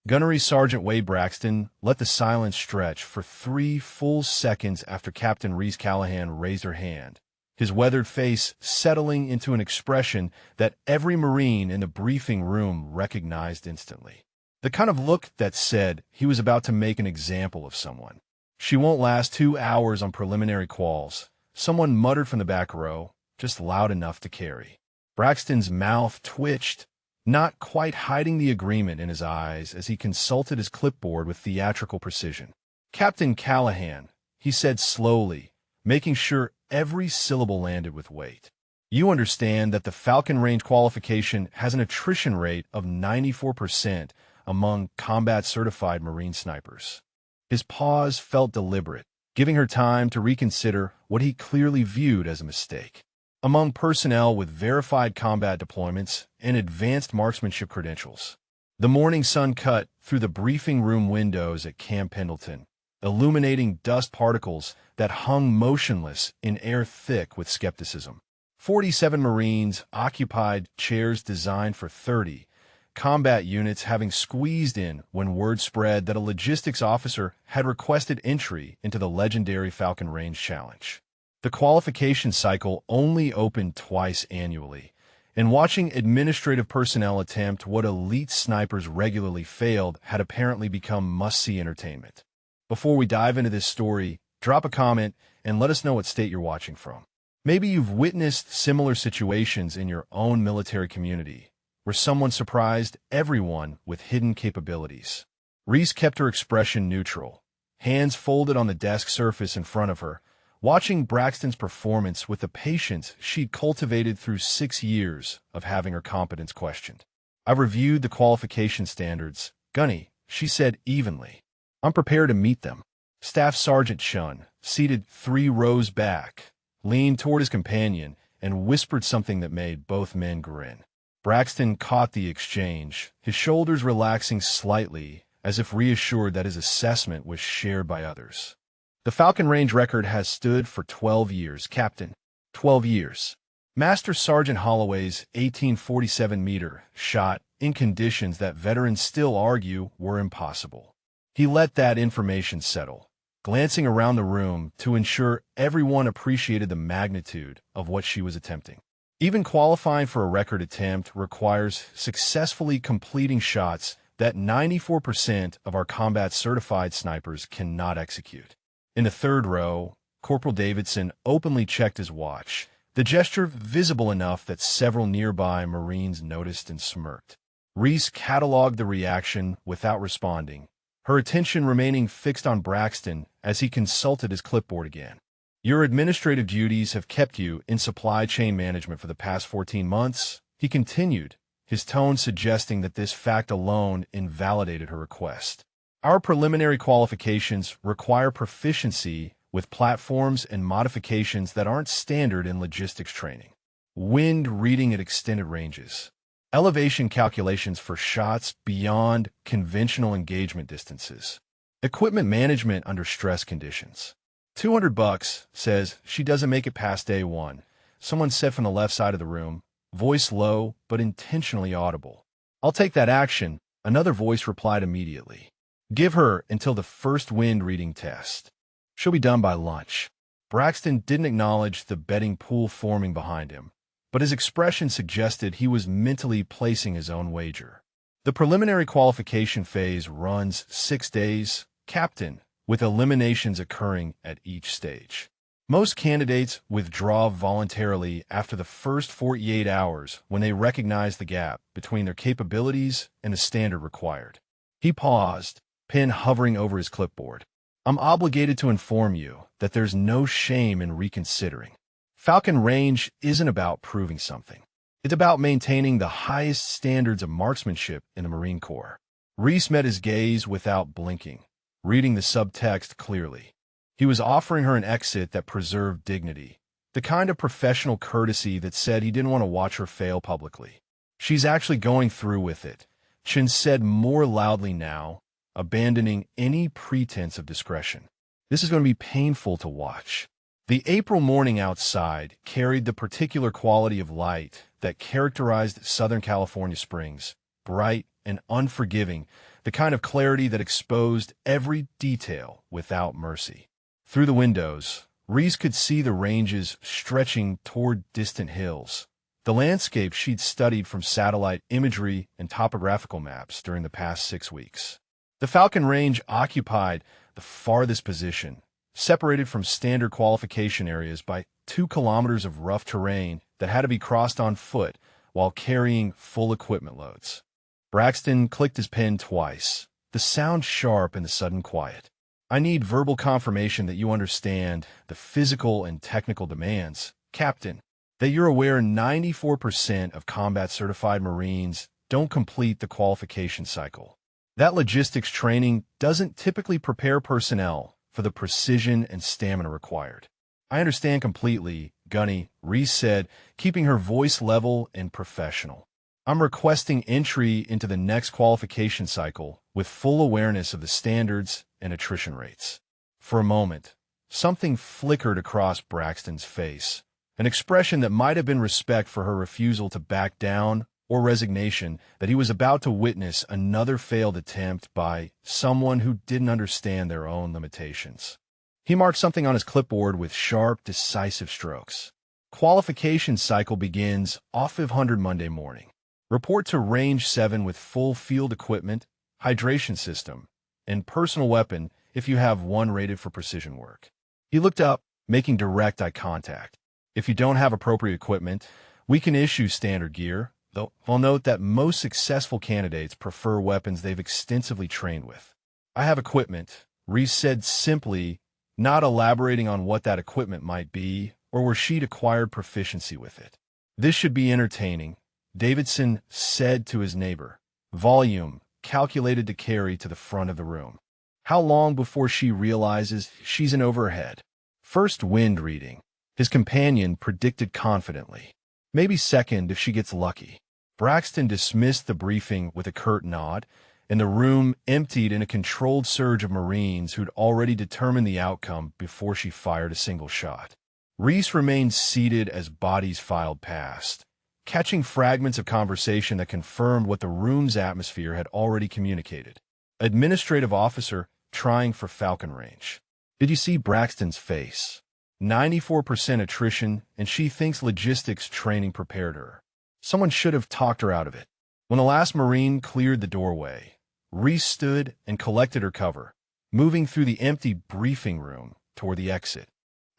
Gunnery Sergeant Wade Braxton let the silence stretch for 3 full seconds after Captain Reese Callahan raised her hand, his weathered face settling into an expression that every Marine in the briefing room recognized instantly. The kind of look that said he was about to make an example of someone. "She won't last 2 hours on preliminary quals," someone muttered from the back row, just loud enough to carry. Braxton's mouth twitched, not quite hiding the agreement in his eyes as he consulted his clipboard with theatrical precision. "Captain Callahan," he said slowly, making sure every syllable landed with weight. "You understand that the Falcon Range qualification has an attrition rate of 94% among combat-certified Marine snipers." His pause felt deliberate, giving her time to reconsider what he clearly viewed as a mistake. Among personnel with verified combat deployments and advanced marksmanship credentials. The morning sun cut through the briefing room windows at Camp Pendleton, illuminating dust particles that hung motionless in air thick with skepticism. 47 Marines occupied chairs designed for 30, combat units having squeezed in when word spread that a logistics officer had requested entry into the legendary Falcon Range Challenge. The qualification cycle only opened twice annually, and watching administrative personnel attempt what elite snipers regularly failed had apparently become must-see entertainment. Before we dive into this story, drop a comment and let us know what state you're watching from. Maybe you've witnessed similar situations in your own military community, where someone surprised everyone with hidden capabilities. Reese kept her expression neutral, hands folded on the desk surface in front of her, watching Braxton's performance with the patience she'd cultivated through 6 years of having her competence questioned. "I've reviewed the qualification standards, Gunny," she said evenly. "I'm prepared to meet them." Staff Sergeant Shun, seated 3 rows back, leaned toward his companion and whispered something that made both men grin. Braxton caught the exchange, his shoulders relaxing slightly as if reassured that his assessment was shared by others. "The Falcon Range record has stood for 12 years, Captain. 12 years. Master Sergeant Holloway's 1847 meter shot in conditions that veterans still argue were impossible." He let that information settle, glancing around the room to ensure everyone appreciated the magnitude of what she was attempting. Even qualifying for a record attempt requires successfully completing shots that 94% of our combat-certified snipers cannot execute. In the third row, Corporal Davidson openly checked his watch, the gesture visible enough that several nearby Marines noticed and smirked. Reese cataloged the reaction without responding, her attention remaining fixed on Braxton as he consulted his clipboard again. "Your administrative duties have kept you in supply chain management for the past 14 months, he continued, his tone suggesting that this fact alone invalidated her request. "Our preliminary qualifications require proficiency with platforms and modifications that aren't standard in logistics training. Wind reading at extended ranges. Elevation calculations for shots beyond conventional engagement distances. Equipment management under stress conditions. $200 says she doesn't make it past day 1, someone said from the left side of the room, voice low but intentionally audible. "I'll take that action," another voice replied immediately. "Give her until the first wind reading test. She'll be done by lunch." Braxton didn't acknowledge the betting pool forming behind him, but his expression suggested he was mentally placing his own wager. "The preliminary qualification phase runs 6 days, Captain, with eliminations occurring at each stage. Most candidates withdraw voluntarily after the first 48 hours when they recognize the gap between their capabilities and the standard required." He paused, pen hovering over his clipboard. "I'm obligated to inform you that there's no shame in reconsidering. Falcon Range isn't about proving something. It's about maintaining the highest standards of marksmanship in the Marine Corps." Reese met his gaze without blinking, reading the subtext clearly. He was offering her an exit that preserved dignity, the kind of professional courtesy that said he didn't want to watch her fail publicly. "She's actually going through with it," Chin said more loudly now, abandoning any pretense of discretion. "This is going to be painful to watch." The April morning outside carried the particular quality of light that characterized Southern California springs, bright and unforgiving, the kind of clarity that exposed every detail without mercy. Through the windows, Reese could see the ranges stretching toward distant hills, the landscape she'd studied from satellite imagery and topographical maps during the past 6 weeks. The Falcon Range occupied the farthest position, separated from standard qualification areas by 2 kilometers of rough terrain that had to be crossed on foot while carrying full equipment loads. Braxton clicked his pen twice, the sound sharp in the sudden quiet. I need verbal confirmation that you understand the physical and technical demands, Captain, that you're aware 94% of combat-certified Marines don't complete the qualification cycle. That logistics training doesn't typically prepare personnel for the precision and stamina required. I understand completely, Gunny, Reese said, keeping her voice level and professional. I'm requesting entry into the next qualification cycle with full awareness of the standards and attrition rates. For a moment, something flickered across Braxton's face, an expression that might have been respect for her refusal to back down or resignation that he was about to witness another failed attempt by someone who didn't understand their own limitations. He marked something on his clipboard with sharp, decisive strokes. Qualification cycle begins off of 100 Monday morning. Report to Range 7 with full field equipment, hydration system, and personal weapon if you have one rated for precision work. He looked up, making direct eye contact. If you don't have appropriate equipment, we can issue standard gear, though I'll note that most successful candidates prefer weapons they've extensively trained with. I have equipment, Reese said simply, not elaborating on what that equipment might be or where she'd acquired proficiency with it. This should be entertaining, Davidson said to his neighbor, volume calculated to carry to the front of the room. How long before she realizes she's in over her head? First wind reading, his companion predicted confidently. Maybe second if she gets lucky. Braxton dismissed the briefing with a curt nod, and the room emptied in a controlled surge of Marines who'd already determined the outcome before she fired a single shot. Reese remained seated as bodies filed past, catching fragments of conversation that confirmed what the room's atmosphere had already communicated. Administrative officer trying for Falcon Range. Did you see Braxton's face? 94% attrition, and she thinks logistics training prepared her. Someone should have talked her out of it. When the last Marine cleared the doorway, Reese stood and collected her cover, moving through the empty briefing room toward the exit.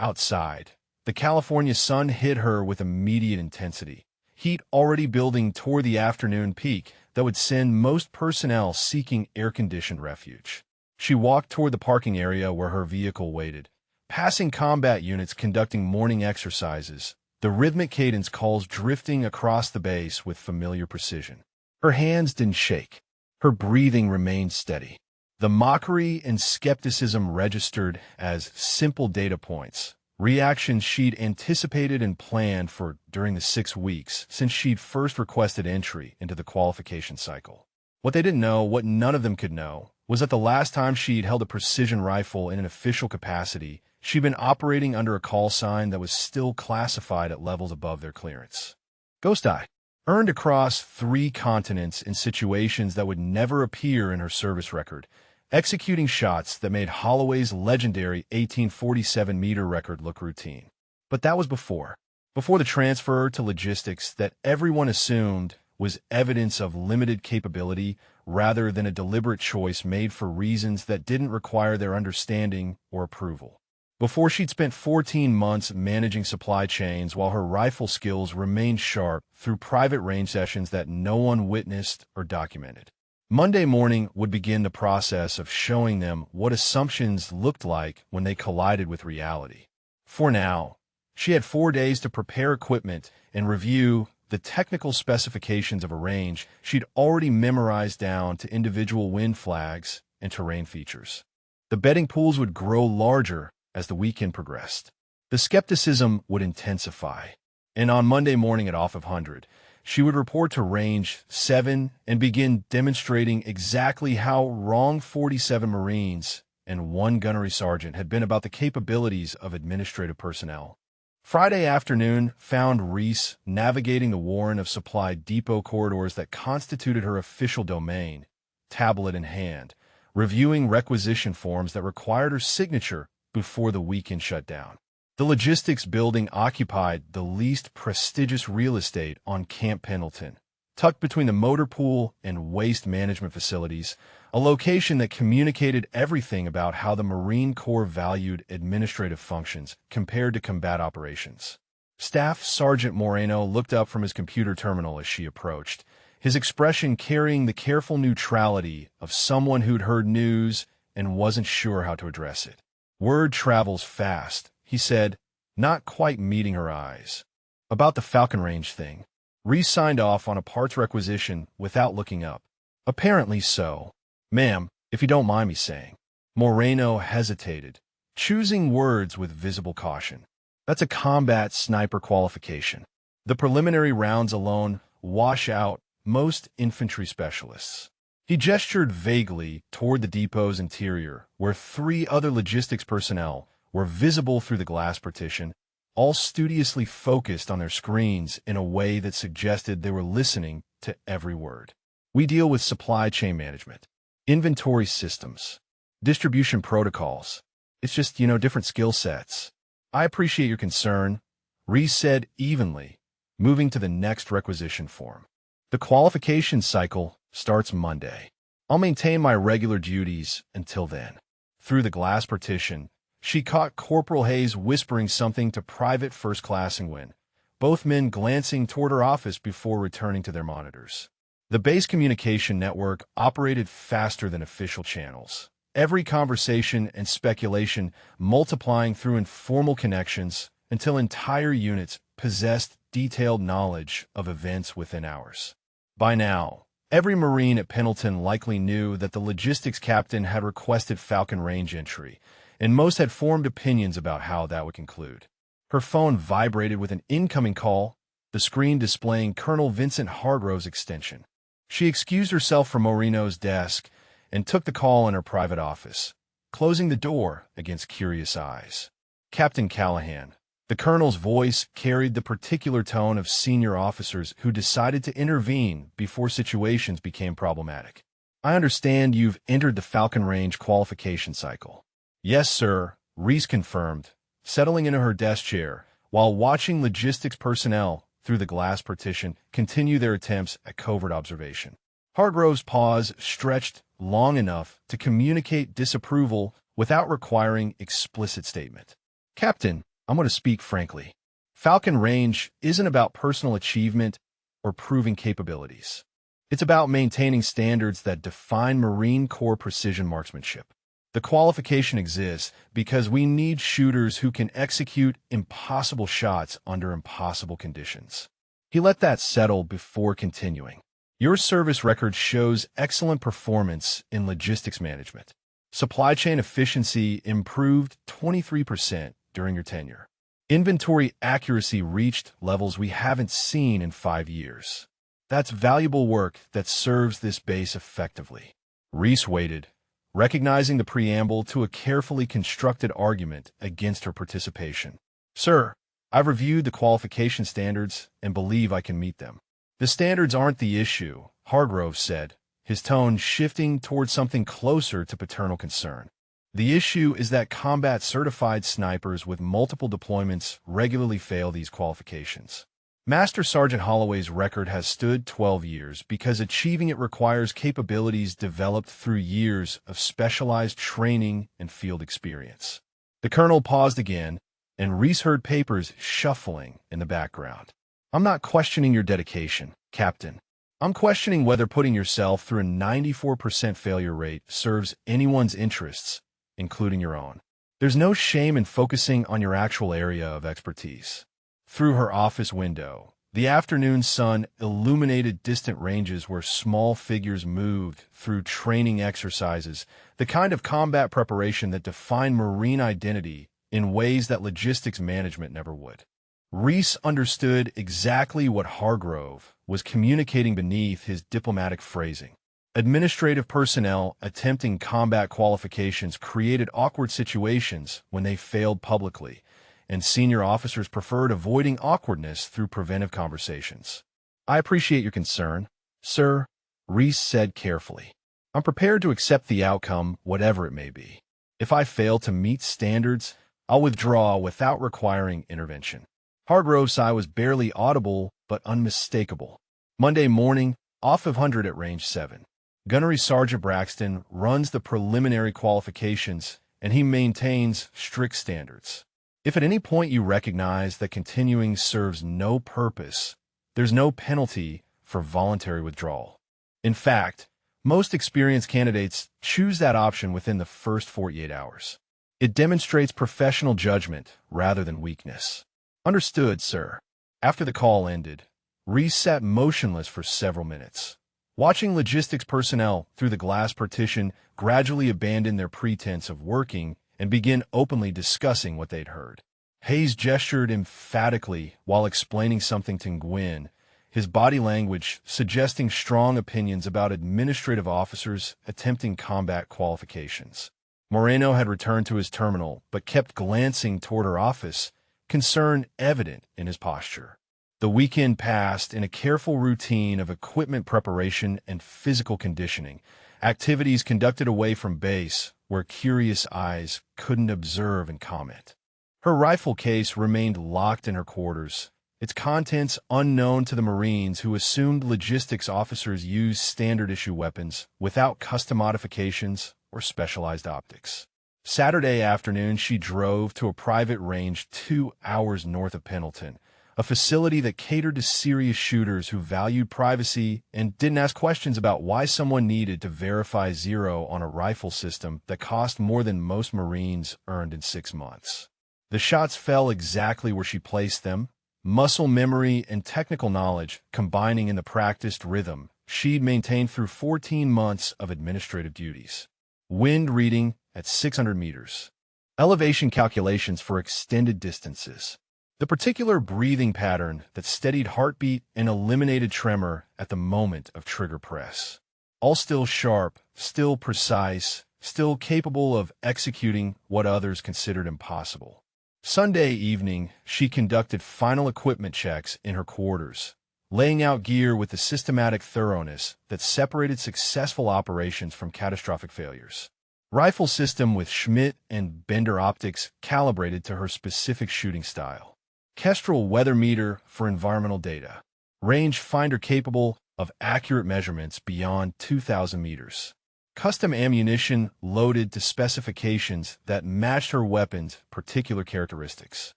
Outside, the California sun hit her with immediate intensity, heat already building toward the afternoon peak that would send most personnel seeking air-conditioned refuge. She walked toward the parking area where her vehicle waited, passing combat units conducting morning exercises, the rhythmic cadence calls drifting across the base with familiar precision. Her hands didn't shake. Her breathing remained steady. The mockery and skepticism registered as simple data points, reactions she'd anticipated and planned for during the 6 weeks since she'd first requested entry into the qualification cycle. What they didn't know, what none of them could know, was that the last time she'd held a precision rifle in an official capacity, she'd been operating under a call sign that was still classified at levels above their clearance. Ghost Eye, earned across 3 continents in situations that would never appear in her service record, executing shots that made Holloway's legendary 1847-meter record look routine. But that was before the transfer to logistics that everyone assumed was evidence of limited capability rather than a deliberate choice made for reasons that didn't require their understanding or approval. Before she'd spent 14 months managing supply chains while her rifle skills remained sharp through private range sessions that no one witnessed or documented. Monday morning would begin the process of showing them what assumptions looked like when they collided with reality. For now, she had 4 days to prepare equipment and review the technical specifications of a range she'd already memorized down to individual wind flags and terrain features. The betting pools would grow larger as the weekend progressed. The skepticism would intensify, and on Monday morning at off of 100, she would report to Range 7 and begin demonstrating exactly how wrong 47 Marines and 1 gunnery sergeant had been about the capabilities of administrative personnel. Friday afternoon found Reese navigating the warren of supply depot corridors that constituted her official domain, tablet in hand, reviewing requisition forms that required her signature before the weekend shut down. The logistics building occupied the least prestigious real estate on Camp Pendleton, tucked between the motor pool and waste management facilities, a location that communicated everything about how the Marine Corps valued administrative functions compared to combat operations. Staff Sergeant Moreno looked up from his computer terminal as she approached, his expression carrying the careful neutrality of someone who'd heard news and wasn't sure how to address it. "Word travels fast," he said, not quite meeting her eyes. "About the Falcon Range thing." Reese signed off on a parts requisition without looking up. "Apparently so. Ma'am, if you don't mind me saying." Moreno hesitated, choosing words with visible caution. "That's a combat sniper qualification. The preliminary rounds alone wash out most infantry specialists." He gestured vaguely toward the depot's interior, where 3 other logistics personnel were visible through the glass partition, all studiously focused on their screens in a way that suggested they were listening to every word. "We deal with supply chain management, inventory systems, distribution protocols. It's just, different skill sets." "I appreciate your concern," Reese said evenly, moving to the next requisition form. "The qualification cycle starts Monday. I'll maintain my regular duties until then." Through the glass partition, she caught Corporal Hayes whispering something to Private First Class Ingwin, both men glancing toward her office before returning to their monitors. The base communication network operated faster than official channels, every conversation and speculation multiplying through informal connections until entire units possessed detailed knowledge of events within hours. By now, every Marine at Pendleton likely knew that the logistics captain had requested Falcon Range entry, and most had formed opinions about how that would conclude. Her phone vibrated with an incoming call, the screen displaying Colonel Vincent Hargrove's extension. She excused herself from Moreno's desk and took the call in her private office, closing the door against curious eyes. "Captain Callahan." The colonel's voice carried the particular tone of senior officers who decided to intervene before situations became problematic. "I understand you've entered the Falcon Range qualification cycle." "Yes, sir," Reese confirmed, settling into her desk chair while watching logistics personnel through the glass partition continue their attempts at covert observation. Hargrove's pause stretched long enough to communicate disapproval without requiring explicit statement. "Captain, I'm going to speak frankly. Falcon Range isn't about personal achievement or proving capabilities. It's about maintaining standards that define Marine Corps precision marksmanship. The qualification exists because we need shooters who can execute impossible shots under impossible conditions." He let that settle before continuing. "Your service record shows excellent performance in logistics management. Supply chain efficiency improved 23% during your tenure. Inventory accuracy reached levels we haven't seen in 5 years. That's valuable work that serves this base effectively." Reese waited, recognizing the preamble to a carefully constructed argument against her participation. "Sir, I've reviewed the qualification standards and believe I can meet them." "The standards aren't the issue," Hargrove said, his tone shifting toward something closer to paternal concern. "The issue is that combat-certified snipers with multiple deployments regularly fail these qualifications. Master Sergeant Holloway's record has stood 12 years because achieving it requires capabilities developed through years of specialized training and field experience." The colonel paused again, and Reese heard papers shuffling in the background. "I'm not questioning your dedication, Captain. I'm questioning whether putting yourself through a 94% failure rate serves anyone's interests, including your own. There's no shame in focusing on your actual area of expertise." Through her office window, the afternoon sun illuminated distant ranges where small figures moved through training exercises, the kind of combat preparation that defined Marine identity in ways that logistics management never would. Reese understood exactly what Hargrove was communicating beneath his diplomatic phrasing. Administrative personnel attempting combat qualifications created awkward situations when they failed publicly, and senior officers preferred avoiding awkwardness through preventive conversations. "I appreciate your concern, sir," Reese said carefully. I'm prepared to accept the outcome, whatever it may be. If I fail to meet standards, I'll withdraw without requiring intervention. Hargrove's sigh was barely audible, but unmistakable. Monday morning, off of 100 at Range 7. Gunnery Sergeant Braxton runs the preliminary qualifications, and he maintains strict standards. If at any point you recognize that continuing serves no purpose, there's no penalty for voluntary withdrawal. In fact, most experienced candidates choose that option within the first 48 hours. It demonstrates professional judgment rather than weakness. Understood, sir. After the call ended, Reese sat motionless for several minutes, watching logistics personnel through the glass partition gradually abandon their pretense of working and begin openly discussing what they'd heard. Hayes gestured emphatically while explaining something to Gwyn, his body language suggesting strong opinions about administrative officers attempting combat qualifications. Moreno had returned to his terminal, but kept glancing toward her office, concern evident in his posture. The weekend passed in a careful routine of equipment preparation and physical conditioning, activities conducted away from base where curious eyes couldn't observe and comment. Her rifle case remained locked in her quarters, its contents unknown to the Marines who assumed logistics officers use standard-issue weapons without custom modifications or specialized optics. Saturday afternoon, she drove to a private range 2 hours north of Pendleton, a facility that catered to serious shooters who valued privacy and didn't ask questions about why someone needed to verify zero on a rifle system that cost more than most Marines earned in 6 months. The shots fell exactly where she placed them, muscle memory and technical knowledge combining in the practiced rhythm she'd maintained through 14 months of administrative duties. Wind reading at 600 meters. Elevation calculations for extended distances. The particular breathing pattern that steadied heartbeat and eliminated tremor at the moment of trigger press. All still sharp, still precise, still capable of executing what others considered impossible. Sunday evening, she conducted final equipment checks in her quarters, laying out gear with the systematic thoroughness that separated successful operations from catastrophic failures. Rifle system with Schmidt and Bender optics calibrated to her specific shooting style. Kestrel weather meter for environmental data. Range finder capable of accurate measurements beyond 2,000 meters. Custom ammunition loaded to specifications that matched her weapon's particular characteristics.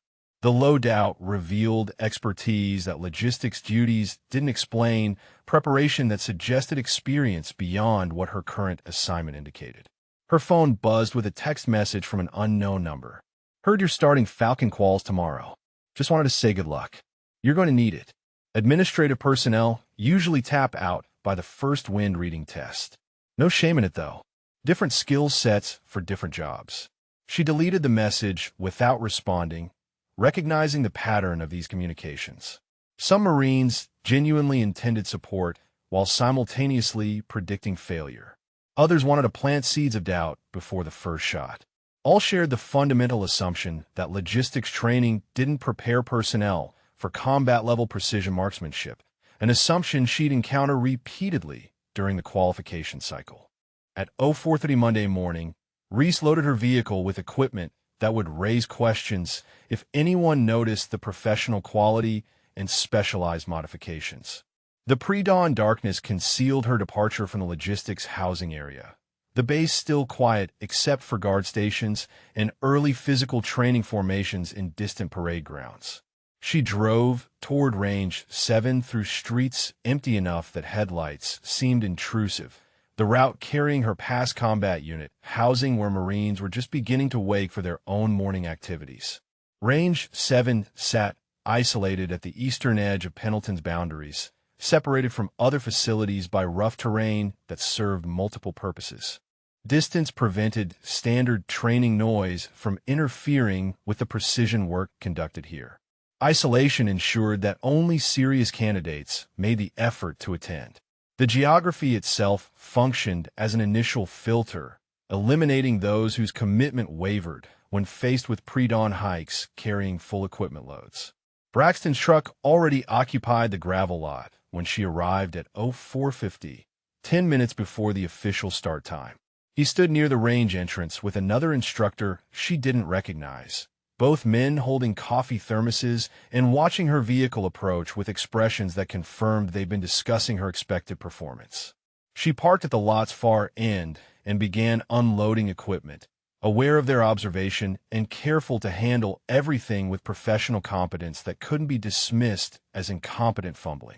The loadout revealed expertise that logistics duties didn't explain, preparation that suggested experience beyond what her current assignment indicated. Her phone buzzed with a text message from an unknown number. Heard you're starting Falcon quals tomorrow. Just wanted to say good luck. You're going to need it. Administrative personnel usually tap out by the first wind reading test. No shame in it, though. Different skill sets for different jobs. She deleted the message without responding, recognizing the pattern of these communications. Some Marines genuinely intended support while simultaneously predicting failure. Others wanted to plant seeds of doubt before the first shot. All shared the fundamental assumption that logistics training didn't prepare personnel for combat-level precision marksmanship, an assumption she'd encounter repeatedly during the qualification cycle. At 04:30 Monday morning, Reese loaded her vehicle with equipment that would raise questions if anyone noticed the professional quality and specialized modifications. The pre-dawn darkness concealed her departure from the logistics housing area. The base still quiet except for guard stations and early physical training formations in distant parade grounds. She drove toward Range 7 through streets empty enough that headlights seemed intrusive, the route carrying her past combat unit, housing where Marines were just beginning to wake for their own morning activities. Range 7 sat isolated at the eastern edge of Pendleton's boundaries, separated from other facilities by rough terrain that served multiple purposes. Distance prevented standard training noise from interfering with the precision work conducted here. Isolation ensured that only serious candidates made the effort to attend. The geography itself functioned as an initial filter, eliminating those whose commitment wavered when faced with pre-dawn hikes carrying full equipment loads. Braxton's truck already occupied the gravel lot when she arrived at 04:50, 10 minutes before the official start time. He stood near the range entrance with another instructor she didn't recognize, both men holding coffee thermoses and watching her vehicle approach with expressions that confirmed they'd been discussing her expected performance. She parked at the lot's far end and began unloading equipment, aware of their observation and careful to handle everything with professional competence that couldn't be dismissed as incompetent fumbling.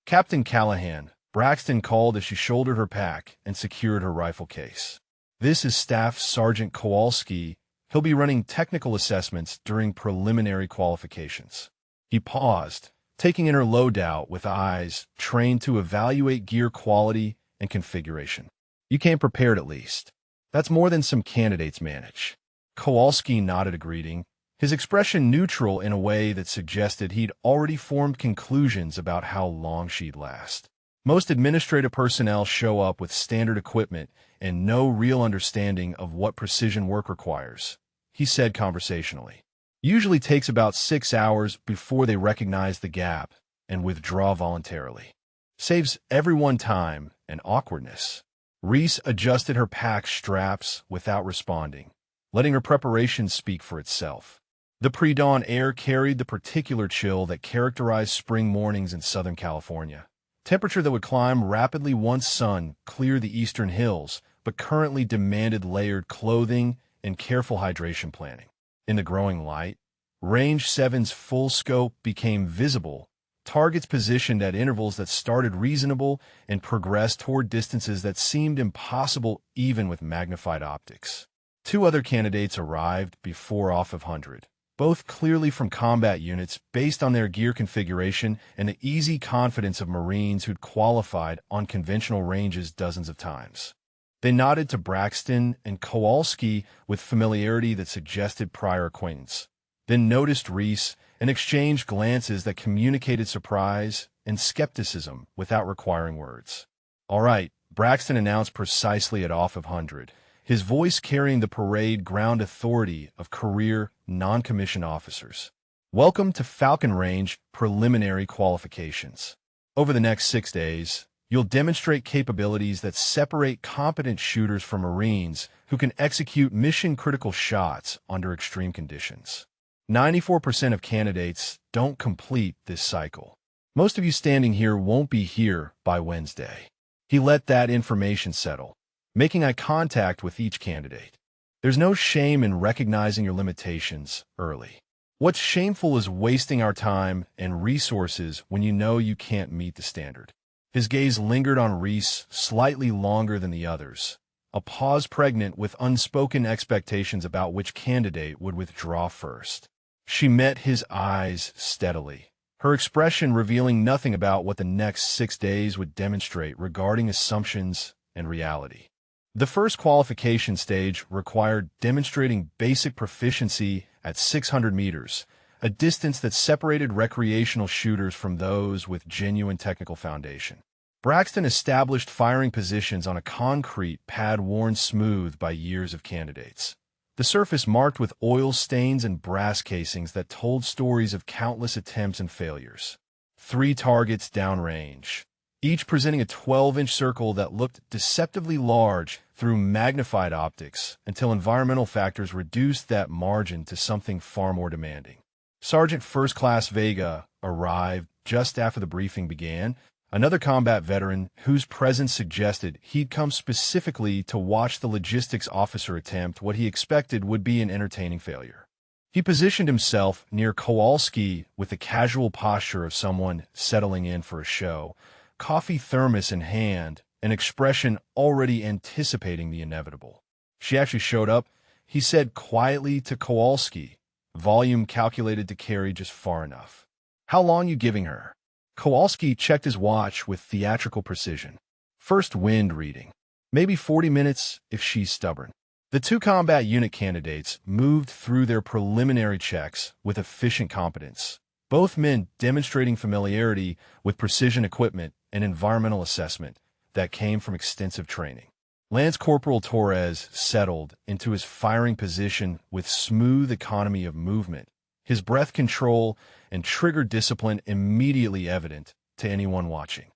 Captain Callahan, Braxton called as she shouldered her pack and secured her rifle case. This is Staff Sergeant Kowalski. He'll be running technical assessments during preliminary qualifications. He paused, taking in her loadout with eyes trained to evaluate gear quality and configuration. You came prepared at least. That's more than some candidates manage. Kowalski nodded a greeting, his expression neutral in a way that suggested he'd already formed conclusions about how long she'd last. Most administrative personnel show up with standard equipment and no real understanding of what precision work requires, he said conversationally. Usually takes about 6 hours before they recognize the gap and withdraw voluntarily. Saves everyone time and awkwardness. Reese adjusted her pack straps without responding, letting her preparation speak for itself. The pre-dawn air carried the particular chill that characterized spring mornings in Southern California. Temperature that would climb rapidly once sun cleared the eastern hills, but currently demanded layered clothing and careful hydration planning. In the growing light, Range 7's full scope became visible, targets positioned at intervals that started reasonable and progressed toward distances that seemed impossible even with magnified optics. 2 other candidates arrived before off of 100. Both clearly from combat units based on their gear configuration and the easy confidence of Marines who'd qualified on conventional ranges dozens of times. They nodded to Braxton and Kowalski with familiarity that suggested prior acquaintance, then noticed Reese and exchanged glances that communicated surprise and skepticism without requiring words. "All right," Braxton announced precisely at off of 100. His voice carrying the parade ground authority of career, non-commissioned officers. "Welcome to Falcon Range preliminary qualifications. Over the next 6 days, you'll demonstrate capabilities that separate competent shooters from Marines who can execute mission-critical shots under extreme conditions. 94% of candidates don't complete this cycle. Most of you standing here won't be here by Wednesday." He let that information settle, making eye contact with each candidate. "There's no shame in recognizing your limitations early. What's shameful is wasting our time and resources when you know you can't meet the standard." His gaze lingered on Reese slightly longer than the others, a pause pregnant with unspoken expectations about which candidate would withdraw first. She met his eyes steadily, her expression revealing nothing about what the next 6 days would demonstrate regarding assumptions and reality. The first qualification stage required demonstrating basic proficiency at 600 meters, a distance that separated recreational shooters from those with genuine technical foundation. Braxton established firing positions on a concrete pad worn smooth by years of candidates, the surface marked with oil stains and brass casings that told stories of countless attempts and failures. 3 targets downrange, each presenting a 12-inch circle that looked deceptively large through magnified optics until environmental factors reduced that margin to something far more demanding. Sergeant First Class Vega arrived just after the briefing began, another combat veteran whose presence suggested he'd come specifically to watch the logistics officer attempt what he expected would be an entertaining failure. He positioned himself near Kowalski with the casual posture of someone settling in for a show, coffee thermos in hand, an expression already anticipating the inevitable. "She actually showed up," he said quietly to Kowalski, volume calculated to carry just far enough. "How long you giving her?" Kowalski checked his watch with theatrical precision. "First wind reading. Maybe 40 minutes if she's stubborn." The 2 combat unit candidates moved through their preliminary checks with efficient competence, both men demonstrating familiarity with precision equipment and environmental assessment that came from extensive training. Lance Corporal Torres settled into his firing position with smooth economy of movement, his breath control and trigger discipline immediately evident to anyone watching.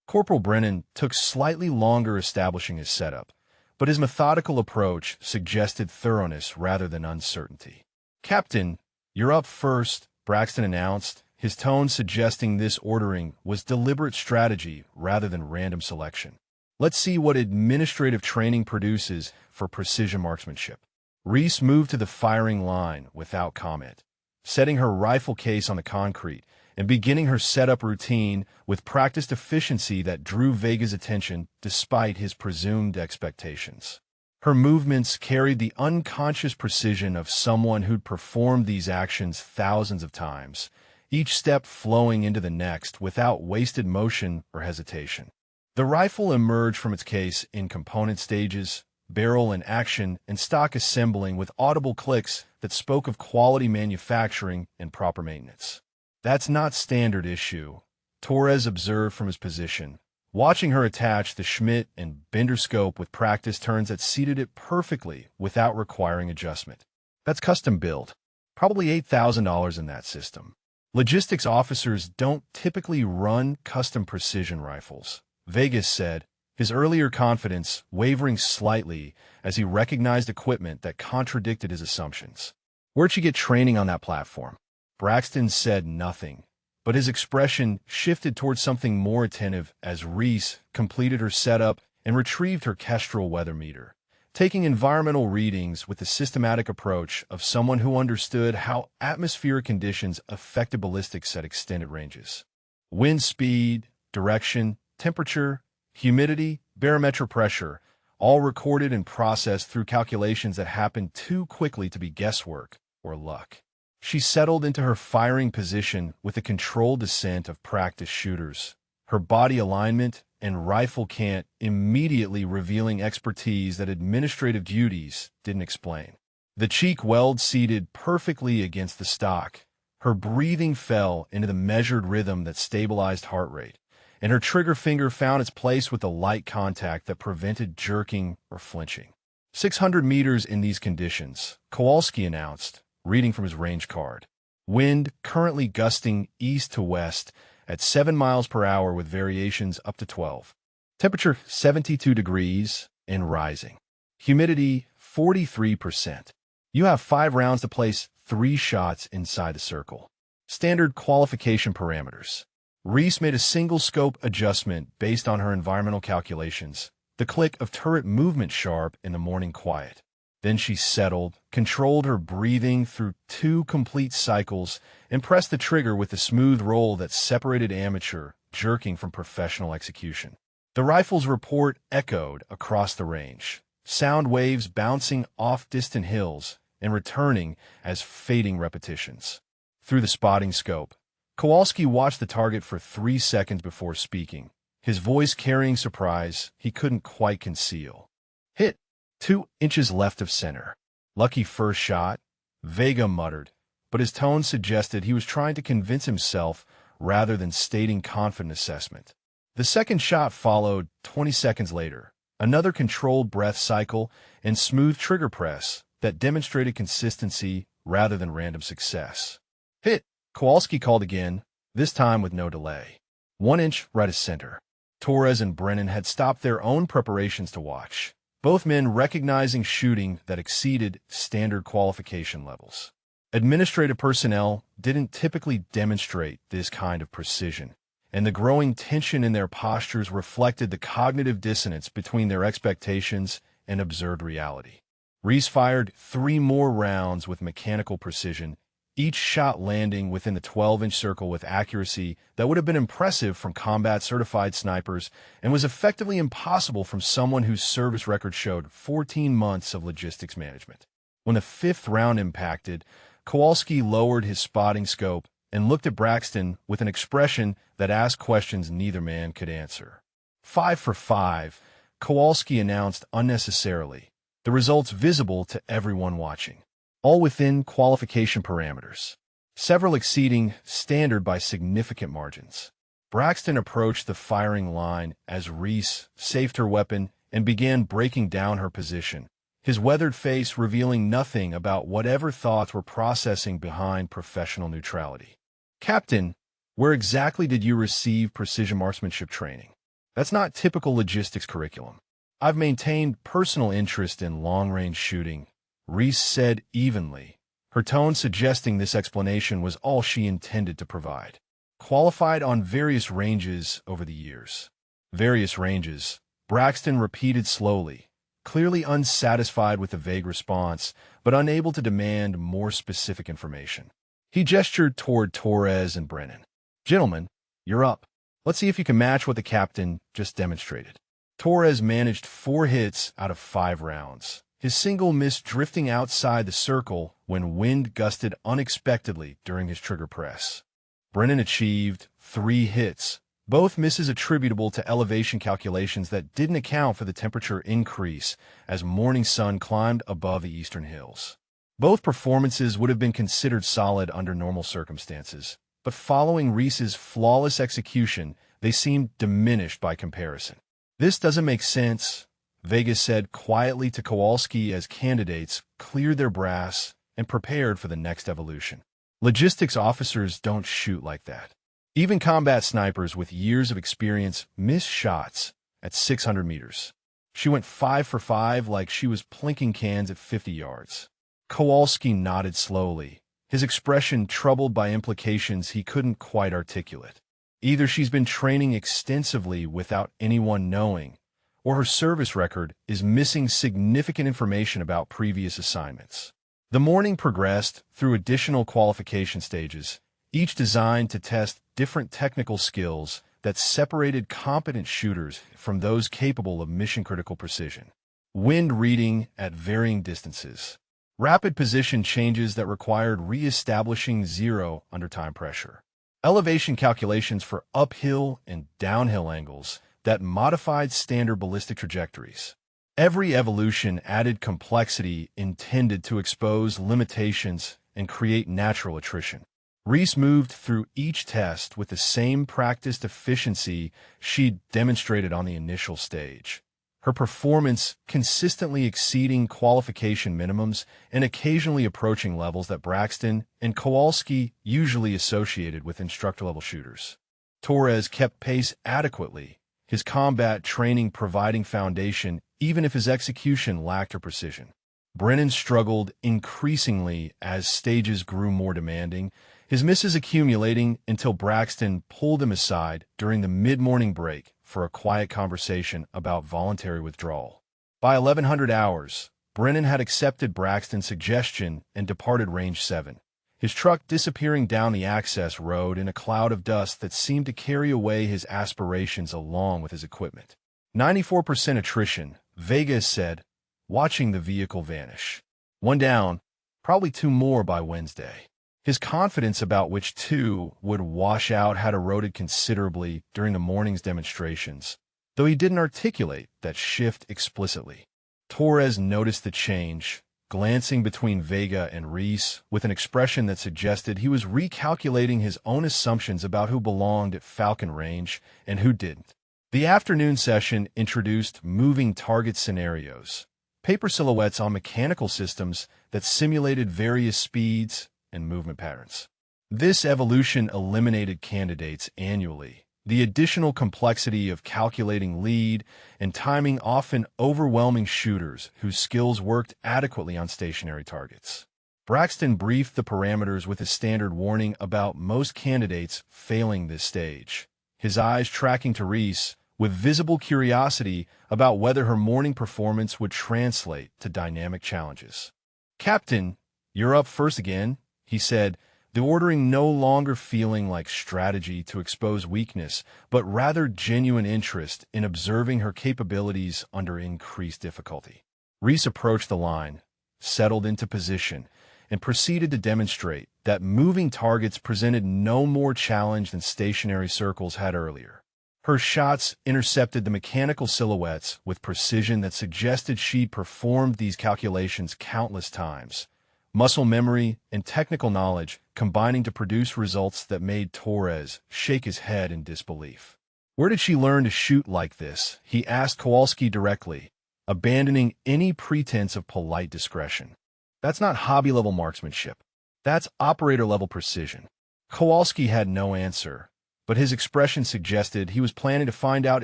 Corporal Brennan took slightly longer establishing his setup, but his methodical approach suggested thoroughness rather than uncertainty. "Captain, you're up first," Braxton announced, his tone suggesting this ordering was deliberate strategy rather than random selection. "Let's see what administrative training produces for precision marksmanship." Reese moved to the firing line without comment, setting her rifle case on the concrete and beginning her setup routine with practiced efficiency that drew Vega's attention despite his presumed expectations. Her movements carried the unconscious precision of someone who'd performed these actions thousands of times, each step flowing into the next without wasted motion or hesitation. The rifle emerged from its case in component stages, barrel in action, and stock assembling with audible clicks that spoke of quality manufacturing and proper maintenance. "That's not standard issue," Torres observed from his position, watching her attach the Schmidt and Bender scope with practice turns that seated it perfectly without requiring adjustment. "That's custom built. Probably $8,000 in that system. Logistics officers don't typically run custom precision rifles," Vegas said, his earlier confidence wavering slightly as he recognized equipment that contradicted his assumptions. "Where'd you get training on that platform?" Braxton said nothing, but his expression shifted towards something more attentive as Reese completed her setup and retrieved her Kestrel weather meter, taking environmental readings with the systematic approach of someone who understood how atmospheric conditions affected ballistics at extended ranges. Wind speed, direction, temperature, humidity, barometric pressure, all recorded and processed through calculations that happened too quickly to be guesswork or luck. She settled into her firing position with the controlled descent of practiced shooters, her body alignment and rifle cant immediately revealing expertise that administrative duties didn't explain. The cheek weld seated perfectly against the stock. Her breathing fell into the measured rhythm that stabilized heart rate, and her trigger finger found its place with the light contact that prevented jerking or flinching. 600 meters in these conditions, Kowalski announced, reading from his range card. Wind currently gusting east to west at 7 miles per hour with variations up to 12. Temperature 72 degrees and rising. Humidity 43%. You have 5 rounds to place 3 shots inside the circle. Standard qualification parameters. Reese made a single scope adjustment based on her environmental calculations, the click of turret movement sharp in the morning quiet. Then she settled, controlled her breathing through 2 complete cycles, and pressed the trigger with a smooth roll that separated amateur jerking from professional execution. The rifle's report echoed across the range, sound waves bouncing off distant hills and returning as fading repetitions. Through the spotting scope, Kowalski watched the target for 3 seconds before speaking, his voice carrying surprise he couldn't quite conceal. "Hit. 2 inches left of center. Lucky first shot," Vega muttered, but his tone suggested he was trying to convince himself rather than stating confident assessment. The second shot followed 20 seconds later, another controlled breath cycle and smooth trigger press that demonstrated consistency rather than random success. "Hit," Kowalski called again, this time with no delay. 1 inch right of center. Torres and Brennan had stopped their own preparations to watch, both men recognizing shooting that exceeded standard qualification levels. Administrative personnel didn't typically demonstrate this kind of precision, and the growing tension in their postures reflected the cognitive dissonance between their expectations and observed reality. Reese fired 3 more rounds with mechanical precision, each shot landing within the 12-inch circle with accuracy that would have been impressive from combat-certified snipers and was effectively impossible from someone whose service record showed 14 months of logistics management. When the 5th round impacted, Kowalski lowered his spotting scope and looked at Braxton with an expression that asked questions neither man could answer. 5 for 5, Kowalski announced unnecessarily, the results visible to everyone watching. All within qualification parameters, several exceeding standard by significant margins. Braxton approached the firing line as Reese safed her weapon and began breaking down her position, his weathered face revealing nothing about whatever thoughts were processing behind professional neutrality. "Captain, where exactly did you receive precision marksmanship training?" That's not typical logistics curriculum. I've maintained personal interest in long-range shooting, Reese said evenly, her tone suggesting this explanation was all she intended to provide. Qualified on various ranges over the years. Various ranges, Braxton repeated slowly, clearly unsatisfied with the vague response, but unable to demand more specific information. He gestured toward Torres and Brennan. Gentlemen, you're up. Let's see if you can match what the captain just demonstrated. Torres managed 4 hits out of 5 rounds, his single miss drifting outside the circle when wind gusted unexpectedly during his trigger press. Brennan achieved 3 hits, both misses attributable to elevation calculations that didn't account for the temperature increase as morning sun climbed above the eastern hills. Both performances would have been considered solid under normal circumstances, but following Reese's flawless execution, they seemed diminished by comparison. This doesn't make sense, Vega said quietly to Kowalski as candidates cleared their brass and prepared for the next evolution. Logistics officers don't shoot like that. Even combat snipers with years of experience miss shots at 600 meters. She went 5 for 5 like she was plinking cans at 50 yards. Kowalski nodded slowly, his expression troubled by implications he couldn't quite articulate. Either she's been training extensively without anyone knowing, or her service record is missing significant information about previous assignments. The morning progressed through additional qualification stages, each designed to test different technical skills that separated competent shooters from those capable of mission-critical precision. Wind reading at varying distances. Rapid position changes that required re-establishing zero under time pressure. Elevation calculations for uphill and downhill angles that modified standard ballistic trajectories. Every evolution added complexity intended to expose limitations and create natural attrition. Reese moved through each test with the same practiced efficiency she'd demonstrated on the initial stage, her performance consistently exceeding qualification minimums and occasionally approaching levels that Braxton and Kowalski usually associated with instructor-level shooters. Torres kept pace adequately, his combat training providing foundation even if his execution lacked her precision. Brennan struggled increasingly as stages grew more demanding, his misses accumulating until Braxton pulled him aside during the mid-morning break for a quiet conversation about voluntary withdrawal. By 1100 hours, Brennan had accepted Braxton's suggestion and departed Range 7, his truck disappearing down the access road in a cloud of dust that seemed to carry away his aspirations along with his equipment. 94% attrition, Vega said, watching the vehicle vanish. 1 down, probably 2 more by Wednesday. His confidence about which 2 would wash out had eroded considerably during the morning's demonstrations, though he didn't articulate that shift explicitly. Torres noticed the change, glancing between Vega and Reese with an expression that suggested he was recalculating his own assumptions about who belonged at Falcon Range and who didn't. The afternoon session introduced moving target scenarios, paper silhouettes on mechanical systems that simulated various speeds and movement patterns. This evolution eliminated candidates annually, the additional complexity of calculating lead and timing often overwhelming shooters whose skills worked adequately on stationary targets. Braxton briefed the parameters with a standard warning about most candidates failing this stage, his eyes tracking to Reese with visible curiosity about whether her morning performance would translate to dynamic challenges. "Captain, you're up first again," he said, the ordering no longer feeling like strategy to expose weakness, but rather genuine interest in observing her capabilities under increased difficulty. Reese approached the line, settled into position, and proceeded to demonstrate that moving targets presented no more challenge than stationary circles had earlier. Her shots intercepted the mechanical silhouettes with precision that suggested she'd performed these calculations countless times, muscle memory and technical knowledge combining to produce results that made Torres shake his head in disbelief. "Where did she learn to shoot like this?" he asked Kowalski directly, abandoning any pretense of polite discretion. "That's not hobby-level marksmanship. That's operator-level precision." Kowalski had no answer, but his expression suggested he was planning to find out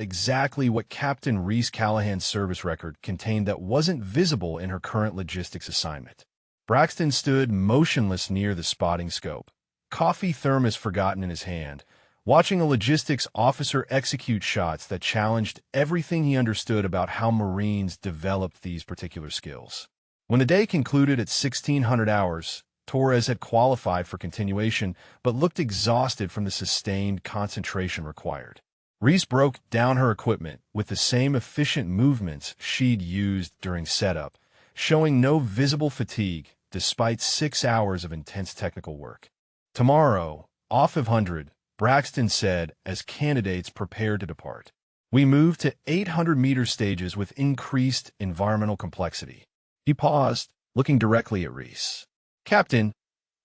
exactly what Captain Reese Callahan's service record contained that wasn't visible in her current logistics assignment. Braxton stood motionless near the spotting scope, coffee thermos forgotten in his hand, watching a logistics officer execute shots that challenged everything he understood about how Marines developed these particular skills. When the day concluded at 1600 hours, Torres had qualified for continuation, but looked exhausted from the sustained concentration required. Reese broke down her equipment with the same efficient movements she'd used during setup, showing no visible fatigue despite 6 hours of intense technical work. Tomorrow, off of 100, Braxton said as candidates prepared to depart. We moved to 800-meter stages with increased environmental complexity. He paused, looking directly at Reese. Captain,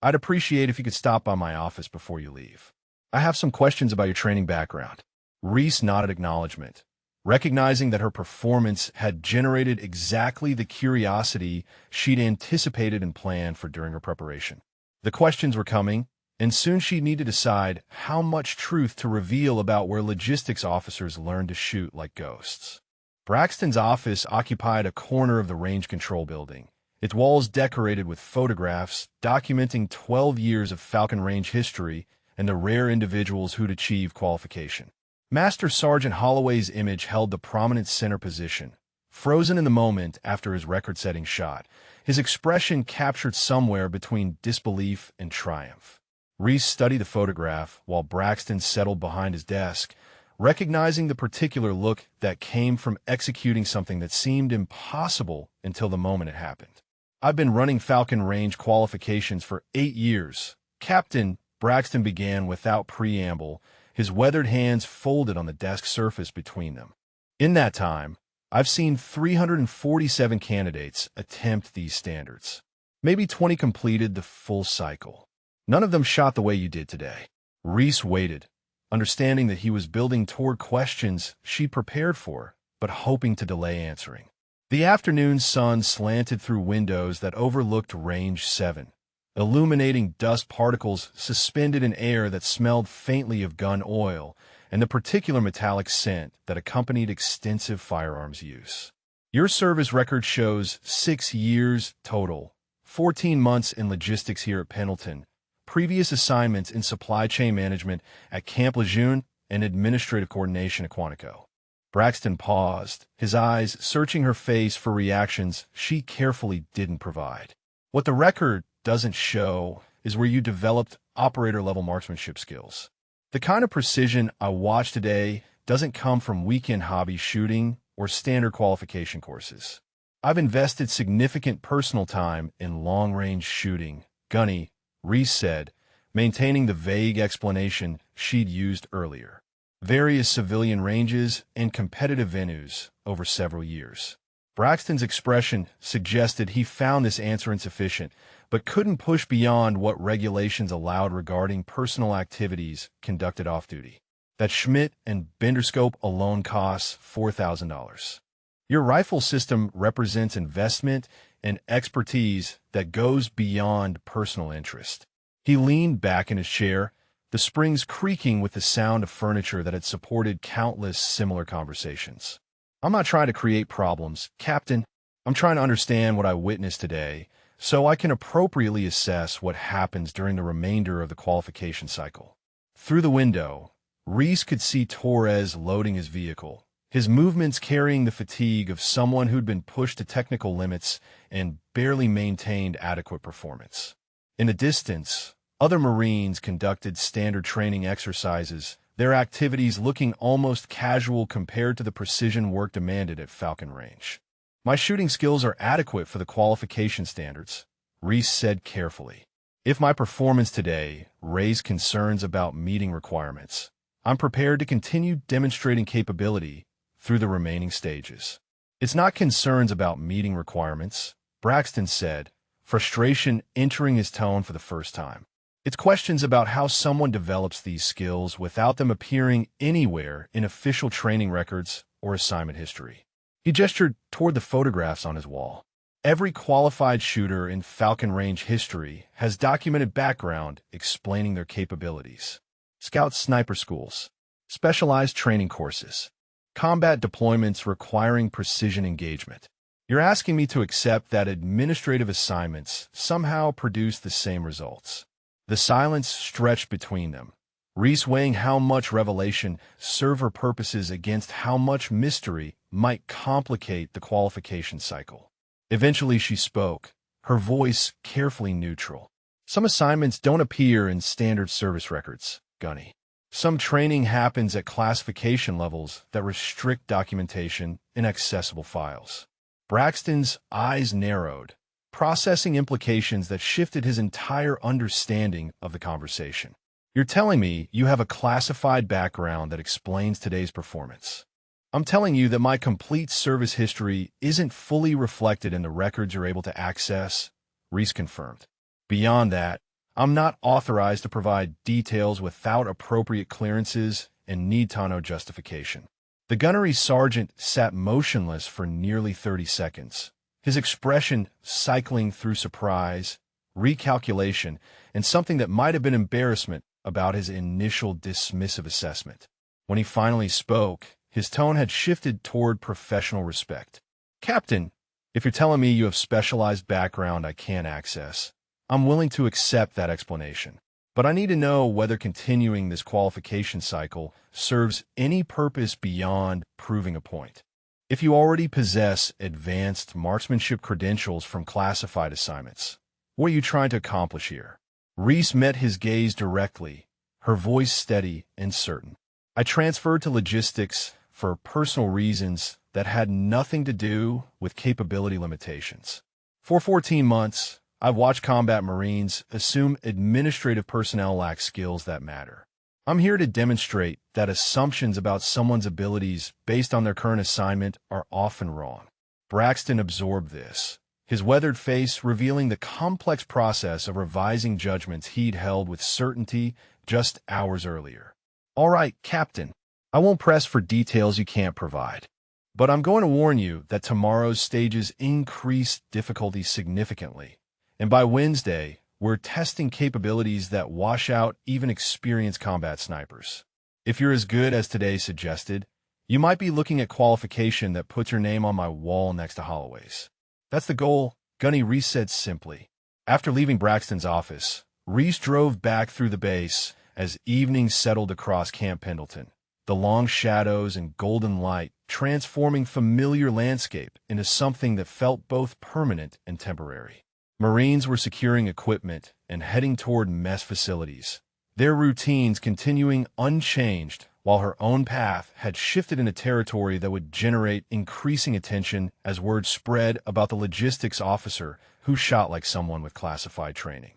I'd appreciate if you could stop by my office before you leave. I have some questions about your training background. Reese nodded acknowledgement, recognizing that her performance had generated exactly the curiosity she'd anticipated and planned for during her preparation. The questions were coming, and soon she'd need to decide how much truth to reveal about where logistics officers learn to shoot like ghosts. Braxton's office occupied a corner of the range control building, its walls decorated with photographs documenting 12 years of Falcon Range history and the rare individuals who'd achieved qualification. Master Sergeant Holloway's image held the prominent center position, frozen in the moment after his record-setting shot, his expression captured somewhere between disbelief and triumph. Reese studied the photograph while Braxton settled behind his desk, recognizing the particular look that came from executing something that seemed impossible until the moment it happened. I've been running Falcon Range qualifications for 8 years. Captain, Braxton began without preamble, his weathered hands folded on the desk surface between them. In that time, I've seen 347 candidates attempt these standards. Maybe 20 completed the full cycle. None of them shot the way you did today. Reese waited, understanding that he was building toward questions she prepared for, but hoping to delay answering. The afternoon sun slanted through windows that overlooked Range 7, illuminating dust particles suspended in air that smelled faintly of gun oil and the particular metallic scent that accompanied extensive firearms use. Your service record shows 6 years total, 14 months in logistics here at Pendleton, previous assignments in supply chain management at Camp Lejeune and administrative coordination at Quantico. Braxton paused, his eyes searching her face for reactions she carefully didn't provide. What the record doesn't show is where you developed operator-level marksmanship skills. The kind of precision I watched today doesn't come from weekend hobby shooting or standard qualification courses. I've invested significant personal time in long-range shooting, Gunny, Reese said, maintaining the vague explanation she'd used earlier. Various civilian ranges and competitive venues over several years. Braxton's expression suggested he found this answer insufficient, but couldn't push beyond what regulations allowed regarding personal activities conducted off-duty. That Schmidt and Benderscope alone costs $4,000. Your rifle system represents investment and expertise that goes beyond personal interest. He leaned back in his chair, the springs creaking with the sound of furniture that had supported countless similar conversations. I'm not trying to create problems, Captain. I'm trying to understand what I witnessed today, so I can appropriately assess what happens during the remainder of the qualification cycle. Through the window, Reese could see Torres loading his vehicle, his movements carrying the fatigue of someone who'd been pushed to technical limits and barely maintained adequate performance. In the distance, other Marines conducted standard training exercises, their activities looking almost casual compared to the precision work demanded at Falcon Range. My shooting skills are adequate for the qualification standards, Reese said carefully. If my performance today raised concerns about meeting requirements, I'm prepared to continue demonstrating capability through the remaining stages. It's not concerns about meeting requirements, Braxton said, frustration entering his tone for the first time. It's questions about how someone develops these skills without them appearing anywhere in official training records or assignment history. He gestured toward the photographs on his wall. Every qualified shooter in Falcon Range history has documented background explaining their capabilities. Scout sniper schools, specialized training courses, combat deployments requiring precision engagement. You're asking me to accept that administrative assignments somehow produce the same results. The silence stretched between them, Reese weighing how much revelation serve her purposes against how much mystery might complicate the qualification cycle. Eventually she spoke, her voice carefully neutral. Some assignments don't appear in standard service records, Gunny. Some training happens at classification levels that restrict documentation in accessible files. Braxton's eyes narrowed, processing implications that shifted his entire understanding of the conversation. You're telling me you have a classified background that explains today's performance. I'm telling you that my complete service history isn't fully reflected in the records you're able to access, Reese confirmed. Beyond that, I'm not authorized to provide details without appropriate clearances and need to know justification. The gunnery sergeant sat motionless for nearly 30 seconds, his expression cycling through surprise, recalculation, and something that might have been embarrassment about his initial dismissive assessment. When he finally spoke, his tone had shifted toward professional respect. Captain, if you're telling me you have specialized background I can't access, I'm willing to accept that explanation. But I need to know whether continuing this qualification cycle serves any purpose beyond proving a point. If you already possess advanced marksmanship credentials from classified assignments, what are you trying to accomplish here? Reese met his gaze directly, her voice steady and certain. I transferred to logistics for personal reasons that had nothing to do with capability limitations. For 14 months, I've watched combat Marines assume administrative personnel lack skills that matter. I'm here to demonstrate that assumptions about someone's abilities based on their current assignment are often wrong. Braxton absorbed this, his weathered face revealing the complex process of revising judgments he'd held with certainty just hours earlier. All right, Captain, I won't press for details you can't provide. But I'm going to warn you that tomorrow's stages increase difficulty significantly. And by Wednesday, we're testing capabilities that wash out even experienced combat snipers. If you're as good as today suggested, you might be looking at qualification that puts your name on my wall next to Holloway's. That's the goal, Gunny Reese said simply. After leaving Braxton's office, Reese drove back through the base as evening settled across Camp Pendleton, the long shadows and golden light transforming familiar landscape into something that felt both permanent and temporary. Marines were securing equipment and heading toward mess facilities, their routines continuing unchanged while her own path had shifted into territory that would generate increasing attention as word spread about the logistics officer who shot like someone with classified training.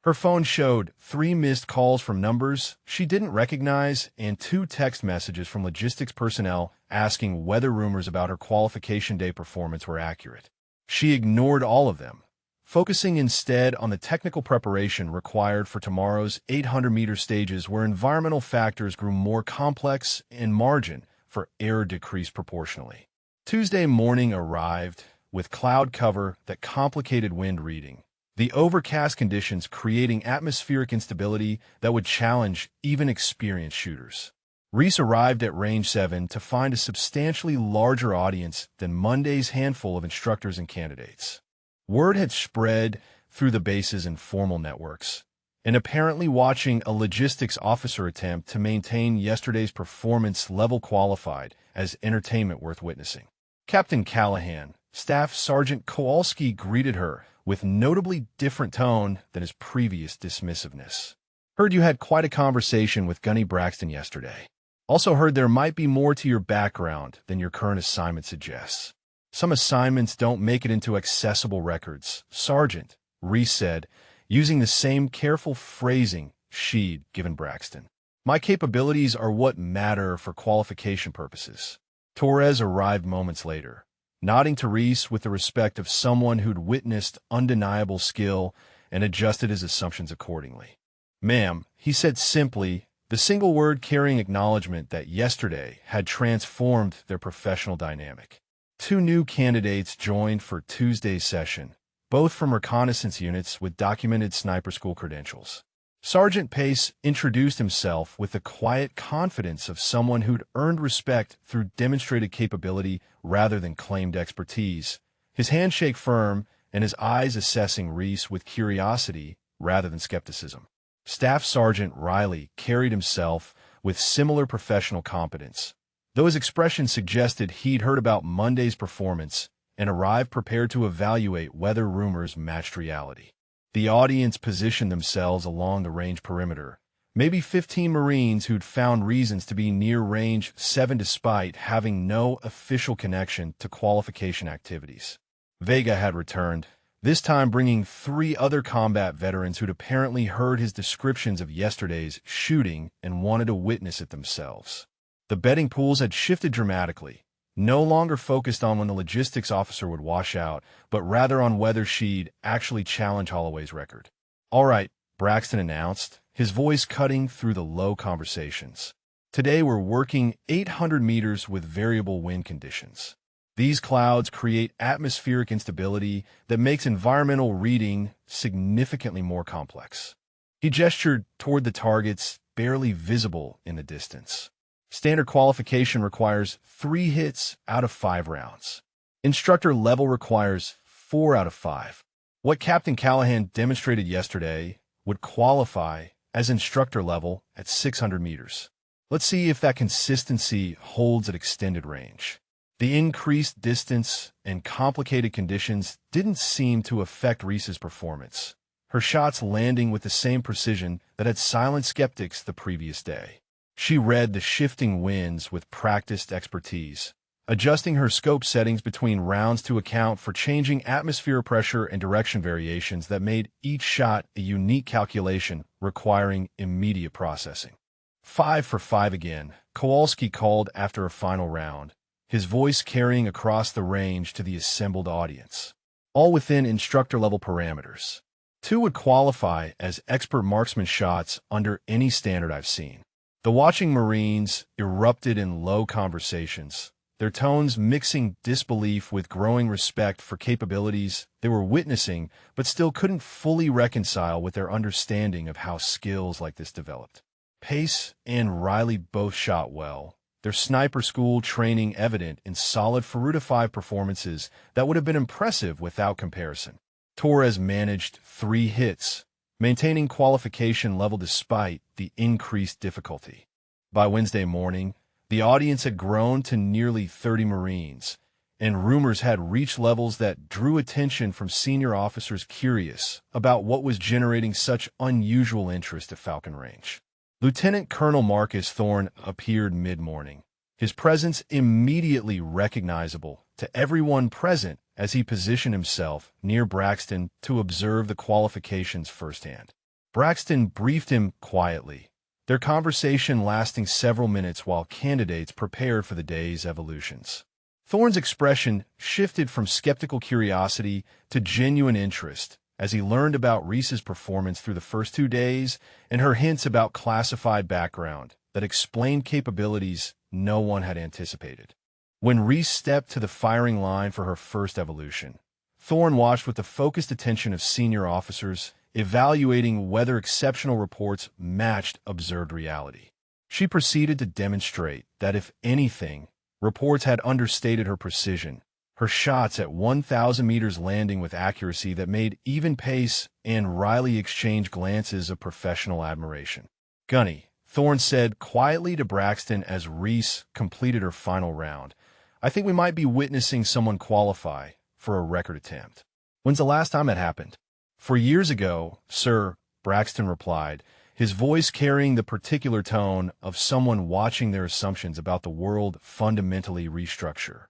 Her phone showed 3 missed calls from numbers she didn't recognize and 2 text messages from logistics personnel asking whether rumors about her qualification day performance were accurate. She ignored all of them, focusing instead on the technical preparation required for tomorrow's 800-meter stages where environmental factors grew more complex and margin for error decreased proportionally. Tuesday morning arrived with cloud cover that complicated wind reading, the overcast conditions creating atmospheric instability that would challenge even experienced shooters. Reese arrived at Range 7 to find a substantially larger audience than Monday's handful of instructors and candidates. Word had spread through the base's informal networks, and apparently watching a logistics officer attempt to maintain yesterday's performance level qualified as entertainment worth witnessing. Captain Callahan, Staff Sergeant Kowalski greeted her with notably different tone than his previous dismissiveness. Heard you had quite a conversation with Gunny Braxton yesterday. Also heard there might be more to your background than your current assignment suggests. Some assignments don't make it into accessible records, Sergeant, Reese said, using the same careful phrasing she'd given Braxton. My capabilities are what matter for qualification purposes. Torres arrived moments later, nodding to Reese with the respect of someone who'd witnessed undeniable skill and adjusted his assumptions accordingly. Ma'am, he said simply, the single word carrying acknowledgement that yesterday had transformed their professional dynamic. 2 new candidates joined for Tuesday's session, both from reconnaissance units with documented sniper school credentials. Sergeant Pace introduced himself with the quiet confidence of someone who'd earned respect through demonstrated capability rather than claimed expertise, his handshake firm and his eyes assessing Reese with curiosity rather than skepticism. Staff Sergeant Riley carried himself with similar professional competence, though his expression suggested he'd heard about Monday's performance and arrived prepared to evaluate whether rumors matched reality. The audience positioned themselves along the range perimeter, maybe 15 Marines who'd found reasons to be near Range 7 despite having no official connection to qualification activities. Vega had returned, this time bringing 3 other combat veterans who'd apparently heard his descriptions of yesterday's shooting and wanted to witness it themselves. The betting pools had shifted dramatically, no longer focused on when the logistics officer would wash out, but rather on whether she'd actually challenge Holloway's record. "All right," Braxton announced, his voice cutting through the low conversations. "Today we're working 800 meters with variable wind conditions. These clouds create atmospheric instability that makes environmental reading significantly more complex." He gestured toward the targets barely visible in the distance. "Standard qualification requires 3 hits out of 5 rounds. Instructor level requires 4 out of 5. What Captain Callahan demonstrated yesterday would qualify as instructor level at 600 meters. Let's see if that consistency holds at extended range." The increased distance and complicated conditions didn't seem to affect Reese's performance, her shots landing with the same precision that had silenced skeptics the previous day. She read the shifting winds with practiced expertise, adjusting her scope settings between rounds to account for changing atmosphere pressure and direction variations that made each shot a unique calculation requiring immediate processing. 5 for 5 again, Kowalski called after a final round, his voice carrying across the range to the assembled audience. All within instructor-level parameters. 2 would qualify as expert marksman shots under any standard I've seen. The watching Marines erupted in low conversations, their tones mixing disbelief with growing respect for capabilities they were witnessing but still couldn't fully reconcile with their understanding of how skills like this developed. Pace and Riley both shot well, their sniper school training evident in solid 4-5 performances that would have been impressive without comparison. Torres managed 3 hits, maintaining qualification level despite the increased difficulty. By Wednesday morning, the audience had grown to nearly 30 Marines, and rumors had reached levels that drew attention from senior officers curious about what was generating such unusual interest at Falcon Range. Lieutenant Colonel Marcus Thorne appeared mid-morning, his presence immediately recognizable to everyone present as he positioned himself near Braxton to observe the qualifications firsthand. Braxton briefed him quietly, their conversation lasting several minutes while candidates prepared for the day's evolutions. Thorne's expression shifted from skeptical curiosity to genuine interest as he learned about Reese's performance through the first 2 days and her hints about classified background that explained capabilities no one had anticipated. When Reese stepped to the firing line for her first evolution, Thorne watched with the focused attention of senior officers, evaluating whether exceptional reports matched observed reality. She proceeded to demonstrate that, if anything, reports had understated her precision, her shots at 1,000 meters landing with accuracy that made even Pace and Riley exchange glances of professional admiration. "Gunny," Thorne said quietly to Braxton as Reese completed her final round, "I think we might be witnessing someone qualify for a record attempt." "When's the last time that happened?" "4 years ago, sir," Braxton replied, his voice carrying the particular tone of someone watching their assumptions about the world fundamentally restructure.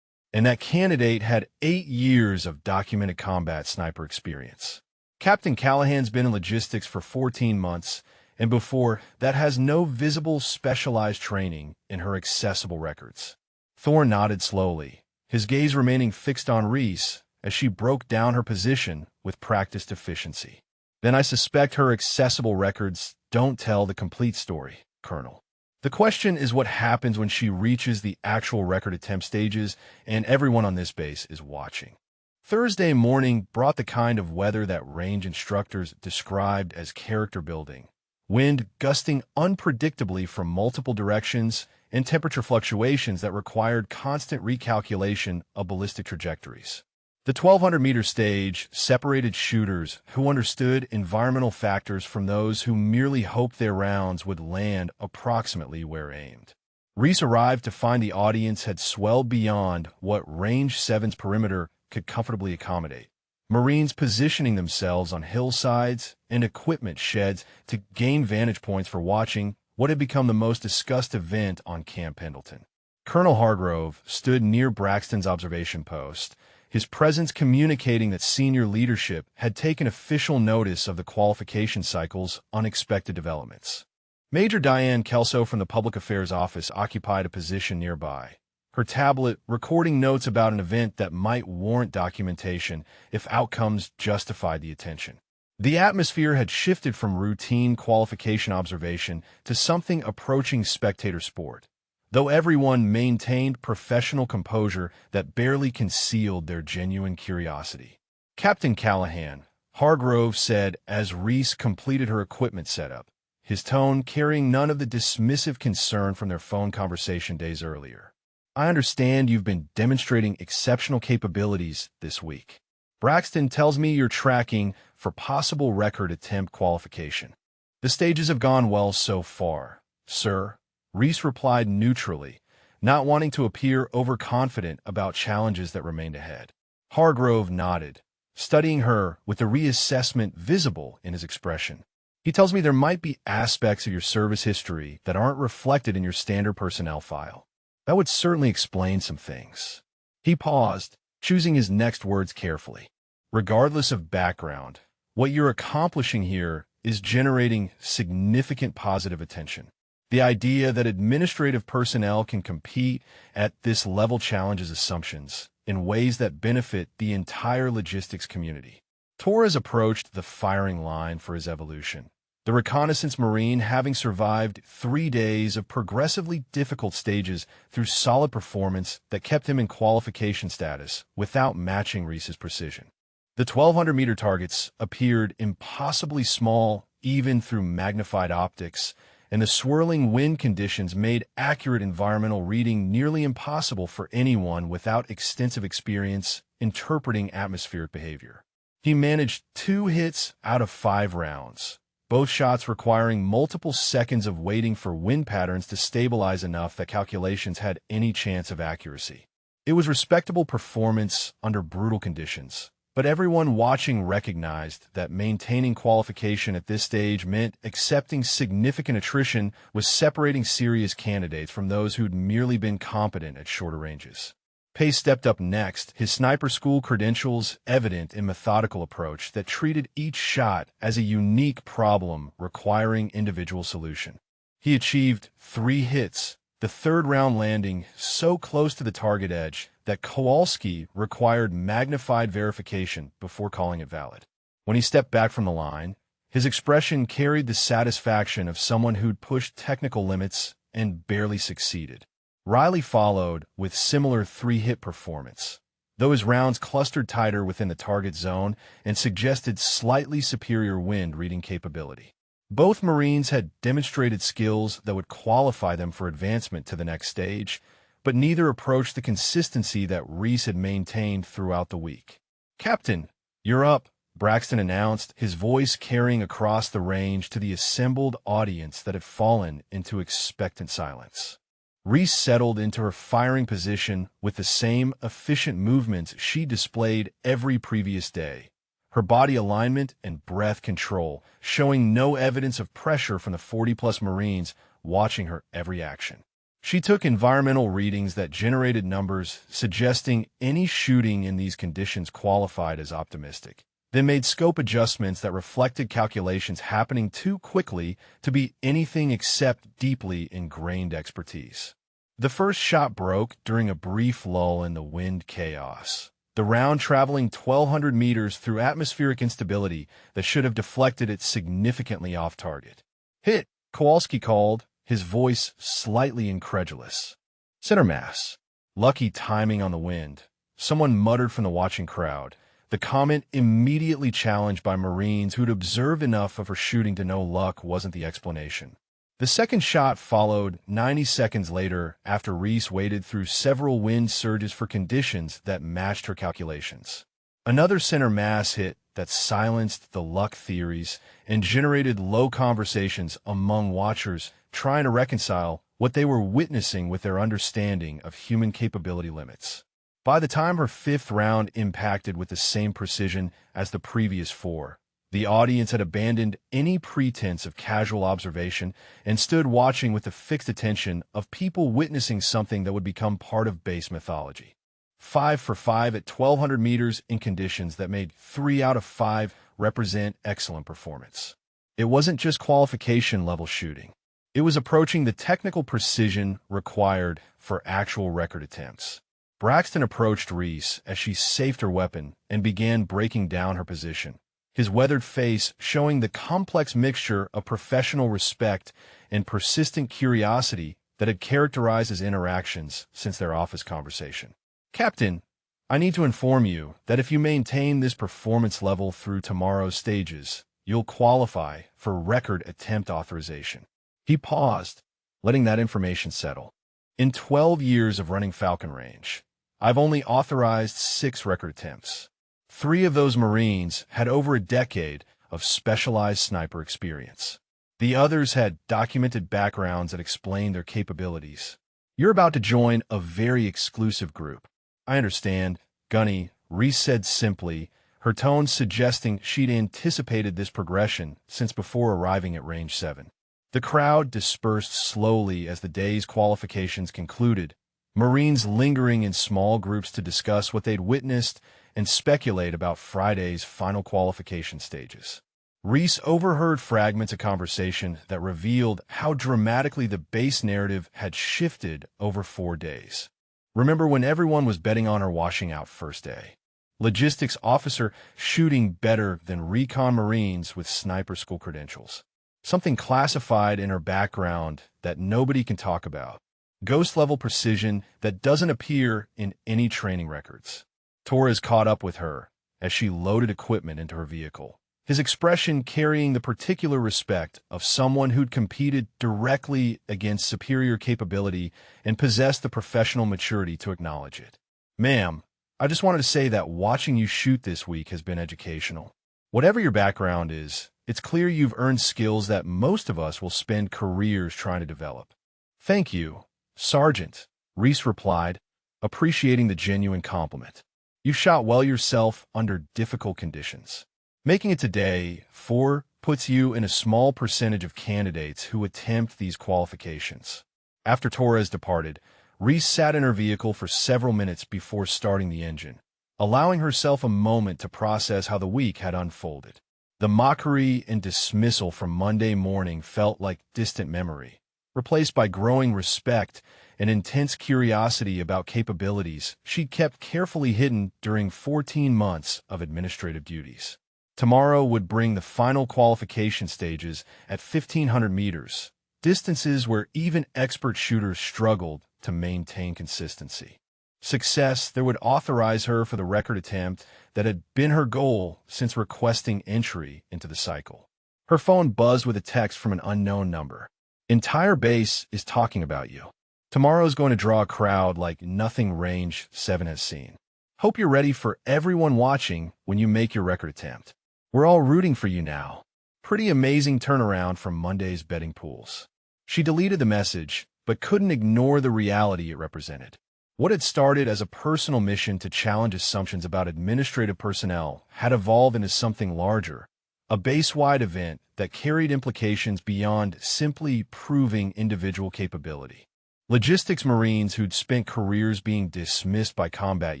"And that candidate had 8 years of documented combat sniper experience. Captain Callahan's been in logistics for 14 months, and before that has no visible specialized training in her accessible records." Thorne nodded slowly, his gaze remaining fixed on Reese as she broke down her position with practiced efficiency. "Then I suspect her accessible records don't tell the complete story, Colonel. The question is what happens when she reaches the actual record attempt stages and everyone on this base is watching." Thursday morning brought the kind of weather that range instructors described as character building, wind gusting unpredictably from multiple directions, and temperature fluctuations that required constant recalculation of ballistic trajectories. The 1,200-meter stage separated shooters who understood environmental factors from those who merely hoped their rounds would land approximately where aimed. Reese arrived to find the audience had swelled beyond what Range 7's perimeter could comfortably accommodate. Marines positioning themselves on hillsides and equipment sheds to gain vantage points for watching what had become the most discussed event on Camp Pendleton. Colonel Hargrove stood near Braxton's observation post, his presence communicating that senior leadership had taken official notice of the qualification cycle's unexpected developments. Major Diane Kelso from the Public Affairs Office occupied a position nearby, her tablet recording notes about an event that might warrant documentation if outcomes justified the attention. The atmosphere had shifted from routine qualification observation to something approaching spectator sport, though everyone maintained professional composure that barely concealed their genuine curiosity. "Captain Callahan," Hargrove said as Reese completed her equipment setup, his tone carrying none of the dismissive concern from their phone conversation days earlier. "I understand you've been demonstrating exceptional capabilities this week. Braxton tells me you're tracking for possible record attempt qualification." "The stages have gone well so far, sir," Reese replied neutrally, not wanting to appear overconfident about challenges that remained ahead. Hargrove nodded, studying her with the reassessment visible in his expression. "He tells me there might be aspects of your service history that aren't reflected in your standard personnel file. That would certainly explain some things." He paused, choosing his next words carefully. "Regardless of background, what you're accomplishing here is generating significant positive attention. The idea that administrative personnel can compete at this level challenges assumptions in ways that benefit the entire logistics community." Torres approached the firing line for his evolution, the reconnaissance Marine having survived 3 days of progressively difficult stages through solid performance that kept him in qualification status without matching Reese's precision. The 1,200-meter targets appeared impossibly small even through magnified optics, and the swirling wind conditions made accurate environmental reading nearly impossible for anyone without extensive experience interpreting atmospheric behavior. He managed 2 hits out of 5 rounds, both shots requiring multiple seconds of waiting for wind patterns to stabilize enough that calculations had any chance of accuracy. It was respectable performance under brutal conditions, but everyone watching recognized that maintaining qualification at this stage meant accepting significant attrition was separating serious candidates from those who'd merely been competent at shorter ranges. Pace stepped up next, his sniper school credentials evident in methodical approach that treated each shot as a unique problem requiring individual solution. He achieved 3 hits, the 3rd round landing so close to the target edge that Kowalski required magnified verification before calling it valid. When he stepped back from the line, his expression carried the satisfaction of someone who'd pushed technical limits and barely succeeded. Riley followed with similar 3-hit performance, though his rounds clustered tighter within the target zone and suggested slightly superior wind reading capability. Both Marines had demonstrated skills that would qualify them for advancement to the next stage, but neither approached the consistency that Reese had maintained throughout the week. "Captain, you're up," Braxton announced, his voice carrying across the range to the assembled audience that had fallen into expectant silence. Reese settled into her firing position with the same efficient movements she displayed every previous day, her body alignment and breath control showing no evidence of pressure from the 40-plus Marines watching her every action. She took environmental readings that generated numbers suggesting any shooting in these conditions qualified as optimistic, then made scope adjustments that reflected calculations happening too quickly to be anything except deeply ingrained expertise. The first shot broke during a brief lull in the wind chaos, the round traveling 1,200 meters through atmospheric instability that should have deflected it significantly off target. "Hit," Kowalski called, his voice slightly incredulous. "Center mass." Lucky timing on the wind, someone muttered from the watching crowd, the comment immediately challenged by Marines who'd observed enough of her shooting to know luck wasn't the explanation. The second shot followed 90 seconds later after Reese waded through several wind surges for conditions that matched her calculations. Another center mass hit that silenced the luck theories and generated low conversations among watchers trying to reconcile what they were witnessing with their understanding of human capability limits. By the time her fifth round impacted with the same precision as the previous four, the audience had abandoned any pretense of casual observation and stood watching with the fixed attention of people witnessing something that would become part of base mythology. 5 for 5 at 1,200 meters in conditions that made 3 out of 5 represent excellent performance. It wasn't just qualification-level shooting. It was approaching the technical precision required for actual record attempts. Braxton approached Reese as she safed her weapon and began breaking down her position, his weathered face showing the complex mixture of professional respect and persistent curiosity that had characterized his interactions since their office conversation. "Captain, I need to inform you that if you maintain this performance level through tomorrow's stages, you'll qualify for record attempt authorization." He paused, letting that information settle. "In 12 years of running Falcon Range, I've only authorized 6 record attempts. 3 of those Marines had over a decade of specialized sniper experience. The others had documented backgrounds that explained their capabilities. You're about to join a very exclusive group." "I understand, Gunny," Reese said simply, her tone suggesting she'd anticipated this progression since before arriving at Range 7. The crowd dispersed slowly as the day's qualifications concluded, Marines lingering in small groups to discuss what they'd witnessed and speculate about Friday's final qualification stages. Reese overheard fragments of conversation that revealed how dramatically the base narrative had shifted over 4 days. Remember when everyone was betting on her washing out first day? Logistics officer shooting better than recon Marines with sniper school credentials. Something classified in her background that nobody can talk about. Ghost-level precision that doesn't appear in any training records. Torres caught up with her as she loaded equipment into her vehicle, his expression carrying the particular respect of someone who'd competed directly against superior capability and possessed the professional maturity to acknowledge it. "Ma'am, I just wanted to say that watching you shoot this week has been educational. Whatever your background is, it's clear you've earned skills that most of us will spend careers trying to develop." "Thank you, Sergeant," Reese replied, appreciating the genuine compliment. "You shot well yourself under difficult conditions. Making it to day 4 puts you in a small percentage of candidates who attempt these qualifications." After Torres departed, Reese sat in her vehicle for several minutes before starting the engine, allowing herself a moment to process how the week had unfolded. The mockery and dismissal from Monday morning felt like distant memory, replaced by growing respect and intense curiosity about capabilities she'd kept carefully hidden during 14 months of administrative duties. Tomorrow would bring the final qualification stages at 1,500 meters, distances where even expert shooters struggled to maintain consistency. Success there would authorize her for the record attempt that had been her goal since requesting entry into the cycle. Her phone buzzed with a text from an unknown number. "Entire base is talking about you. Tomorrow's going to draw a crowd like nothing Range 7 has seen. Hope you're ready for everyone watching when you make your record attempt. We're all rooting for you now." Pretty amazing turnaround from Monday's betting pools. She deleted the message, but couldn't ignore the reality it represented. What had started as a personal mission to challenge assumptions about administrative personnel had evolved into something larger, a base-wide event that carried implications beyond simply proving individual capability. Logistics Marines who'd spent careers being dismissed by combat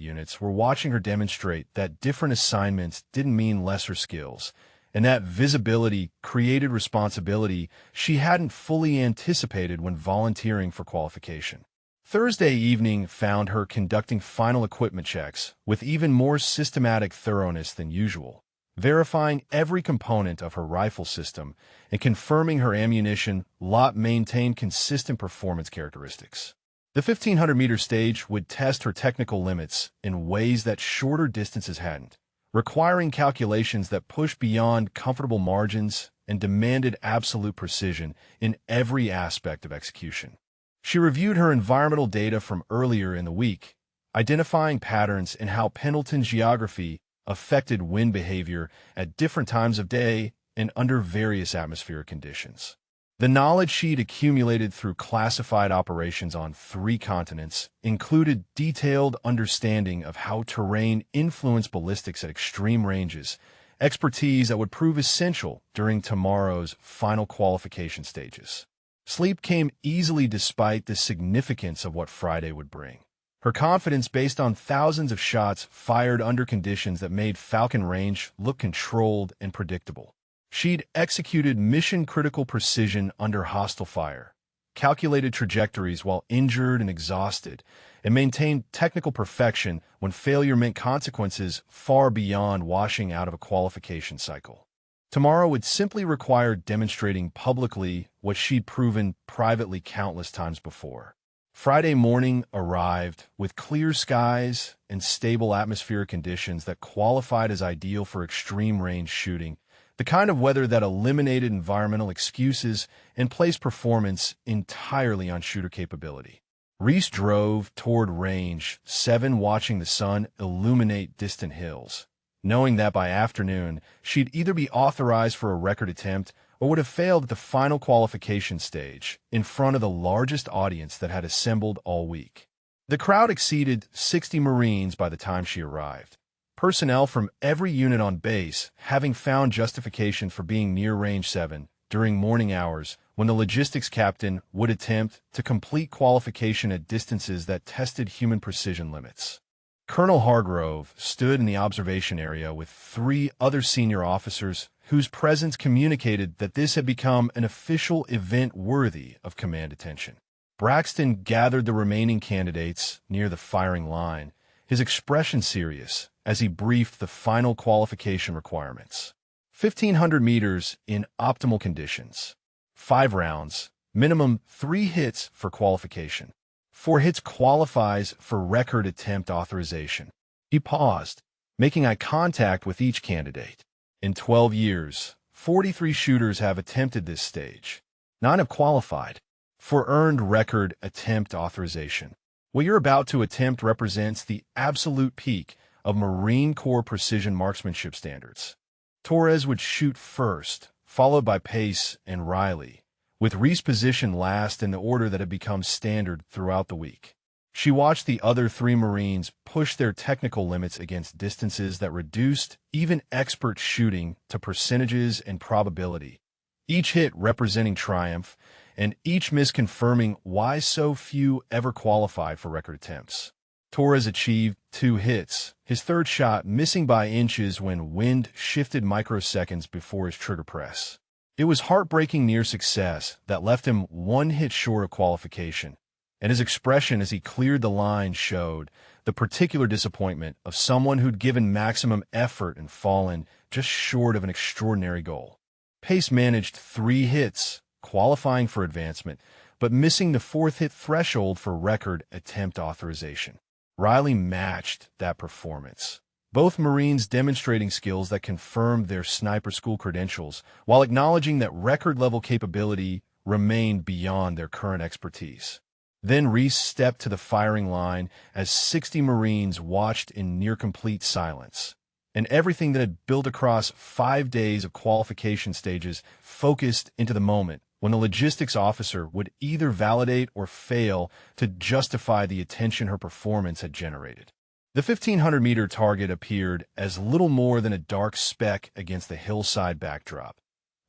units were watching her demonstrate that different assignments didn't mean lesser skills, and that visibility created responsibility she hadn't fully anticipated when volunteering for qualification. Thursday evening found her conducting final equipment checks with even more systematic thoroughness than usual, verifying every component of her rifle system and confirming her ammunition lot maintained consistent performance characteristics. The 1,500-meter stage would test her technical limits in ways that shorter distances hadn't, requiring calculations that pushed beyond comfortable margins and demanded absolute precision in every aspect of execution. She reviewed her environmental data from earlier in the week, identifying patterns in how Pendleton's geography affected wind behavior at different times of day and under various atmospheric conditions. The knowledge she'd accumulated through classified operations on 3 continents included detailed understanding of how terrain influenced ballistics at extreme ranges, expertise that would prove essential during tomorrow's final qualification stages. Sleep came easily despite the significance of what Friday would bring. Her confidence based on thousands of shots fired under conditions that made Falcon Range look controlled and predictable. She'd executed mission-critical precision under hostile fire, calculated trajectories while injured and exhausted, and maintained technical perfection when failure meant consequences far beyond washing out of a qualification cycle. Tomorrow would simply require demonstrating publicly what she'd proven privately countless times before. Friday morning arrived with clear skies and stable atmospheric conditions that qualified as ideal for extreme range shooting, the kind of weather that eliminated environmental excuses and placed performance entirely on shooter capability. Reese drove toward Range 7 watching the sun illuminate distant hills, knowing that by afternoon she'd either be authorized for a record attempt or would have failed at the final qualification stage in front of the largest audience that had assembled all week. The crowd exceeded 60 Marines by the time she arrived. Personnel from every unit on base having found justification for being near Range 7 during morning hours when the logistics captain would attempt to complete qualification at distances that tested human precision limits. Colonel Hargrove stood in the observation area with 3 other senior officers whose presence communicated that this had become an official event worthy of command attention. Braxton gathered the remaining candidates near the firing line, his expression serious as he briefed the final qualification requirements. 1,500 meters in optimal conditions. 5 rounds, minimum 3 hits for qualification. 4 hits qualifies for record attempt authorization. He paused, making eye contact with each candidate. In 12 years, 43 shooters have attempted this stage. 9 have qualified for earned record attempt authorization. What you're about to attempt represents the absolute peak of Marine Corps precision marksmanship standards. Torres would shoot first, followed by Pace and Riley, with Reese positioned last in the order that had become standard throughout the week. She watched the other 3 Marines push their technical limits against distances that reduced even expert shooting to percentages and probability, each hit representing triumph, and each miss confirming why so few ever qualified for record attempts. Torres achieved 2 hits, his third shot missing by inches when wind shifted microseconds before his trigger press. It was heartbreaking near success that left him 1 hit short of qualification, and his expression as he cleared the line showed the particular disappointment of someone who'd given maximum effort and fallen just short of an extraordinary goal. Pace managed 3 hits, qualifying for advancement, but missing the 4th hit threshold for record attempt authorization. Riley matched that performance, both Marines demonstrating skills that confirmed their sniper school credentials while acknowledging that record-level capability remained beyond their current expertise. Then Reese stepped to the firing line as 60 Marines watched in near-complete silence, and everything that had built across 5 days of qualification stages focused into the moment when the logistics officer would either validate or fail to justify the attention her performance had generated. The 1,500-meter target appeared as little more than a dark speck against the hillside backdrop,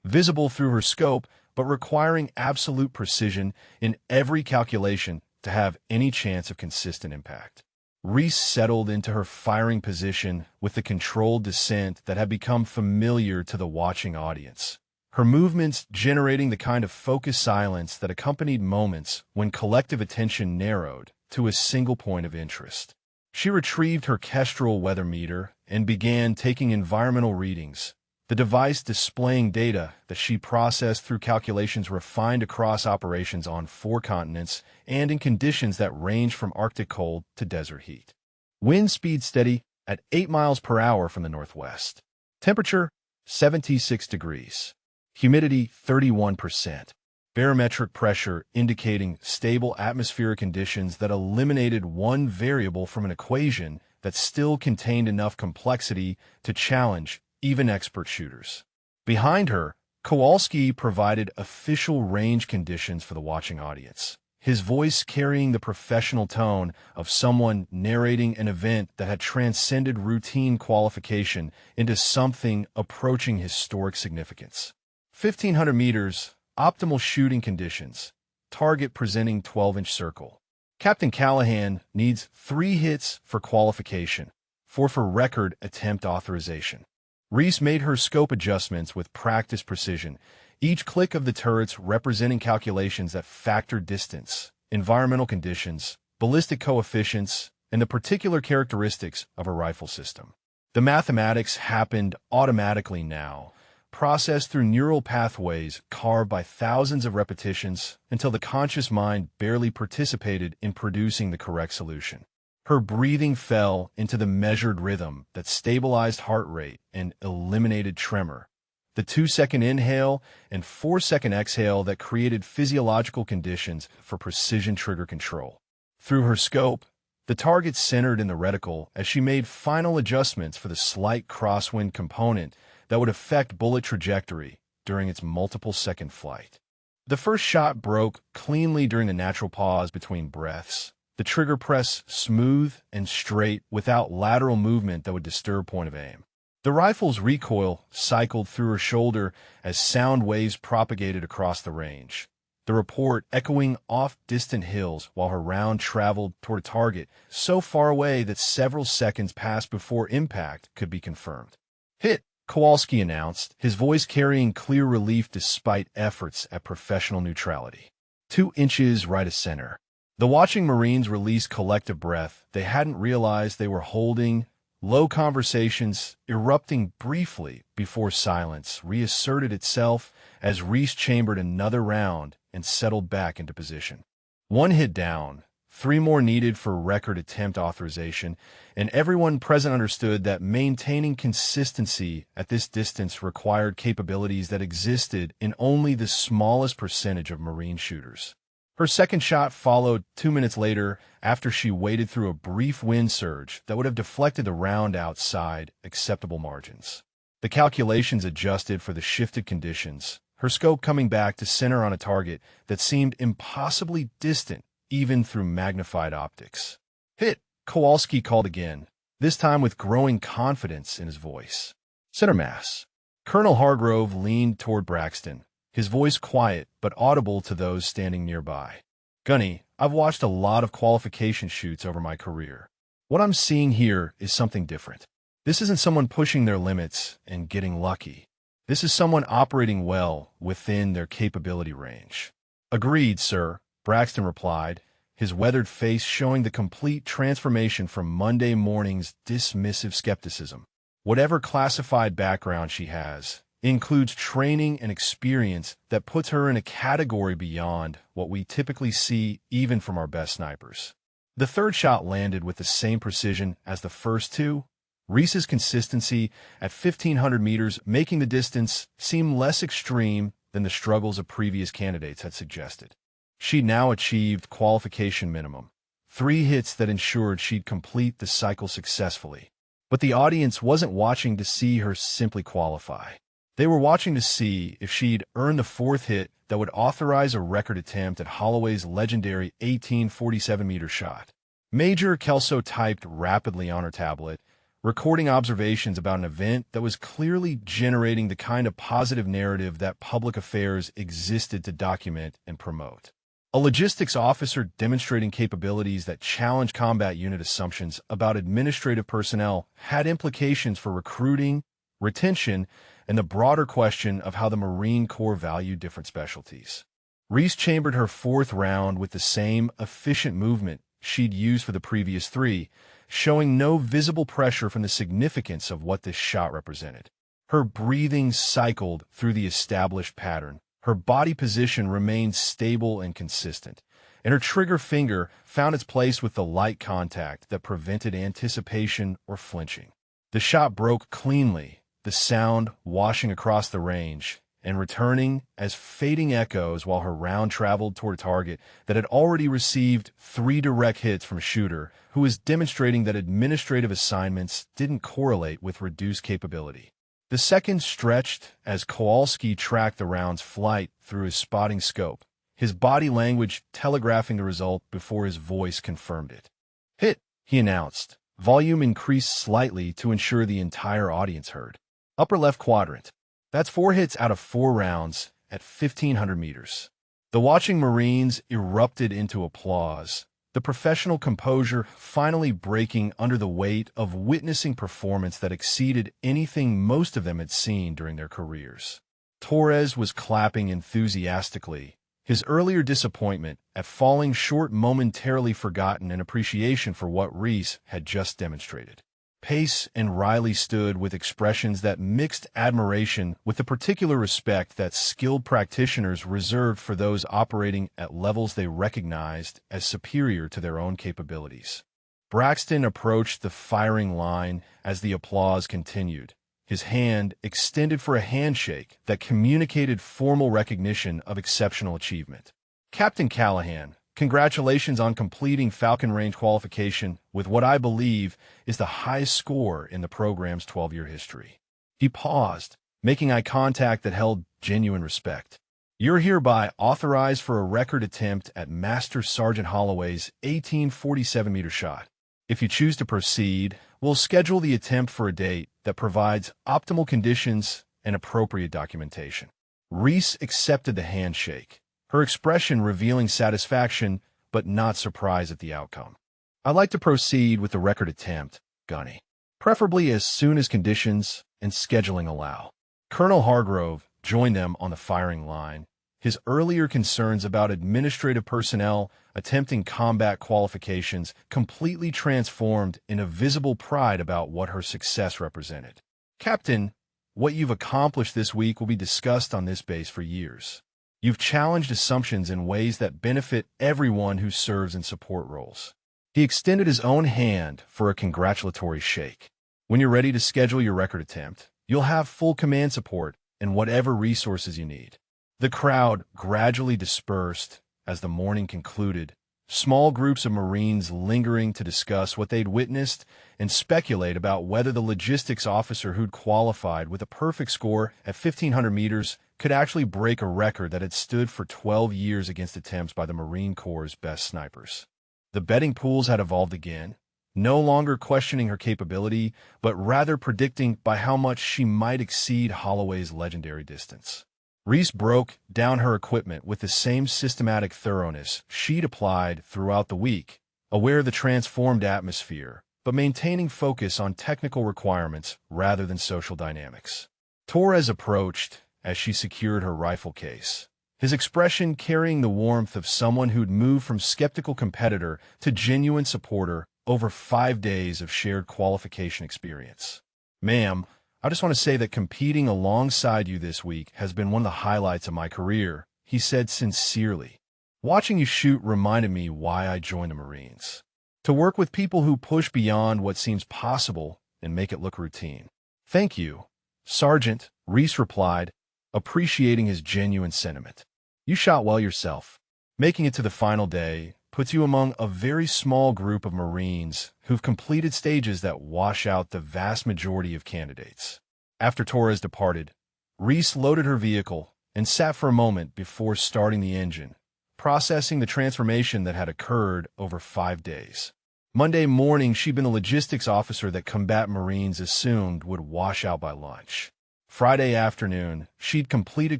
visible through her scope but requiring absolute precision in every calculation to have any chance of consistent impact. Reese settled into her firing position with the controlled descent that had become familiar to the watching audience, her movements generating the kind of focused silence that accompanied moments when collective attention narrowed to a single point of interest. She retrieved her Kestrel weather meter and began taking environmental readings, the device displaying data that she processed through calculations refined across operations on 4 continents and in conditions that range from Arctic cold to desert heat. Wind speed steady, at 8 miles per hour from the northwest. Temperature, 76 degrees. Humidity, 31%. Barometric pressure indicating stable atmospheric conditions that eliminated one variable from an equation that still contained enough complexity to challenge even expert shooters. Behind her, Kowalski provided official range conditions for the watching audience, his voice carrying the professional tone of someone narrating an event that had transcended routine qualification into something approaching historic significance. 1,500 meters, optimal shooting conditions, target presenting 12-inch circle. Captain Callahan needs 3 hits for qualification, 4 for record attempt authorization. Reese made her scope adjustments with practiced precision, each click of the turrets representing calculations that factor distance, environmental conditions, ballistic coefficients, and the particular characteristics of a rifle system. The mathematics happened automatically now, processed through neural pathways carved by thousands of repetitions until the conscious mind barely participated in producing the correct solution. Her breathing fell into the measured rhythm that stabilized heart rate and eliminated tremor, the 2-second inhale and 4-second exhale that created physiological conditions for precision trigger control. Through her scope, the target centered in the reticle as she made final adjustments for the slight crosswind component that would affect bullet trajectory during its multiple-second flight. The first shot broke cleanly during the natural pause between breaths, the trigger press smooth and straight without lateral movement that would disturb point of aim. The rifle's recoil cycled through her shoulder as sound waves propagated across the range, the report echoing off distant hills while her round traveled toward a target so far away that several seconds passed before impact could be confirmed. "Hit," Kowalski announced, his voice carrying clear relief despite efforts at professional neutrality. 2 inches right of center. The watching Marines released collective breath they hadn't realized they were holding, low conversations erupting briefly before silence reasserted itself as Reese chambered another round and settled back into position. 1 hit down, 3 more needed for record attempt authorization, and everyone present understood that maintaining consistency at this distance required capabilities that existed in only the smallest percentage of Marine shooters. Her second shot followed 2 minutes later after she waded through a brief wind surge that would have deflected the round outside acceptable margins. The calculations adjusted for the shifted conditions, her scope coming back to center on a target that seemed impossibly distant even through magnified optics. "Hit," Kowalski called again, this time with growing confidence in his voice. "Center mass." Colonel Hargrove leaned toward Braxton, his voice quiet but audible to those standing nearby. "Gunny, I've watched a lot of qualification shoots over my career. What I'm seeing here is something different. This isn't someone pushing their limits and getting lucky. This is someone operating well within their capability range." "Agreed, sir," Braxton replied, his weathered face showing the complete transformation from Monday morning's dismissive skepticism. Whatever classified background she has, includes training and experience that puts her in a category beyond what we typically see even from our best snipers. The third shot landed with the same precision as the first 2, Reese's consistency at 1,500 meters making the distance seem less extreme than the struggles of previous candidates had suggested. She'd now achieved qualification minimum, 3 hits that ensured she'd complete the cycle successfully. But the audience wasn't watching to see her simply qualify. They were watching to see if she'd earn the 4th hit that would authorize a record attempt at Holloway's legendary 1847-meter shot. Major Kelso typed rapidly on her tablet, recording observations about an event that was clearly generating the kind of positive narrative that public affairs existed to document and promote. A logistics officer demonstrating capabilities that challenged combat unit assumptions about administrative personnel had implications for recruiting, retention, and the broader question of how the Marine Corps valued different specialties. Reese chambered her 4th round with the same efficient movement she'd used for the previous 3, showing no visible pressure from the significance of what this shot represented. Her breathing cycled through the established pattern. Her body position remained stable and consistent, and her trigger finger found its place with the light contact that prevented anticipation or flinching. The shot broke cleanly, the sound washing across the range and returning as fading echoes while her round traveled toward a target that had already received 3 direct hits from a shooter who was demonstrating that administrative assignments didn't correlate with reduced capability. The seconds stretched as Kowalski tracked the round's flight through his spotting scope, his body language telegraphing the result before his voice confirmed it. "Hit," he announced. Volume increased slightly to ensure the entire audience heard. "Upper left quadrant. That's 4 hits out of 4 rounds at 1,500 meters." The watching Marines erupted into applause, the professional composure finally breaking under the weight of witnessing performance that exceeded anything most of them had seen during their careers. Torres was clapping enthusiastically, his earlier disappointment at falling short momentarily forgotten in appreciation for what Reese had just demonstrated. Pace and Riley stood with expressions that mixed admiration with the particular respect that skilled practitioners reserved for those operating at levels they recognized as superior to their own capabilities. Braxton approached the firing line as the applause continued, his hand extended for a handshake that communicated formal recognition of exceptional achievement. "Captain Callahan, congratulations on completing Falcon Range qualification with what I believe is the highest score in the program's 12-year history." He paused, making eye contact that held genuine respect. "You're hereby authorized for a record attempt at Master Sergeant Holloway's 1847-meter shot. If you choose to proceed, we'll schedule the attempt for a date that provides optimal conditions and appropriate documentation." Reese accepted the handshake, her expression revealing satisfaction but not surprise at the outcome. "I'd like to proceed with the record attempt, Gunny, preferably as soon as conditions and scheduling allow." Colonel Hargrove joined them on the firing line, his earlier concerns about administrative personnel attempting combat qualifications completely transformed in a visible pride about what her success represented. "Captain, what you've accomplished this week will be discussed on this base for years. You've challenged assumptions in ways that benefit everyone who serves in support roles." He extended his own hand for a congratulatory shake. "When you're ready to schedule your record attempt, you'll have full command support and whatever resources you need." The crowd gradually dispersed as the morning concluded, small groups of Marines lingering to discuss what they'd witnessed and speculate about whether the logistics officer who'd qualified with a perfect score at 1,500 meters could actually break a record that had stood for 12 years against attempts by the Marine Corps' best snipers. The betting pools had evolved again, no longer questioning her capability, but rather predicting by how much she might exceed Holloway's legendary distance. Reese broke down her equipment with the same systematic thoroughness she'd applied throughout the week, aware of the transformed atmosphere, but maintaining focus on technical requirements rather than social dynamics. Torres approached as she secured her rifle case, his expression carrying the warmth of someone who'd moved from skeptical competitor to genuine supporter over 5 days of shared qualification experience. "Ma'am, I just want to say that competing alongside you this week has been one of the highlights of my career," he said sincerely. "Watching you shoot reminded me why I joined the Marines. To work with people who push beyond what seems possible and make it look routine." "Thank you, Sergeant," Reese replied, appreciating his genuine sentiment. "You shot well yourself." Making it to the final day puts you among a very small group of Marines who've completed stages that wash out the vast majority of candidates. After Torres departed, Reese loaded her vehicle and sat for a moment before starting the engine, processing the transformation that had occurred over 5 days. Monday morning, she'd been the logistics officer that combat Marines assumed would wash out by lunch. Friday afternoon, she'd completed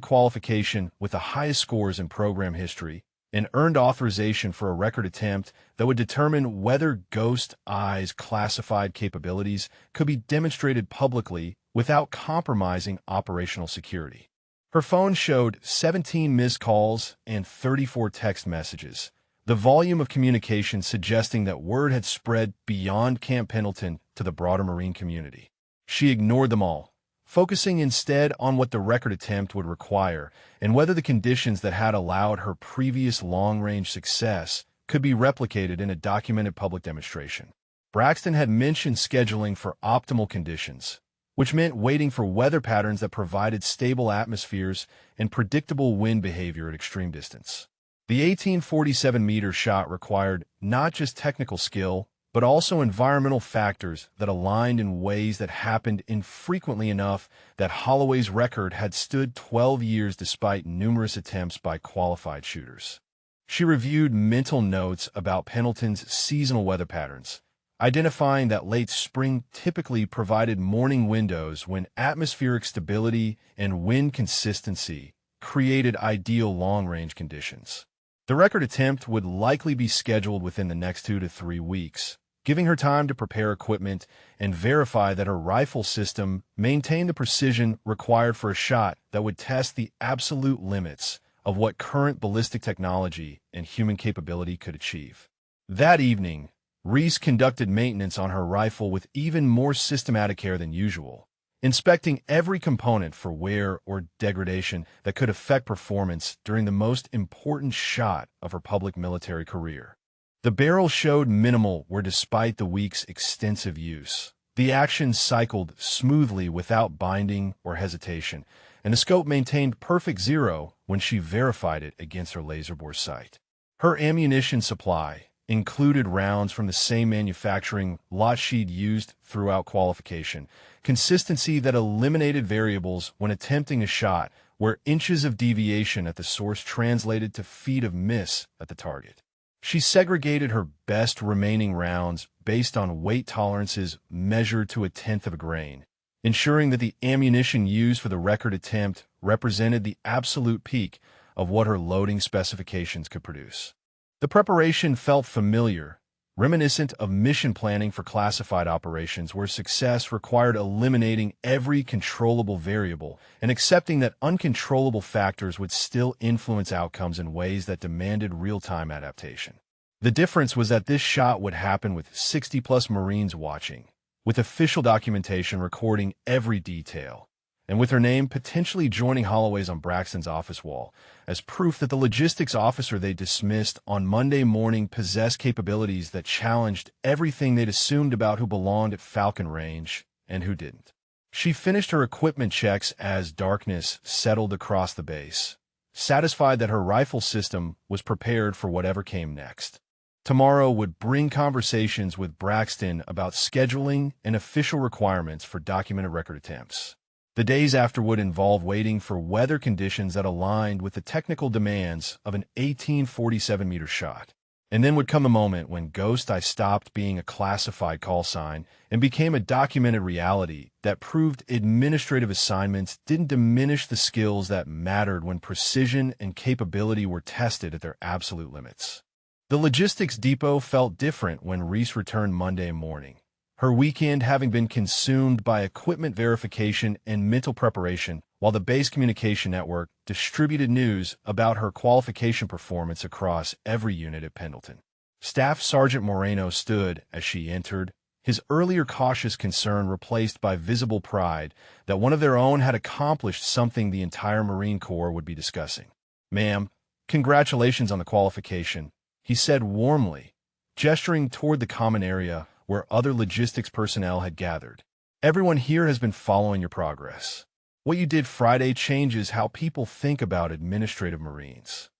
qualification with the highest scores in program history and earned authorization for a record attempt that would determine whether Ghost Eye's classified capabilities could be demonstrated publicly without compromising operational security. Her phone showed 17 missed calls and 34 text messages, the volume of communication suggesting that word had spread beyond Camp Pendleton to the broader Marine community. She ignored them all, focusing instead on what the record attempt would require and whether the conditions that had allowed her previous long-range success could be replicated in a documented public demonstration. Braxton had mentioned scheduling for optimal conditions, which meant waiting for weather patterns that provided stable atmospheres and predictable wind behavior at extreme distance. The 1847-meter shot required not just technical skill, but also environmental factors that aligned in ways that happened infrequently enough that Holloway's record had stood 12 years despite numerous attempts by qualified shooters. She reviewed mental notes about Pendleton's seasonal weather patterns, identifying that late spring typically provided morning windows when atmospheric stability and wind consistency created ideal long-range conditions. The record attempt would likely be scheduled within the next 2 to 3 weeks, giving her time to prepare equipment and verify that her rifle system maintained the precision required for a shot that would test the absolute limits of what current ballistic technology and human capability could achieve. That evening, Reese conducted maintenance on her rifle with even more systematic care than usual, inspecting every component for wear or degradation that could affect performance during the most important shot of her public military career. The barrel showed minimal wear despite the week's extensive use. The action cycled smoothly without binding or hesitation, and the scope maintained perfect zero when she verified it against her laserbore sight. Her ammunition supply included rounds from the same manufacturing lot she'd used throughout qualification, consistency that eliminated variables when attempting a shot where inches of deviation at the source translated to feet of miss at the target. She segregated her best remaining rounds based on weight tolerances measured to 1/10 of a grain, ensuring that the ammunition used for the record attempt represented the absolute peak of what her loading specifications could produce. The preparation felt familiar, reminiscent of mission planning for classified operations where success required eliminating every controllable variable and accepting that uncontrollable factors would still influence outcomes in ways that demanded real-time adaptation. The difference was that this shot would happen with 60-plus Marines watching, with official documentation recording every detail, and with her name potentially joining Holloway's on Braxton's office wall as proof that the logistics officer they dismissed on Monday morning possessed capabilities that challenged everything they'd assumed about who belonged at Falcon Range and who didn't. She finished her equipment checks as darkness settled across the base, satisfied that her rifle system was prepared for whatever came next. Tomorrow would bring conversations with Braxton about scheduling and official requirements for documented record attempts. The days after would involve waiting for weather conditions that aligned with the technical demands of an 1847-meter shot. And then would come the moment when Ghost I stopped being a classified call sign and became a documented reality that proved administrative assignments didn't diminish the skills that mattered when precision and capability were tested at their absolute limits. The logistics depot felt different when Reese returned Monday morning, her weekend having been consumed by equipment verification and mental preparation, while the base communication network distributed news about her qualification performance across every unit at Pendleton. Staff Sergeant Moreno stood as she entered, his earlier cautious concern replaced by visible pride that one of their own had accomplished something the entire Marine Corps would be discussing. "Ma'am, congratulations on the qualification," he said warmly, gesturing toward the common area where other logistics personnel had gathered. "Everyone here has been following your progress. What you did Friday changes how people think about administrative Marines."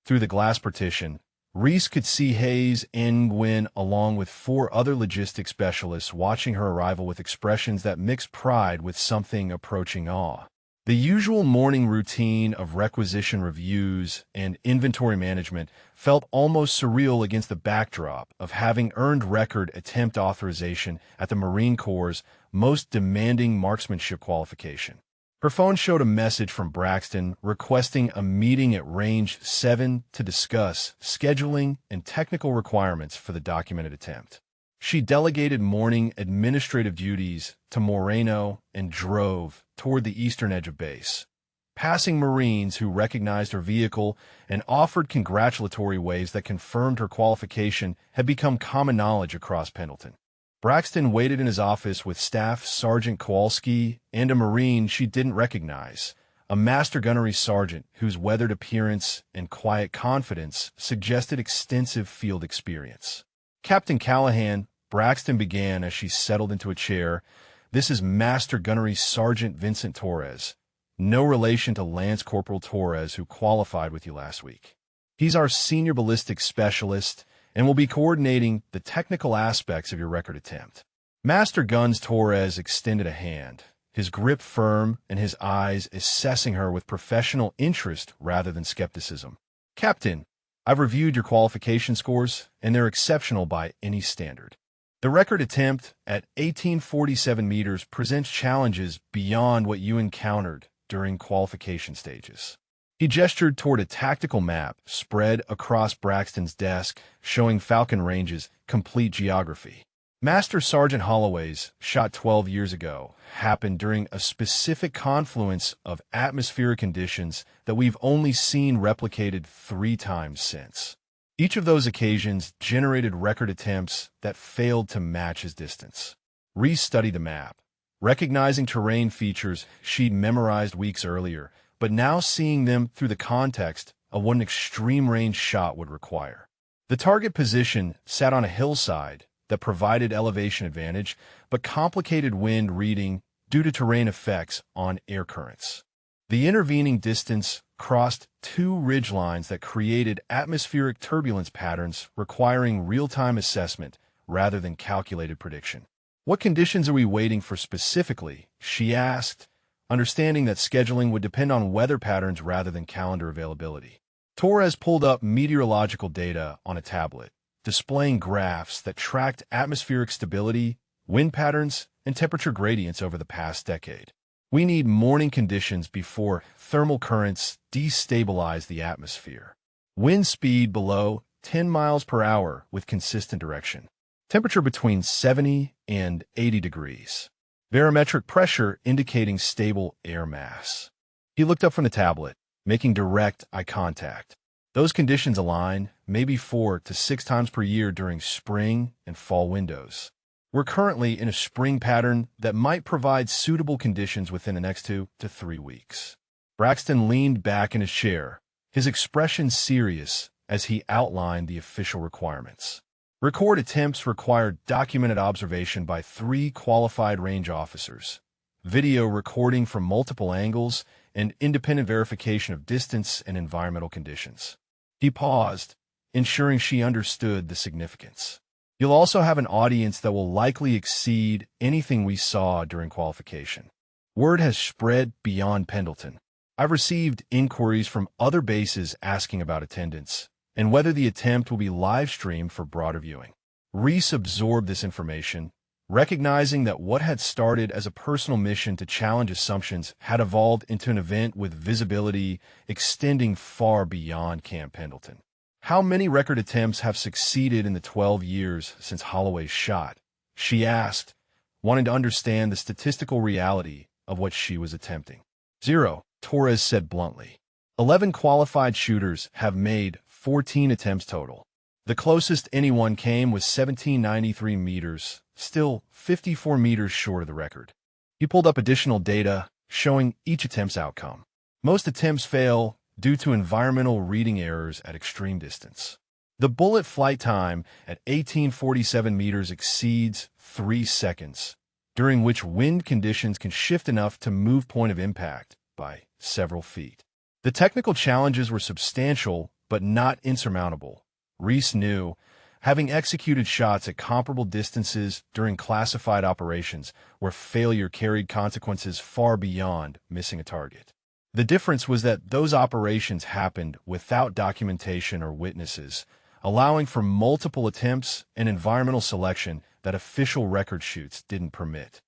Through the glass partition, Reese could see Hayes and Gwynn along with 4 other logistics specialists watching her arrival with expressions that mixed pride with something approaching awe. The usual morning routine of requisition reviews and inventory management felt almost surreal against the backdrop of having earned record attempt authorization at the Marine Corps' most demanding marksmanship qualification. Her phone showed a message from Braxton requesting a meeting at Range 7 to discuss scheduling and technical requirements for the documented attempt. She delegated morning administrative duties to Moreno and drove toward the eastern edge of base, passing Marines who recognized her vehicle and offered congratulatory waves that confirmed her qualification had become common knowledge across Pendleton. Braxton waited in his office with Staff Sergeant Kowalski and a Marine she didn't recognize, a master gunnery sergeant whose weathered appearance and quiet confidence suggested extensive field experience. "Captain Callahan," Braxton began as she settled into a chair, "this is Master Gunnery Sergeant Vincent Torres. No relation to Lance Corporal Torres, who qualified with you last week. He's our senior ballistics specialist and will be coordinating the technical aspects of your record attempt." Master Guns Torres extended a hand, his grip firm and his eyes assessing her with professional interest rather than skepticism. "Captain, I've reviewed your qualification scores, and they're exceptional by any standard. The record attempt at 1847 meters presents challenges beyond what you encountered during qualification stages." He gestured toward a tactical map spread across Braxton's desk, showing Falcon Range's complete geography. "Master Sergeant Holloway's shot 12 years ago happened during a specific confluence of atmospheric conditions that we've only seen replicated 3 times since. Each of those occasions generated record attempts that failed to match his distance." Reese studied the map, recognizing terrain features she'd memorized weeks earlier, but now seeing them through the context of what an extreme-range shot would require. The target position sat on a hillside that provided elevation advantage, but complicated wind reading due to terrain effects on air currents. The intervening distance crossed 2 ridgelines that created atmospheric turbulence patterns requiring real-time assessment rather than calculated prediction. "What conditions are we waiting for specifically?" she asked, understanding that scheduling would depend on weather patterns rather than calendar availability. Torres pulled up meteorological data on a tablet, displaying graphs that tracked atmospheric stability, wind patterns, and temperature gradients over the past decade. "We need morning conditions before thermal currents destabilize the atmosphere. Wind speed below 10 miles per hour with consistent direction. Temperature between 70 and 80 degrees. Barometric pressure indicating stable air mass." He looked up from the tablet, making direct eye contact. "Those conditions align maybe 4 to 6 times per year during spring and fall windows. We're currently in a spring pattern that might provide suitable conditions within the next 2 to 3 weeks." Braxton leaned back in his chair, his expression serious as he outlined the official requirements. Record attempts require documented observation by 3 qualified range officers, video recording from multiple angles, and independent verification of distance and environmental conditions. He paused, ensuring she understood the significance. "You'll also have an audience that will likely exceed anything we saw during qualification. Word has spread beyond Pendleton. I've received inquiries from other bases asking about attendance and whether the attempt will be live-streamed for broader viewing." Reese absorbed this information, recognizing that what had started as a personal mission to challenge assumptions had evolved into an event with visibility extending far beyond Camp Pendleton. "How many record attempts have succeeded in the 12 years since Holloway's shot?" she asked, wanting to understand the statistical reality of what she was attempting. "0, Torres said bluntly. 11 qualified shooters have made 14 attempts total. The closest anyone came was 1793 meters, still 54 meters short of the record." He pulled up additional data showing each attempt's outcome. "Most attempts fail due to environmental reading errors at extreme distance. The bullet flight time at 1847 meters exceeds 3 seconds, during which wind conditions can shift enough to move point of impact by several feet. The technical challenges were substantial but not insurmountable," Reese knew, having executed shots at comparable distances during classified operations where failure carried consequences far beyond missing a target. The difference was that those operations happened without documentation or witnesses, allowing for multiple attempts and environmental selection that official record shoots didn't permit.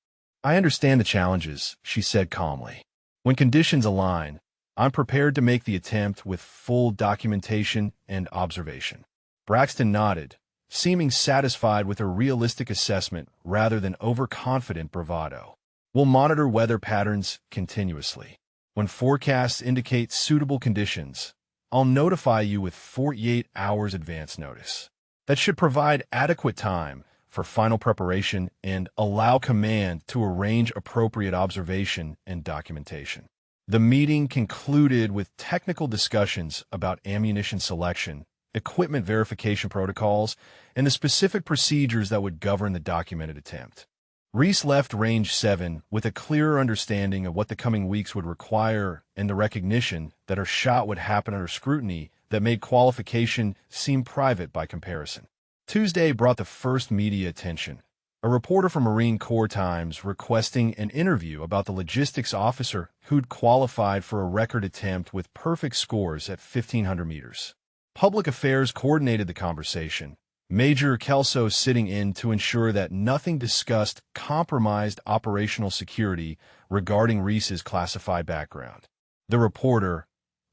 "I understand the challenges," she said calmly. "When conditions align, I'm prepared to make the attempt with full documentation and observation." Braxton nodded, seeming satisfied with her realistic assessment rather than overconfident bravado. "We'll monitor weather patterns continuously. When forecasts indicate suitable conditions, I'll notify you with 48 hours advance notice. That should provide adequate time for final preparation and allow command to arrange appropriate observation and documentation. The meeting concluded with technical discussions about ammunition selection, equipment verification protocols, and the specific procedures that would govern the documented attempt. Reese left Range 7 with a clearer understanding of what the coming weeks would require and the recognition that her shot would happen under scrutiny that made qualification seem private by comparison. Tuesday brought the first media attention. A reporter from Marine Corps Times requesting an interview about the logistics officer who'd qualified for a record attempt with perfect scores at 1,500 meters. Public Affairs coordinated the conversation, Major Kelso sitting in to ensure that nothing discussed compromised operational security regarding Reese's classified background. The reporter,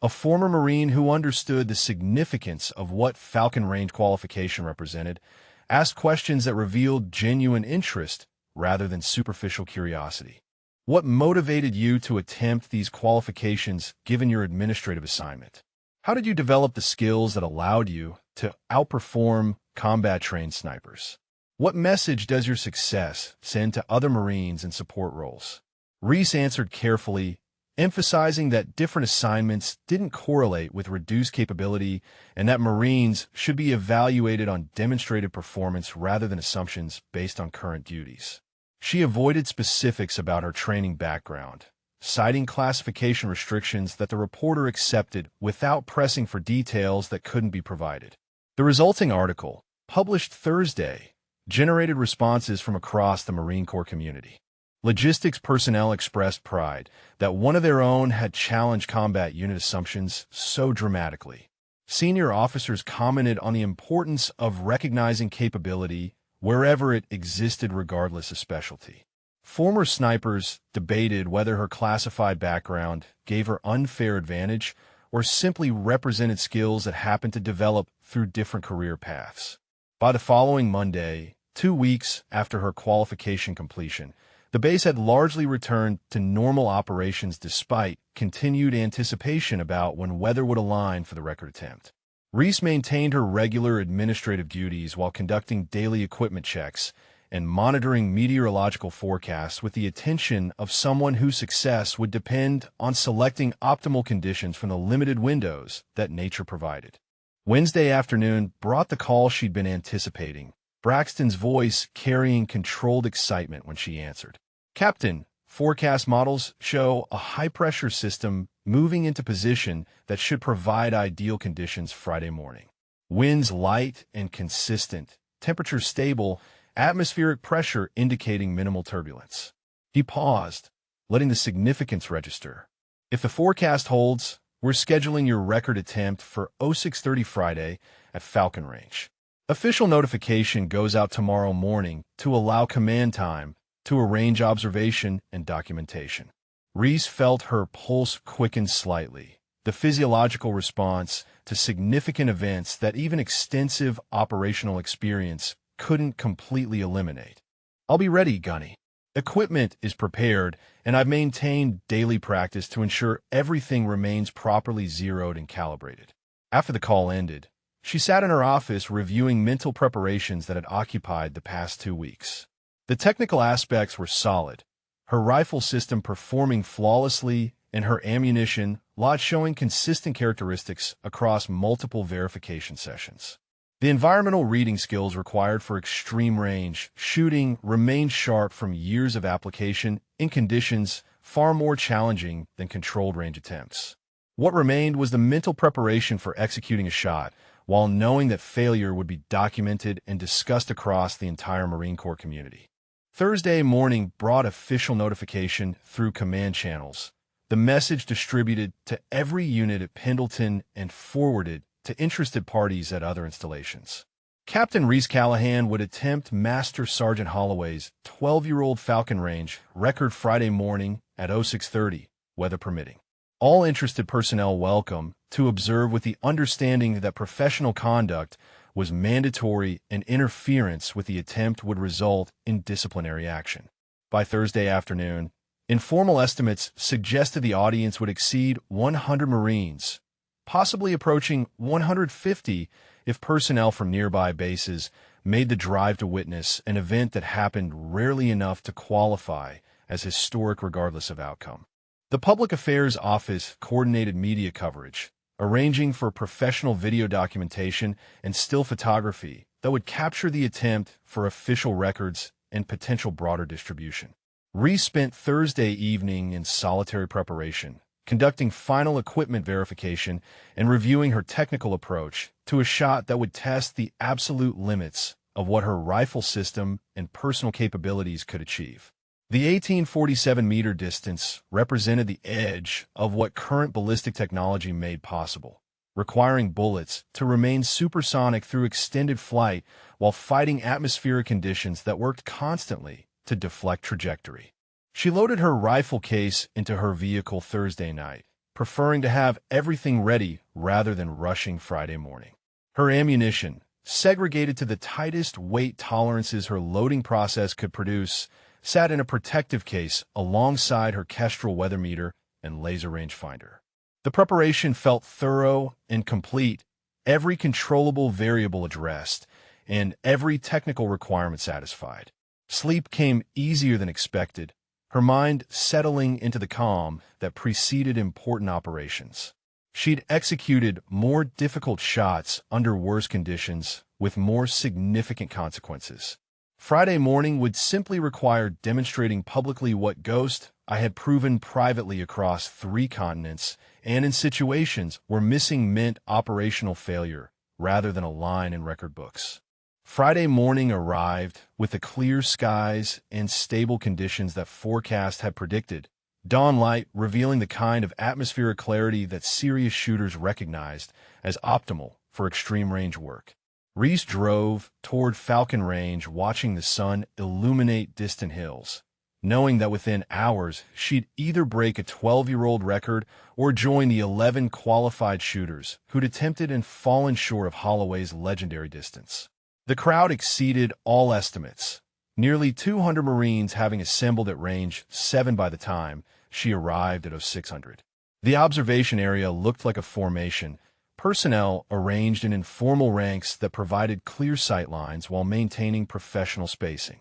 a former Marine who understood the significance of what Falcon Range qualification represented, asked questions that revealed genuine interest rather than superficial curiosity. What motivated you to attempt these qualifications given your administrative assignment? How did you develop the skills that allowed you to outperform combat-trained snipers? What message does your success send to other Marines in support roles? Reese answered carefully, emphasizing that different assignments didn't correlate with reduced capability and that Marines should be evaluated on demonstrated performance rather than assumptions based on current duties. She avoided specifics about her training background, citing classification restrictions that the reporter accepted without pressing for details that couldn't be provided. The resulting article, published Thursday, generated responses from across the Marine Corps community. Logistics personnel expressed pride that one of their own had challenged combat unit assumptions so dramatically. Senior officers commented on the importance of recognizing capability wherever it existed regardless of specialty. Former snipers debated whether her classified background gave her unfair advantage or simply represented skills that happened to develop through different career paths. By the following Monday, 2 weeks after her qualification completion, the base had largely returned to normal operations despite continued anticipation about when weather would align for the record attempt. Reese maintained her regular administrative duties while conducting daily equipment checks and monitoring meteorological forecasts with the attention of someone whose success would depend on selecting optimal conditions from the limited windows that nature provided. Wednesday afternoon brought the call she'd been anticipating, Braxton's voice carrying controlled excitement when she answered. "Captain, forecast models show a high-pressure system moving into position that should provide ideal conditions Friday morning. Winds light and consistent, temperatures stable, atmospheric pressure indicating minimal turbulence." He paused, letting the significance register. "If the forecast holds, we're scheduling your record attempt for 06:30 Friday at Falcon Range. Official notification goes out tomorrow morning to allow command time to arrange observation and documentation." Reese felt her pulse quicken slightly, the physiological response to significant events that even extensive operational experience couldn't completely eliminate. "I'll be ready, Gunny. Equipment is prepared, and I've maintained daily practice to ensure everything remains properly zeroed and calibrated." After the call ended, she sat in her office reviewing mental preparations that had occupied the past 2 weeks. The technical aspects were solid, her rifle system performing flawlessly and her ammunition lot showing consistent characteristics across multiple verification sessions. The environmental reading skills required for extreme range shooting remained sharp from years of application in conditions far more challenging than controlled range attempts. What remained was the mental preparation for executing a shot, while knowing that failure would be documented and discussed across the entire Marine Corps community. Thursday morning brought official notification through command channels, the message distributed to every unit at Pendleton and forwarded to interested parties at other installations. Captain Reese Callahan would attempt Master Sergeant Holloway's 12-year-old Falcon Range record Friday morning at 06:30, weather permitting. All interested personnel welcome to observe with the understanding that professional conduct was mandatory and interference with the attempt would result in disciplinary action. By Thursday afternoon, informal estimates suggested the audience would exceed 100 Marines, possibly approaching 150 if personnel from nearby bases made the drive to witness an event that happened rarely enough to qualify as historic regardless of outcome. The Public Affairs Office coordinated media coverage, arranging for professional video documentation and still photography that would capture the attempt for official records and potential broader distribution. Reese spent Thursday evening in solitary preparation, conducting final equipment verification and reviewing her technical approach to a shot that would test the absolute limits of what her rifle system and personal capabilities could achieve. The 1847-meter distance represented the edge of what current ballistic technology made possible, requiring bullets to remain supersonic through extended flight while fighting atmospheric conditions that worked constantly to deflect trajectory. She loaded her rifle case into her vehicle Thursday night, preferring to have everything ready rather than rushing Friday morning. Her ammunition, segregated to the tightest weight tolerances her loading process could produce, sat in a protective case alongside her Kestrel weather meter and laser rangefinder. The preparation felt thorough and complete, every controllable variable addressed, and every technical requirement satisfied. Sleep came easier than expected, her mind settling into the calm that preceded important operations. She'd executed more difficult shots under worse conditions with more significant consequences. Friday morning would simply require demonstrating publicly what ghost I had proven privately across 3 continents and in situations where missing meant operational failure rather than a line in record books. Friday morning arrived with the clear skies and stable conditions that forecast had predicted, dawn light revealing the kind of atmospheric clarity that serious shooters recognized as optimal for extreme range work. Reese drove toward Falcon Range, watching the sun illuminate distant hills, knowing that within hours she'd either break a 12-year-old record or join the 11 qualified shooters who'd attempted and fallen short of Holloway's legendary distance. The crowd exceeded all estimates, nearly 200 Marines having assembled at range 7 by the time she arrived at 0600. The observation area looked like a formation, personnel arranged in informal ranks that provided clear sight lines while maintaining professional spacing.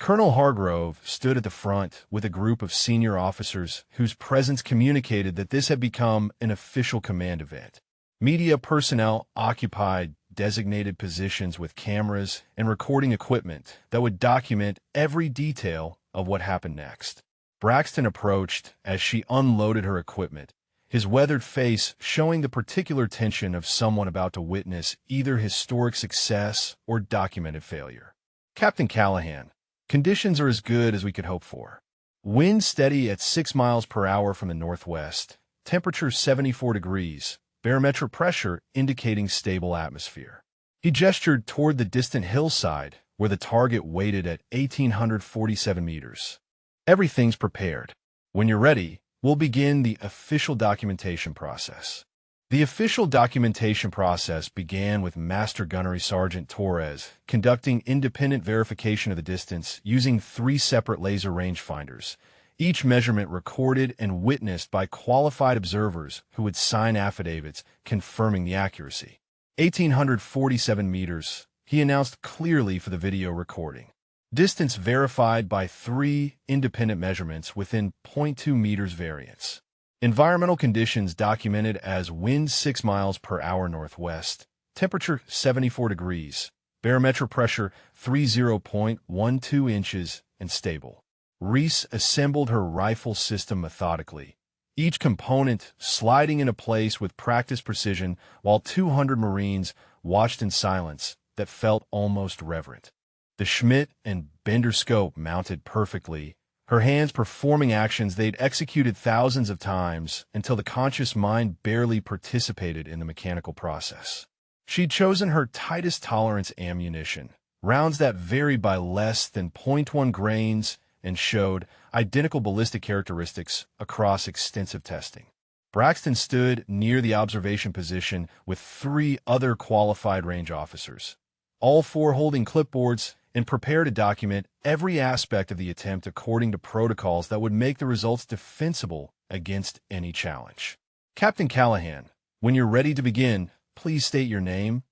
Colonel Hargrove stood at the front with a group of senior officers whose presence communicated that this had become an official command event. Media personnel occupied designated positions with cameras and recording equipment that would document every detail of what happened next. Braxton approached as she unloaded her equipment, his weathered face showing the particular tension of someone about to witness either historic success or documented failure. Captain Callahan, conditions are as good as we could hope for. Wind steady at 6 miles per hour from the northwest, temperature 74 degrees, barometric pressure indicating stable atmosphere. He gestured toward the distant hillside where the target waited at 1,847 meters. Everything's prepared. When you're ready, we'll begin the official documentation process. The official documentation process began with Master Gunnery Sergeant Torres conducting independent verification of the distance using 3 separate laser rangefinders, each measurement recorded and witnessed by qualified observers who would sign affidavits confirming the accuracy. 1,847 meters, he announced clearly for the video recording. Distance verified by 3 independent measurements within 0.2 meters variance. Environmental conditions documented as wind 6 miles per hour northwest, temperature 74 degrees, barometric pressure 30.12 inches, and stable. Reese assembled her rifle system methodically, each component sliding into place with practiced precision while 200 Marines watched in silence that felt almost reverent. The Schmidt and Bender scope mounted perfectly, her hands performing actions they'd executed thousands of times until the conscious mind barely participated in the mechanical process. She'd chosen her tightest tolerance ammunition, rounds that varied by less than 0.1 grains and showed identical ballistic characteristics across extensive testing. Braxton stood near the observation position with 3 other qualified range officers, all 4 holding clipboards and prepared to document every aspect of the attempt according to protocols that would make the results defensible against any challenge. Captain Callahan, when you're ready to begin, please state your name,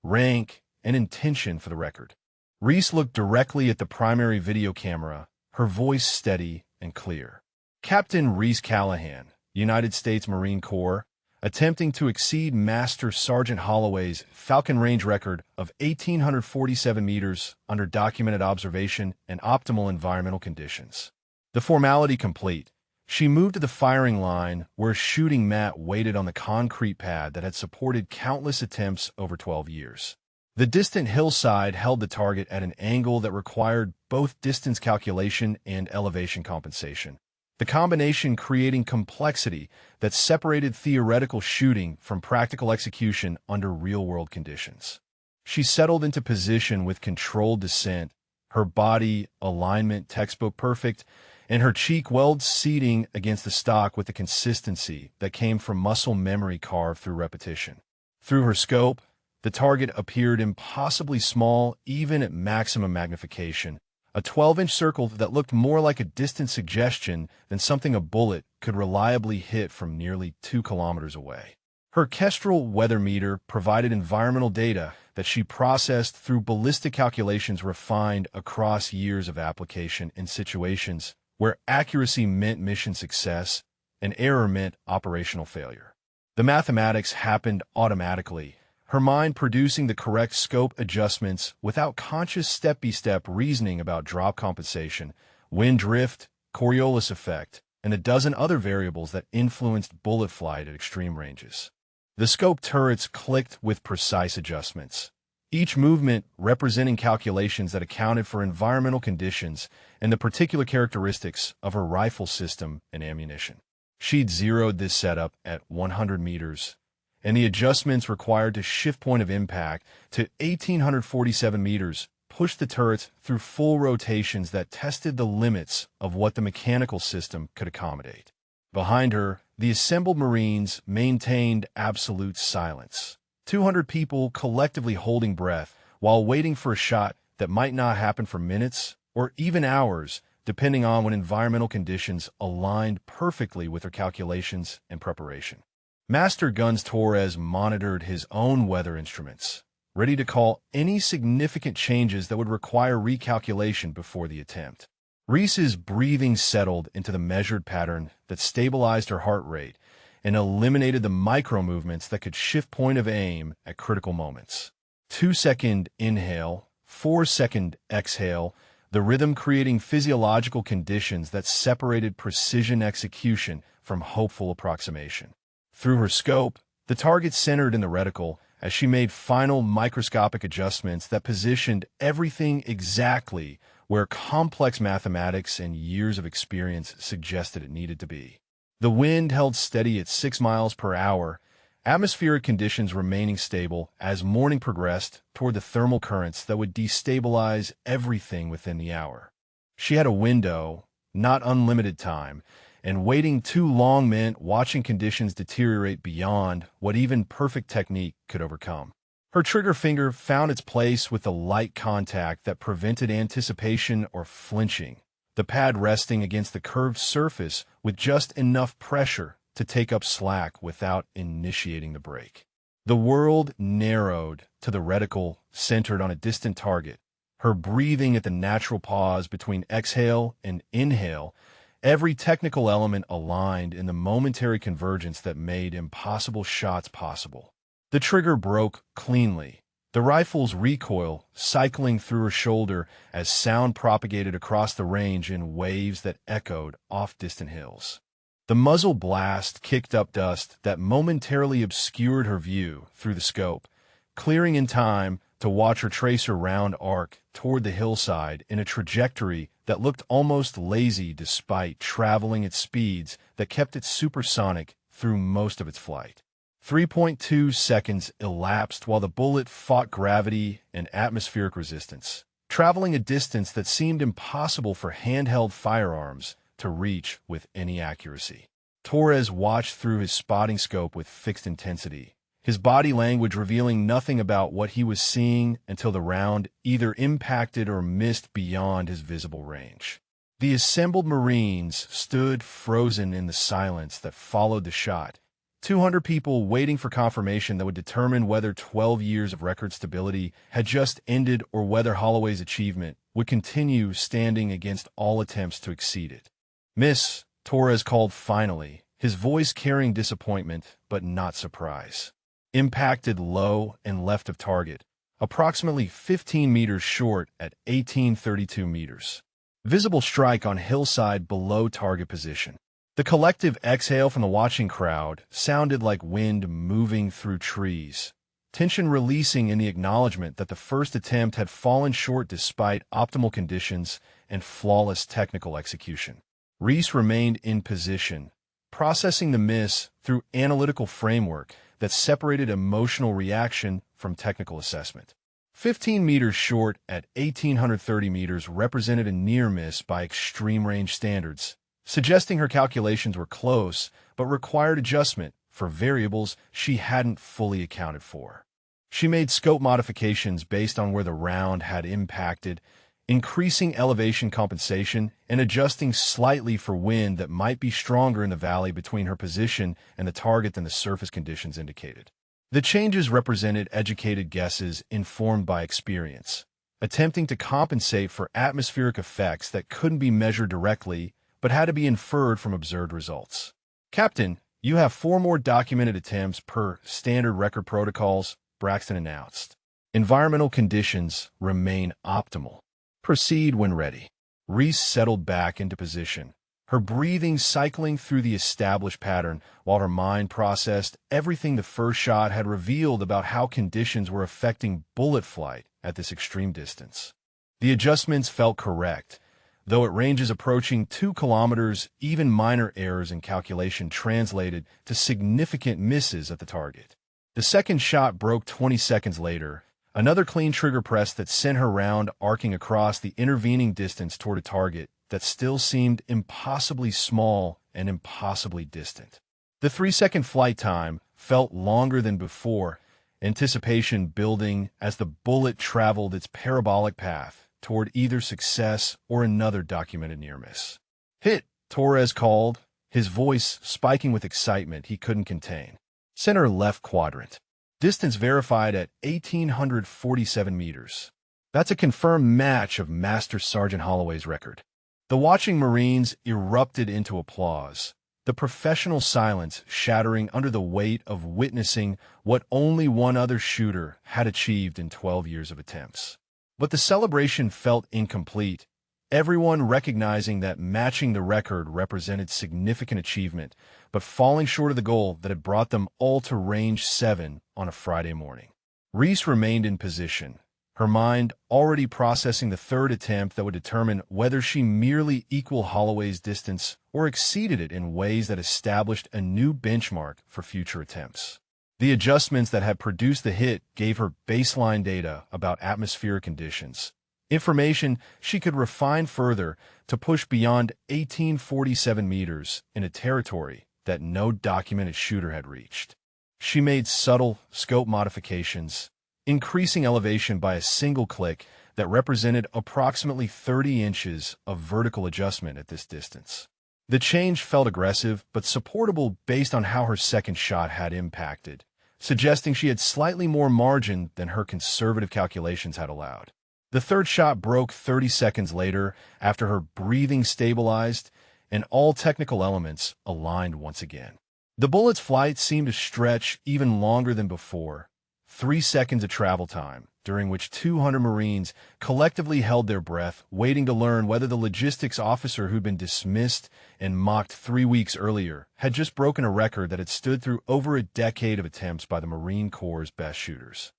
rank, and intention for the record. Reese looked directly at the primary video camera, her voice steady and clear. Captain Reese Callahan, United States Marine Corps, attempting to exceed Master Sergeant Holloway's Falcon Range record of 1,847 meters under documented observation and optimal environmental conditions. The formality complete, she moved to the firing line where a shooting mat waited on the concrete pad that had supported countless attempts over 12 years. The distant hillside held the target at an angle that required both distance calculation and elevation compensation, the combination creating complexity that separated theoretical shooting from practical execution under real-world conditions. She settled into position with controlled descent, her body alignment textbook perfect, and her cheek weld seating against the stock with the consistency that came from muscle memory carved through repetition. Through her scope, the target appeared impossibly small even at maximum magnification, a 12-inch circle that looked more like a distant suggestion than something a bullet could reliably hit from nearly 2 kilometers away. Her Kestrel weather meter provided environmental data that she processed through ballistic calculations refined across years of application in situations where accuracy meant mission success and error meant operational failure. The mathematics happened automatically, her mind producing the correct scope adjustments without conscious step-by-step reasoning about drop compensation, wind drift, Coriolis effect, and a dozen other variables that influenced bullet flight at extreme ranges. The scope turrets clicked with precise adjustments, each movement representing calculations that accounted for environmental conditions and the particular characteristics of her rifle system and ammunition. She'd zeroed this setup at 100 meters, and the adjustments required to shift point of impact to 1,847 meters pushed the turrets through full rotations that tested the limits of what the mechanical system could accommodate. Behind her, the assembled Marines maintained absolute silence. 200 people collectively holding breath while waiting for a shot that might not happen for minutes or even hours, depending on when environmental conditions aligned perfectly with their calculations and preparation. Master Guns Torres monitored his own weather instruments, ready to call any significant changes that would require recalculation before the attempt. Reese's breathing settled into the measured pattern that stabilized her heart rate and eliminated the micro-movements that could shift point of aim at critical moments. 2-second inhale, 4-second exhale, the rhythm creating physiological conditions that separated precision execution from hopeful approximation. Through her scope, the target centered in the reticle as she made final microscopic adjustments that positioned everything exactly where complex mathematics and years of experience suggested it needed to be. The wind held steady at 6 miles per hour, atmospheric conditions remaining stable as morning progressed toward the thermal currents that would destabilize everything within the hour. She had a window, not unlimited time, and waiting too long meant watching conditions deteriorate beyond what even perfect technique could overcome. Her trigger finger found its place with the light contact that prevented anticipation or flinching, the pad resting against the curved surface with just enough pressure to take up slack without initiating the break. The world narrowed to the reticle centered on a distant target, her breathing at the natural pause between exhale and inhale, every technical element aligned in the momentary convergence that made impossible shots possible. The trigger broke cleanly, the rifle's recoil cycling through her shoulder as sound propagated across the range in waves that echoed off distant hills. The muzzle blast kicked up dust that momentarily obscured her view through the scope, clearing in time to watch her trace her round arc toward the hillside in a trajectory that looked almost lazy despite traveling at speeds that kept it supersonic through most of its flight. 3.2 seconds elapsed while the bullet fought gravity and atmospheric resistance, traveling a distance that seemed impossible for handheld firearms to reach with any accuracy. Torres watched through his spotting scope with fixed intensity, his body language revealing nothing about what he was seeing until the round either impacted or missed beyond his visible range. The assembled Marines stood frozen in the silence that followed the shot, 200 people waiting for confirmation that would determine whether 12 years of record stability had just ended or whether Holloway's achievement would continue standing against all attempts to exceed it. "Miss," Torres called finally, his voice carrying disappointment but not surprise. Impacted low and left of target, approximately 15 meters short at 1832 meters. Visible strike on hillside below target position. The collective exhale from the watching crowd sounded like wind moving through trees, tension releasing in the acknowledgement that the first attempt had fallen short despite optimal conditions and flawless technical execution. Reese remained in position, processing the miss through analytical framework that separated emotional reaction from technical assessment. 15 meters short at 1830 meters represented a near miss by extreme range standards, suggesting her calculations were close but required adjustment for variables she hadn't fully accounted for. She made scope modifications based on where the round had impacted, increasing elevation compensation and adjusting slightly for wind that might be stronger in the valley between her position and the target than the surface conditions indicated. The changes represented educated guesses informed by experience, attempting to compensate for atmospheric effects that couldn't be measured directly but had to be inferred from observed results. "Captain, you have 4 more documented attempts per standard record protocols," Braxton announced. "Environmental conditions remain optimal. Proceed when ready." Reese settled back into position, her breathing cycling through the established pattern while her mind processed everything the first shot had revealed about how conditions were affecting bullet flight at this extreme distance. The adjustments felt correct, though at ranges approaching 2 kilometers, even minor errors in calculation translated to significant misses at the target. The second shot broke 20 seconds later, another clean trigger press that sent her round arcing across the intervening distance toward a target that still seemed impossibly small and impossibly distant. The 3-second flight time felt longer than before, anticipation building as the bullet traveled its parabolic path toward either success or another documented near-miss. "Hit," Torres called, his voice spiking with excitement he couldn't contain. "Center left quadrant. Distance verified at 1,847 meters. That's a confirmed match of Master Sergeant Holloway's record." The watching Marines erupted into applause, the professional silence shattering under the weight of witnessing what only one other shooter had achieved in 12 years of attempts. But the celebration felt incomplete, everyone recognizing that matching the record represented significant achievement, but falling short of the goal that had brought them all to Range 7 on a Friday morning. Reese remained in position, her mind already processing the third attempt that would determine whether she merely equaled Holloway's distance or exceeded it in ways that established a new benchmark for future attempts. The adjustments that had produced the hit gave her baseline data about atmospheric conditions, information she could refine further to push beyond 1847 meters in a territory that no documented shooter had reached. She made subtle scope modifications, increasing elevation by a single click that represented approximately 30 inches of vertical adjustment at this distance. The change felt aggressive but supportable based on how her second shot had impacted, suggesting she had slightly more margin than her conservative calculations had allowed. The third shot broke 30 seconds later after her breathing stabilized and all technical elements aligned once again. The bullet's flight seemed to stretch even longer than before, 3 seconds of travel time, during which 200 Marines collectively held their breath, waiting to learn whether the logistics officer who'd been dismissed and mocked 3 weeks earlier had just broken a record that had stood through over a decade of attempts by the Marine Corps' best shooters.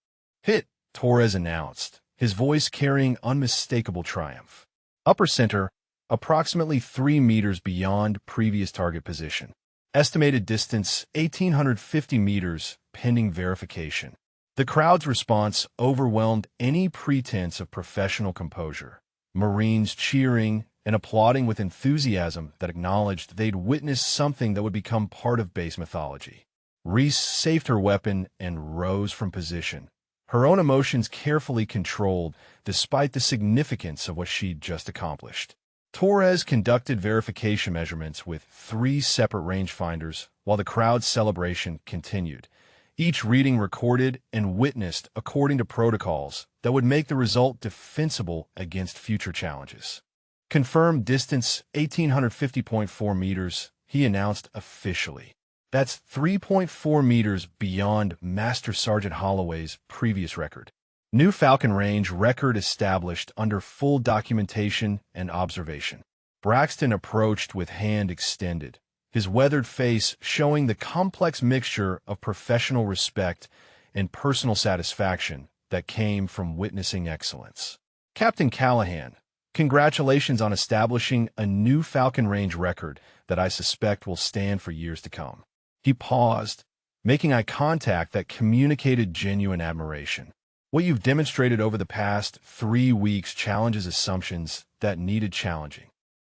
"Hit," Torres announced, his voice carrying unmistakable triumph. "Upper center, approximately 3 meters beyond previous target position. Estimated distance, 1,850 meters, pending verification." The crowd's response overwhelmed any pretense of professional composure. Marines cheering and applauding with enthusiasm that acknowledged they'd witnessed something that would become part of base mythology. Reese saved her weapon and rose from position, her own emotions carefully controlled despite the significance of what she'd just accomplished. Torres conducted verification measurements with 3 separate rangefinders while the crowd's celebration continued, each reading recorded and witnessed according to protocols that would make the result defensible against future challenges. Confirmed distance 1,850.4 meters, he announced officially. That's 3.4 meters beyond Master Sergeant Holloway's previous record. New Falcon Range record established under full documentation and observation. Braxton approached with hand extended, his weathered face showing the complex mixture of professional respect and personal satisfaction that came from witnessing excellence. Captain Callahan, congratulations on establishing a new Falcon Range record that I suspect will stand for years to come. He paused, making eye contact that communicated genuine admiration. What you've demonstrated over the past 3 weeks challenges assumptions that needed challenging.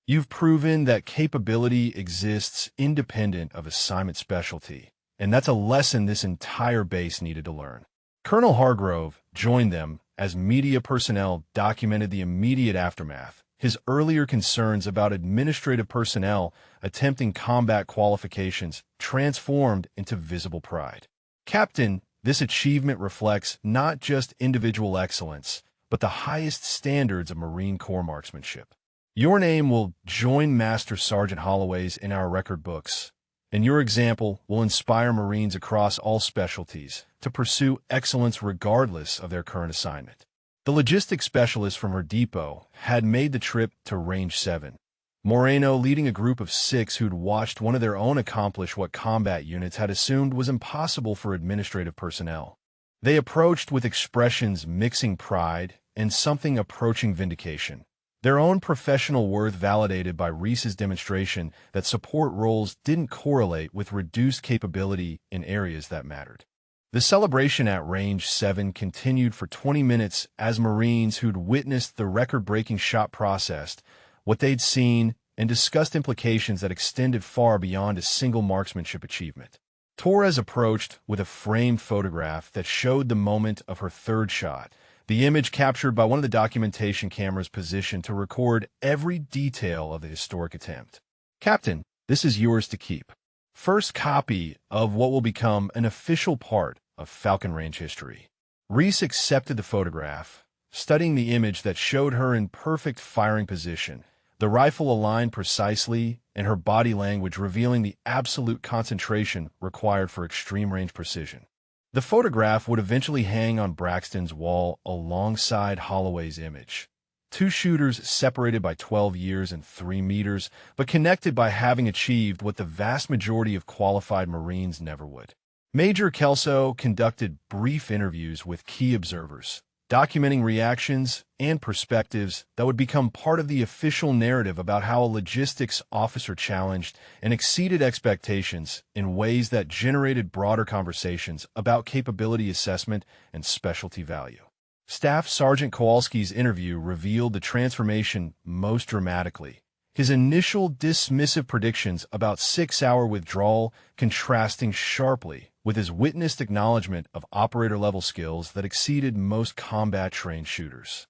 You've proven that capability exists independent of assignment specialty, and that's a lesson this entire base needed to learn. Colonel Hargrove joined them as media personnel documented the immediate aftermath, his earlier concerns about administrative personnel attempting combat qualifications transformed into visible pride. Captain, this achievement reflects not just individual excellence, but the highest standards of Marine Corps marksmanship. Your name will join Master Sergeant Holloway's in our record books, and your example will inspire Marines across all specialties to pursue excellence regardless of their current assignment. The logistics specialist from her depot had made the trip to Range 7. Moreno leading a group of 6 who'd watched one of their own accomplish what combat units had assumed was impossible for administrative personnel. They approached with expressions mixing pride and something approaching vindication, their own professional worth validated by Reese's demonstration that support roles didn't correlate with reduced capability in areas that mattered. The celebration at Range 7 continued for 20 minutes as Marines who'd witnessed the record-breaking shot processed what they'd seen and discussed implications that extended far beyond a single marksmanship achievement. Torres approached with a framed photograph that showed the moment of her third shot, the image captured by one of the documentation cameras positioned to record every detail of the historic attempt. Captain, this is yours to keep. First copy of what will become an official part of Falcon Range history. Reese accepted the photograph, studying the image that showed her in perfect firing position, the rifle aligned precisely, and her body language revealing the absolute concentration required for extreme range precision. The photograph would eventually hang on Braxton's wall alongside Holloway's image. 2 shooters separated by 12 years and 3 meters, but connected by having achieved what the vast majority of qualified Marines never would. Major Kelso conducted brief interviews with key observers, documenting reactions and perspectives that would become part of the official narrative about how a logistics officer challenged and exceeded expectations in ways that generated broader conversations about capability assessment and specialty value. Staff Sergeant Kowalski's interview revealed the transformation most dramatically, his initial dismissive predictions about 6-hour withdrawal contrasting sharply with his witnessed acknowledgement of operator-level skills that exceeded most combat-trained shooters.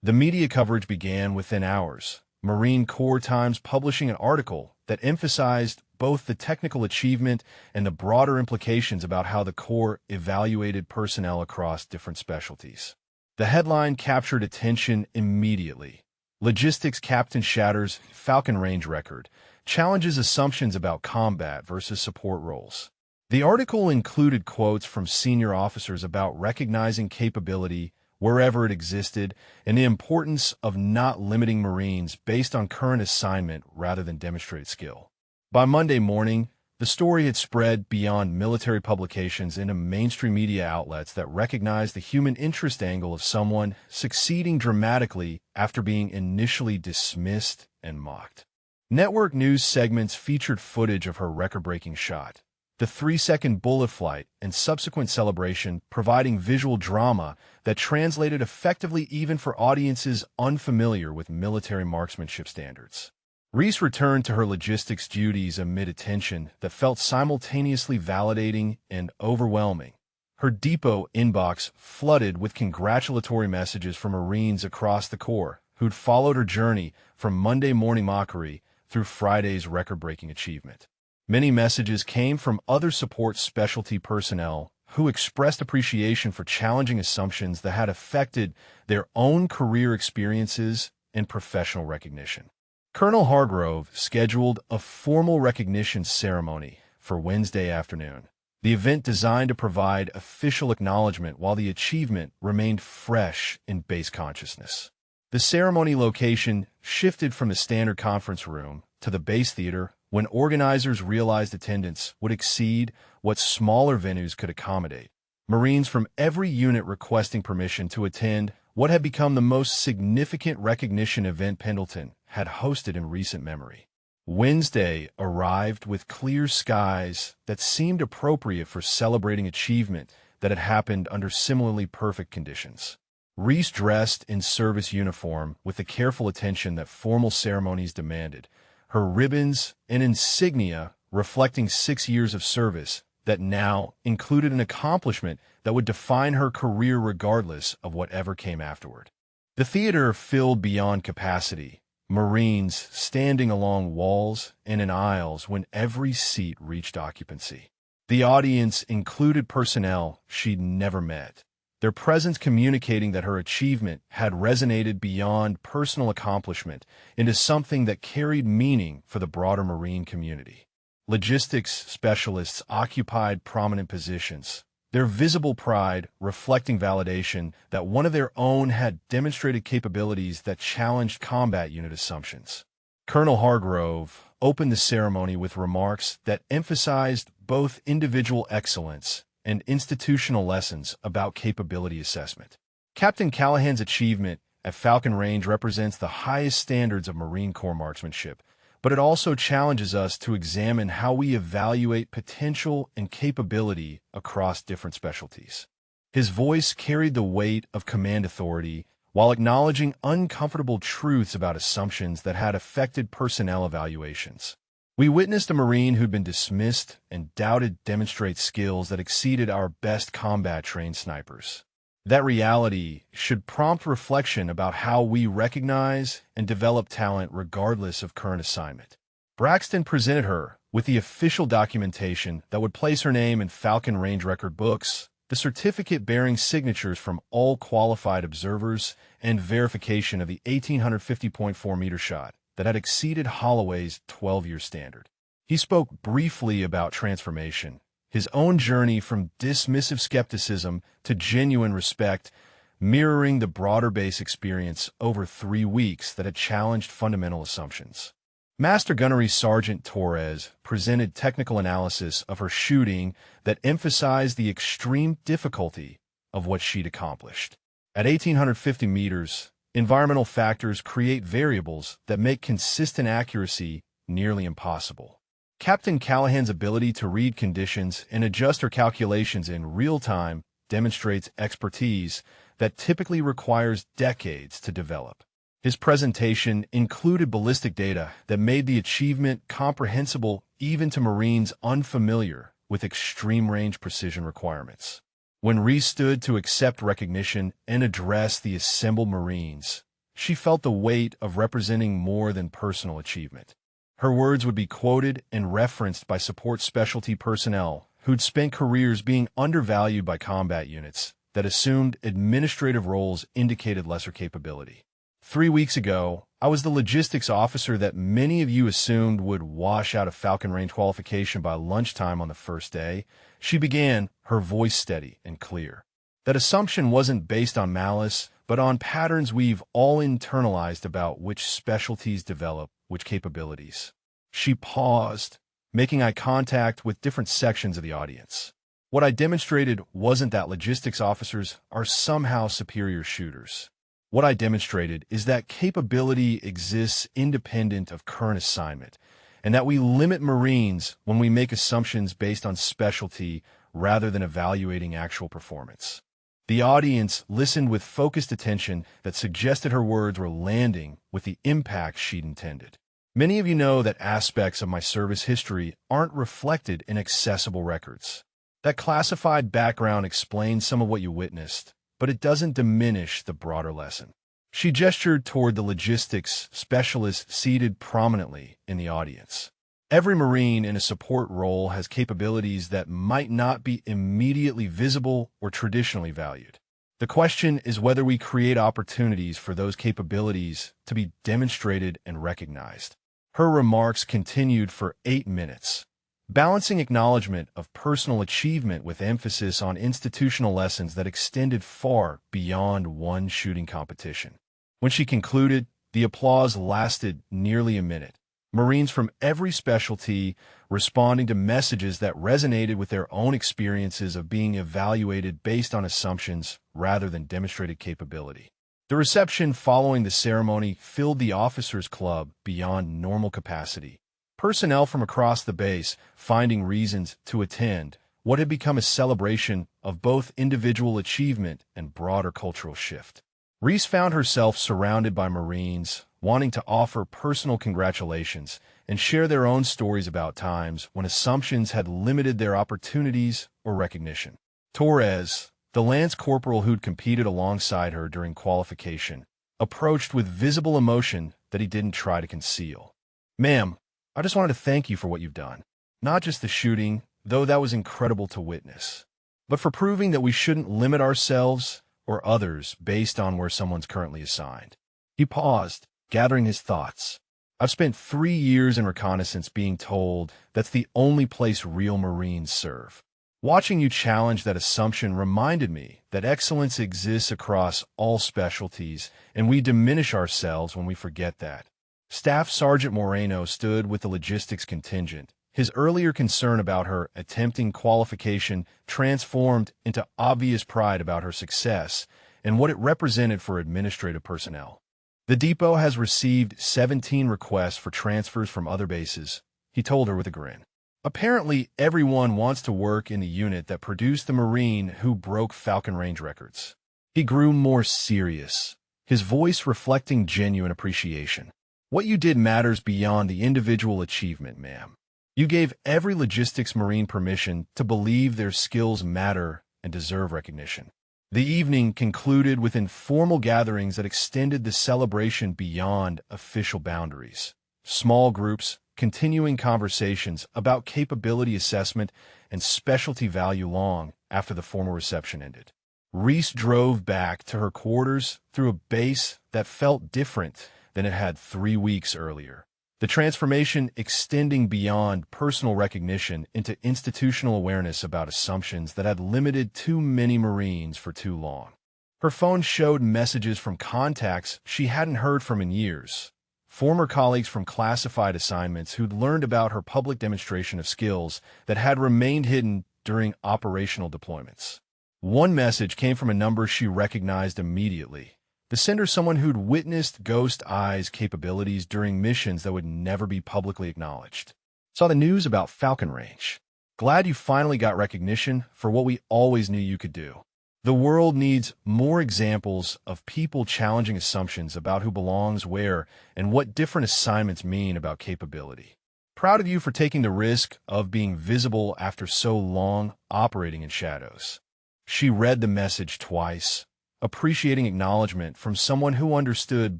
The media coverage began within hours, Marine Corps Times publishing an article that emphasized both the technical achievement and the broader implications about how the Corps evaluated personnel across different specialties. The headline captured attention immediately. Logistics Captain shatters Falcon Range record, challenges assumptions about combat versus support roles. The article included quotes from senior officers about recognizing capability wherever it existed and the importance of not limiting Marines based on current assignment rather than demonstrated skill. By Monday morning, the story had spread beyond military publications into mainstream media outlets that recognized the human interest angle of someone succeeding dramatically after being initially dismissed and mocked. Network news segments featured footage of her record-breaking shot, the 3-second bullet flight and subsequent celebration providing visual drama that translated effectively even for audiences unfamiliar with military marksmanship standards. Reese returned to her logistics duties amid attention that felt simultaneously validating and overwhelming. Her depot inbox flooded with congratulatory messages from Marines across the Corps who'd followed her journey from Monday morning mockery through Friday's record-breaking achievement. Many messages came from other support specialty personnel who expressed appreciation for challenging assumptions that had affected their own career experiences and professional recognition. Colonel Hargrove scheduled a formal recognition ceremony for Wednesday afternoon, the event designed to provide official acknowledgement while the achievement remained fresh in base consciousness. The ceremony location shifted from the standard conference room to the base theater when organizers realized attendance would exceed what smaller venues could accommodate. Marines from every unit requesting permission to attend what had become the most significant recognition event Pendleton had hosted in recent memory. Wednesday arrived with clear skies that seemed appropriate for celebrating achievement that had happened under similarly perfect conditions. Reese dressed in service uniform with the careful attention that formal ceremonies demanded, her ribbons and insignia reflecting 6 years of service that now included an accomplishment that would define her career regardless of whatever came afterward. The theater filled beyond capacity, Marines standing along walls and in aisles when every seat reached occupancy. The audience included personnel she'd never met, their presence communicating that her achievement had resonated beyond personal accomplishment into something that carried meaning for the broader Marine community. Logistics specialists occupied prominent positions, their visible pride reflecting validation that one of their own had demonstrated capabilities that challenged combat unit assumptions. Colonel Hargrove opened the ceremony with remarks that emphasized both individual excellence and institutional lessons about capability assessment. Captain Callahan's achievement at Falcon Range represents the highest standards of Marine Corps marksmanship, but it also challenges us to examine how we evaluate potential and capability across different specialties. His voice carried the weight of command authority while acknowledging uncomfortable truths about assumptions that had affected personnel evaluations. We witnessed a Marine who'd been dismissed and doubted demonstrate skills that exceeded our best combat-trained snipers. That reality should prompt reflection about how we recognize and develop talent regardless of current assignment. Braxton presented her with the official documentation that would place her name in Falcon Range record books, the certificate bearing signatures from all qualified observers, and verification of the 1,850.4-meter shot that had exceeded Holloway's 12-year standard. He spoke briefly about transformation, his own journey from dismissive skepticism to genuine respect, mirroring the broader base experience over 3 weeks that had challenged fundamental assumptions. Master Gunnery Sergeant Torres presented technical analysis of her shooting that emphasized the extreme difficulty of what she'd accomplished. At 1,850 meters, environmental factors create variables that make consistent accuracy nearly impossible. Captain Callahan's ability to read conditions and adjust her calculations in real time demonstrates expertise that typically requires decades to develop. His presentation included ballistic data that made the achievement comprehensible even to Marines unfamiliar with extreme range precision requirements. When Reese stood to accept recognition and address the assembled Marines, she felt the weight of representing more than personal achievement. Her words would be quoted and referenced by support specialty personnel who'd spent careers being undervalued by combat units that assumed administrative roles indicated lesser capability. 3 weeks ago, I was the logistics officer that many of you assumed would wash out of Falcon Range qualification by lunchtime on the first day. She began, her voice steady and clear. That assumption wasn't based on malice, but on patterns we've all internalized about which specialties develop which capabilities. She paused, making eye contact with different sections of the audience. What I demonstrated wasn't that logistics officers are somehow superior shooters. What I demonstrated is that capability exists independent of current assignment, and that we limit Marines when we make assumptions based on specialty rather than evaluating actual performance. The audience listened with focused attention that suggested her words were landing with the impact she'd intended. Many of you know that aspects of my service history aren't reflected in accessible records. That classified background explains some of what you witnessed, but it doesn't diminish the broader lesson. She gestured toward the logistics specialist seated prominently in the audience. Every Marine in a support role has capabilities that might not be immediately visible or traditionally valued. The question is whether we create opportunities for those capabilities to be demonstrated and recognized. Her remarks continued for 8 minutes, balancing acknowledgement of personal achievement with emphasis on institutional lessons that extended far beyond one shooting competition. When she concluded, the applause lasted nearly a minute. Marines from every specialty responding to messages that resonated with their own experiences of being evaluated based on assumptions rather than demonstrated capability. The reception following the ceremony filled the officers' club beyond normal capacity. Personnel from across the base finding reasons to attend what had become a celebration of both individual achievement and broader cultural shift. Reese found herself surrounded by Marines wanting to offer personal congratulations and share their own stories about times when assumptions had limited their opportunities or recognition. Torres, the lance corporal who'd competed alongside her during qualification, approached with visible emotion that he didn't try to conceal. "Ma'am, I just wanted to thank you for what you've done. Not just the shooting, though that was incredible to witness, but for proving that we shouldn't limit ourselves or others based on where someone's currently assigned." He paused, gathering his thoughts. "I've spent 3 years in reconnaissance being told that's the only place real Marines serve. Watching you challenge that assumption reminded me that excellence exists across all specialties, and we diminish ourselves when we forget that." Staff Sergeant Moreno stood with the logistics contingent, his earlier concern about her attempting qualification transformed into obvious pride about her success and what it represented for administrative personnel. "The depot has received 17 requests for transfers from other bases," he told her with a grin. "Apparently, everyone wants to work in the unit that produced the Marine who broke Falcon Range records." He grew more serious, his voice reflecting genuine appreciation. "What you did matters beyond the individual achievement, ma'am. You gave every logistics Marine permission to believe their skills matter and deserve recognition." The evening concluded with informal gatherings that extended the celebration beyond official boundaries. Small groups, continuing conversations about capability assessment and specialty value long after the formal reception ended. Reese drove back to her quarters through a base that felt different than it had 3 weeks earlier. The transformation extending beyond personal recognition into institutional awareness about assumptions that had limited too many Marines for too long. Her phone showed messages from contacts she hadn't heard from in years, former colleagues from classified assignments who'd learned about her public demonstration of skills that had remained hidden during operational deployments. One message came from a number she recognized immediately. The sender, someone who'd witnessed Ghost Eye's capabilities during missions that would never be publicly acknowledged. "Saw the news about Falcon Range. Glad you finally got recognition for what we always knew you could do." The world needs more examples of people challenging assumptions about who belongs where and what different assignments mean about capability. "Proud of you for taking the risk of being visible after so long operating in shadows." She read the message twice, appreciating acknowledgement from someone who understood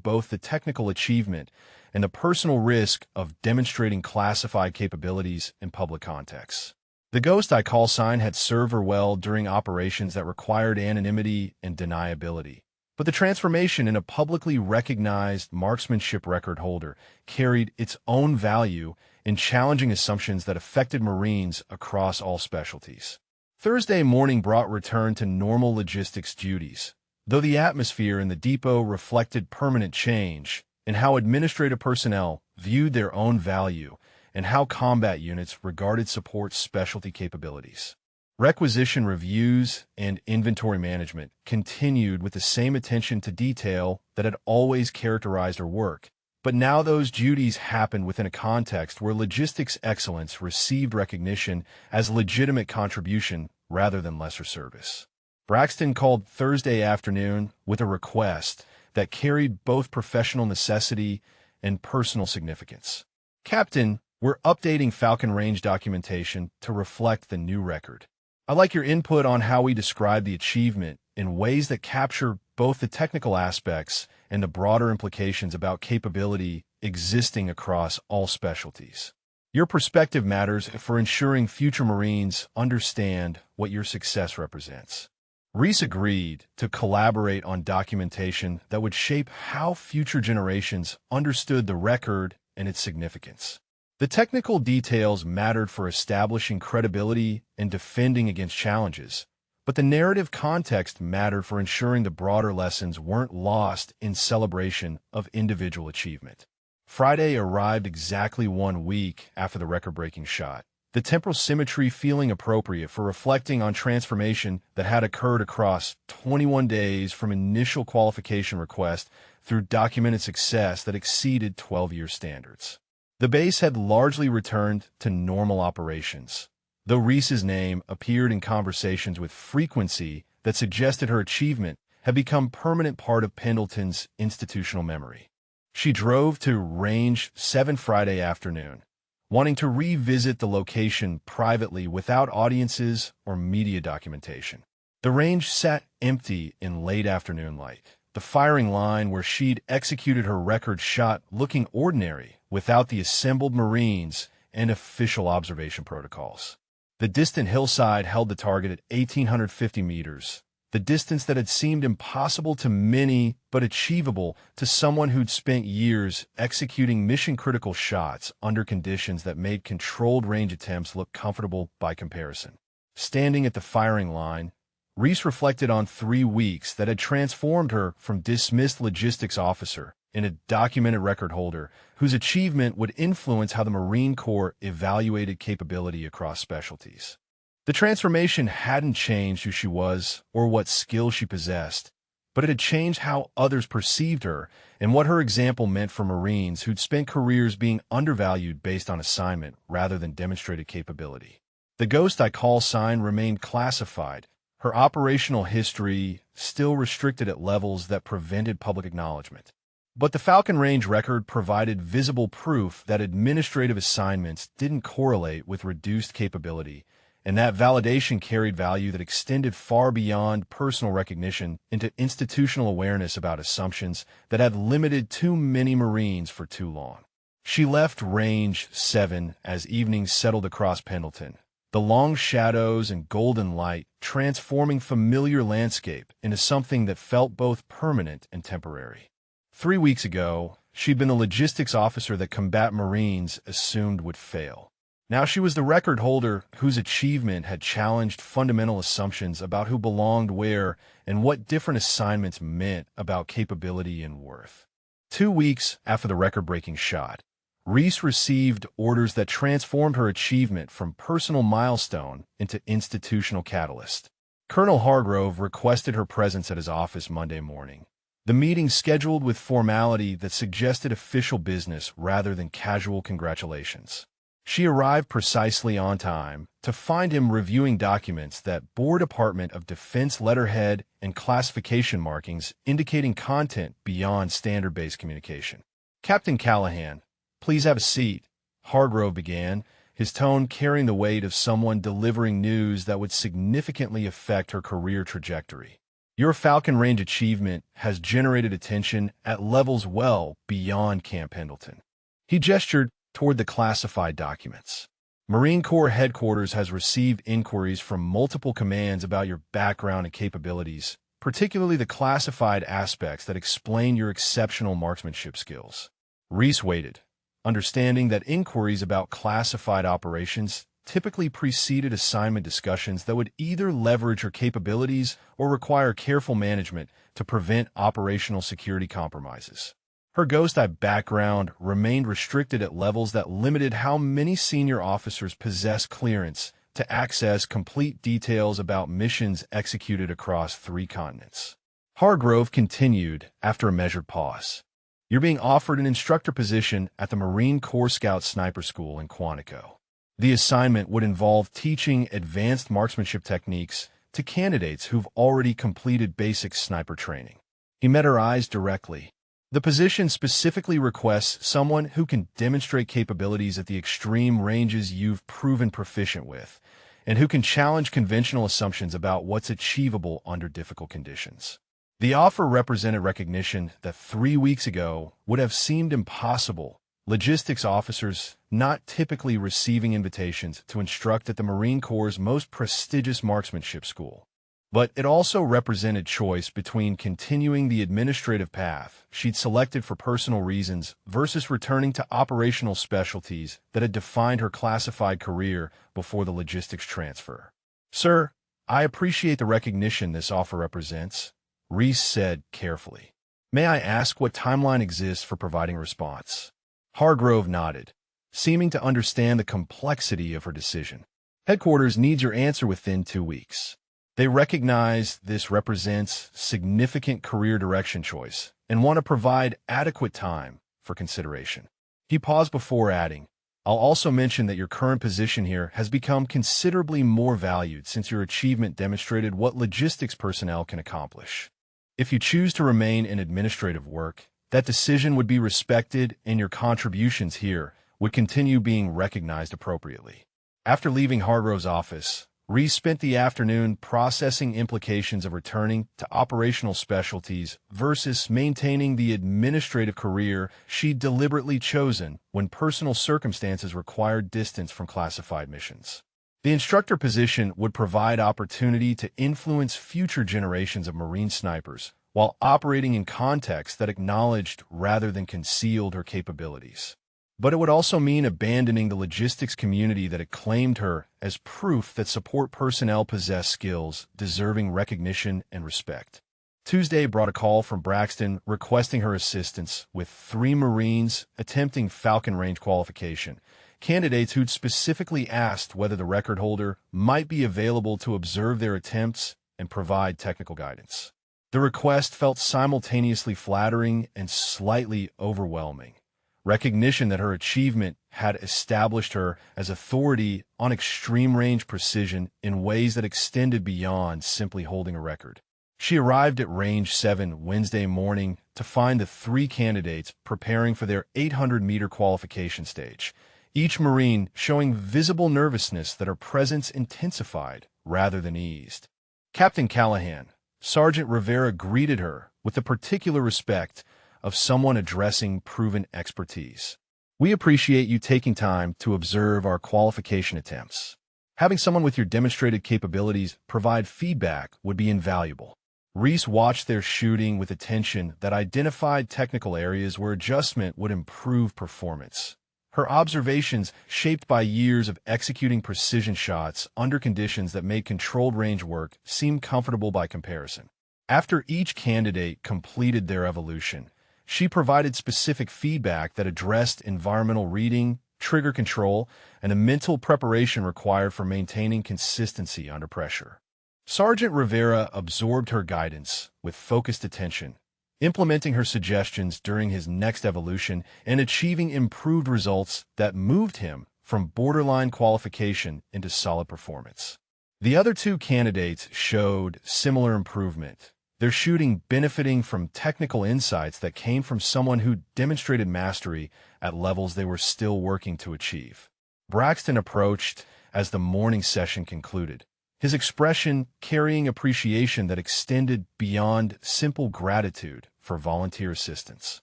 both the technical achievement and the personal risk of demonstrating classified capabilities in public contexts. The Ghost Eye call sign had served her well during operations that required anonymity and deniability, but the transformation in a publicly recognized marksmanship record holder carried its own value in challenging assumptions that affected Marines across all specialties. Thursday morning brought return to normal logistics duties, though the atmosphere in the depot reflected permanent change in how administrative personnel viewed their own value and how combat units regarded support specialty capabilities. Requisition reviews and inventory management continued with the same attention to detail that had always characterized her work, but now those duties happened within a context where logistics excellence received recognition as legitimate contribution rather than lesser service. Braxton called Thursday afternoon with a request that carried both professional necessity and personal significance. "Captain, we're updating Falcon Range documentation to reflect the new record. I'd like your input on how we describe the achievement in ways that capture both the technical aspects and the broader implications about capability existing across all specialties." Your perspective matters for ensuring future Marines understand what your success represents. Reese agreed to collaborate on documentation that would shape how future generations understood the record and its significance. The technical details mattered for establishing credibility and defending against challenges, but the narrative context mattered for ensuring the broader lessons weren't lost in celebration of individual achievement. Friday arrived exactly 1 week after the record-breaking shot, the temporal symmetry feeling appropriate for reflecting on transformation that had occurred across 21 days from initial qualification request through documented success that exceeded 12-year standards. The base had largely returned to normal operations, though Reese's name appeared in conversations with frequency that suggested her achievement had become a permanent part of Pendleton's institutional memory. She drove to Range 7 Friday afternoon, wanting to revisit the location privately without audiences or media documentation. The range sat empty in late afternoon light, the firing line where she'd executed her record shot looking ordinary without the assembled Marines and official observation protocols. The distant hillside held the target at 1,850 meters, the distance that had seemed impossible to many but achievable to someone who'd spent years executing mission-critical shots under conditions that made controlled range attempts look comfortable by comparison. Standing at the firing line, Reese reflected on 3 weeks that had transformed her from dismissed logistics officer into a documented record holder whose achievement would influence how the Marine Corps evaluated capability across specialties. The transformation hadn't changed who she was or what skills she possessed, but it had changed how others perceived her and what her example meant for Marines who'd spent careers being undervalued based on assignment rather than demonstrated capability. The Ghost I Call sign remained classified, her operational history still restricted at levels that prevented public acknowledgement. But the Falcon Range record provided visible proof that administrative assignments didn't correlate with reduced capability, and that validation carried value that extended far beyond personal recognition into institutional awareness about assumptions that had limited too many Marines for too long. She left Range 7 as evenings settled across Pendleton, the long shadows and golden light transforming familiar landscape into something that felt both permanent and temporary. 3 weeks ago, she'd been the logistics officer that combat Marines assumed would fail. Now she was the record holder whose achievement had challenged fundamental assumptions about who belonged where and what different assignments meant about capability and worth. 2 weeks after the record-breaking shot, Reese received orders that transformed her achievement from personal milestone into institutional catalyst. Colonel Hargrove requested her presence at his office Monday morning, the meeting scheduled with formality that suggested official business rather than casual congratulations. She arrived precisely on time to find him reviewing documents that bore Department of Defense letterhead and classification markings indicating content beyond standard-based communication. "Captain Callahan, please have a seat," Hargrove began, his tone carrying the weight of someone delivering news that would significantly affect her career trajectory. "Your Falcon Range achievement has generated attention at levels well beyond Camp Pendleton." He gestured toward the classified documents. "Marine Corps Headquarters has received inquiries from multiple commands about your background and capabilities, particularly the classified aspects that explain your exceptional marksmanship skills." Reese waited, understanding that inquiries about classified operations typically preceded assignment discussions that would either leverage her capabilities or require careful management to prevent operational security compromises. Her Ghost Eye background remained restricted at levels that limited how many senior officers possessed clearance to access complete details about missions executed across 3 continents. Hargrove continued after a measured pause. "You're being offered an instructor position at the Marine Corps Scout Sniper School in Quantico. The assignment would involve teaching advanced marksmanship techniques to candidates who've already completed basic sniper training." He met her eyes directly. "The position specifically requests someone who can demonstrate capabilities at the extreme ranges you've proven proficient with, and who can challenge conventional assumptions about what's achievable under difficult conditions." The offer represented recognition that 3 weeks ago would have seemed impossible, logistics officers not typically receiving invitations to instruct at the Marine Corps' most prestigious marksmanship school. But it also represented choice between continuing the administrative path she'd selected for personal reasons versus returning to operational specialties that had defined her classified career before the logistics transfer. "Sir, I appreciate the recognition this offer represents," Reese said carefully. "May I ask what timeline exists for providing a response?" Hargrove nodded, seeming to understand the complexity of her decision. "Headquarters needs your answer within 2 weeks. They recognize this represents significant career direction choice and want to provide adequate time for consideration." He paused before adding, "I'll also mention that your current position here has become considerably more valued since your achievement demonstrated what logistics personnel can accomplish. If you choose to remain in administrative work, that decision would be respected and your contributions here would continue being recognized appropriately." After leaving Hargrove's office, Reese spent the afternoon processing implications of returning to operational specialties versus maintaining the administrative career she'd deliberately chosen when personal circumstances required distance from classified missions. The instructor position would provide opportunity to influence future generations of Marine snipers while operating in contexts that acknowledged rather than concealed her capabilities. But it would also mean abandoning the logistics community that acclaimed her as proof that support personnel possess skills deserving recognition and respect. Tuesday brought a call from Braxton requesting her assistance with 3 Marines attempting Falcon Range qualification, candidates who'd specifically asked whether the record holder might be available to observe their attempts and provide technical guidance. The request felt simultaneously flattering and slightly overwhelming. Recognition that her achievement had established her as authority on extreme range precision in ways that extended beyond simply holding a record. She arrived at Range 7 Wednesday morning to find the 3 candidates preparing for their 800-meter qualification stage, each Marine showing visible nervousness that her presence intensified rather than eased. Captain Callahan, Sergeant Rivera greeted her with the particular respect of someone addressing proven expertise. "We appreciate you taking time to observe our qualification attempts. Having someone with your demonstrated capabilities provide feedback would be invaluable." Reese watched their shooting with attention that identified technical areas where adjustment would improve performance. Her observations, shaped by years of executing precision shots under conditions that made controlled range work seem comfortable by comparison. After each candidate completed their evolution, she provided specific feedback that addressed environmental reading, trigger control, and the mental preparation required for maintaining consistency under pressure. Sergeant Rivera absorbed her guidance with focused attention, implementing her suggestions during his next evolution and achieving improved results that moved him from borderline qualification into solid performance. The other 2 candidates showed similar improvement, their shooting benefiting from technical insights that came from someone who demonstrated mastery at levels they were still working to achieve. Braxton approached as the morning session concluded, his expression carrying appreciation that extended beyond simple gratitude for volunteer assistance.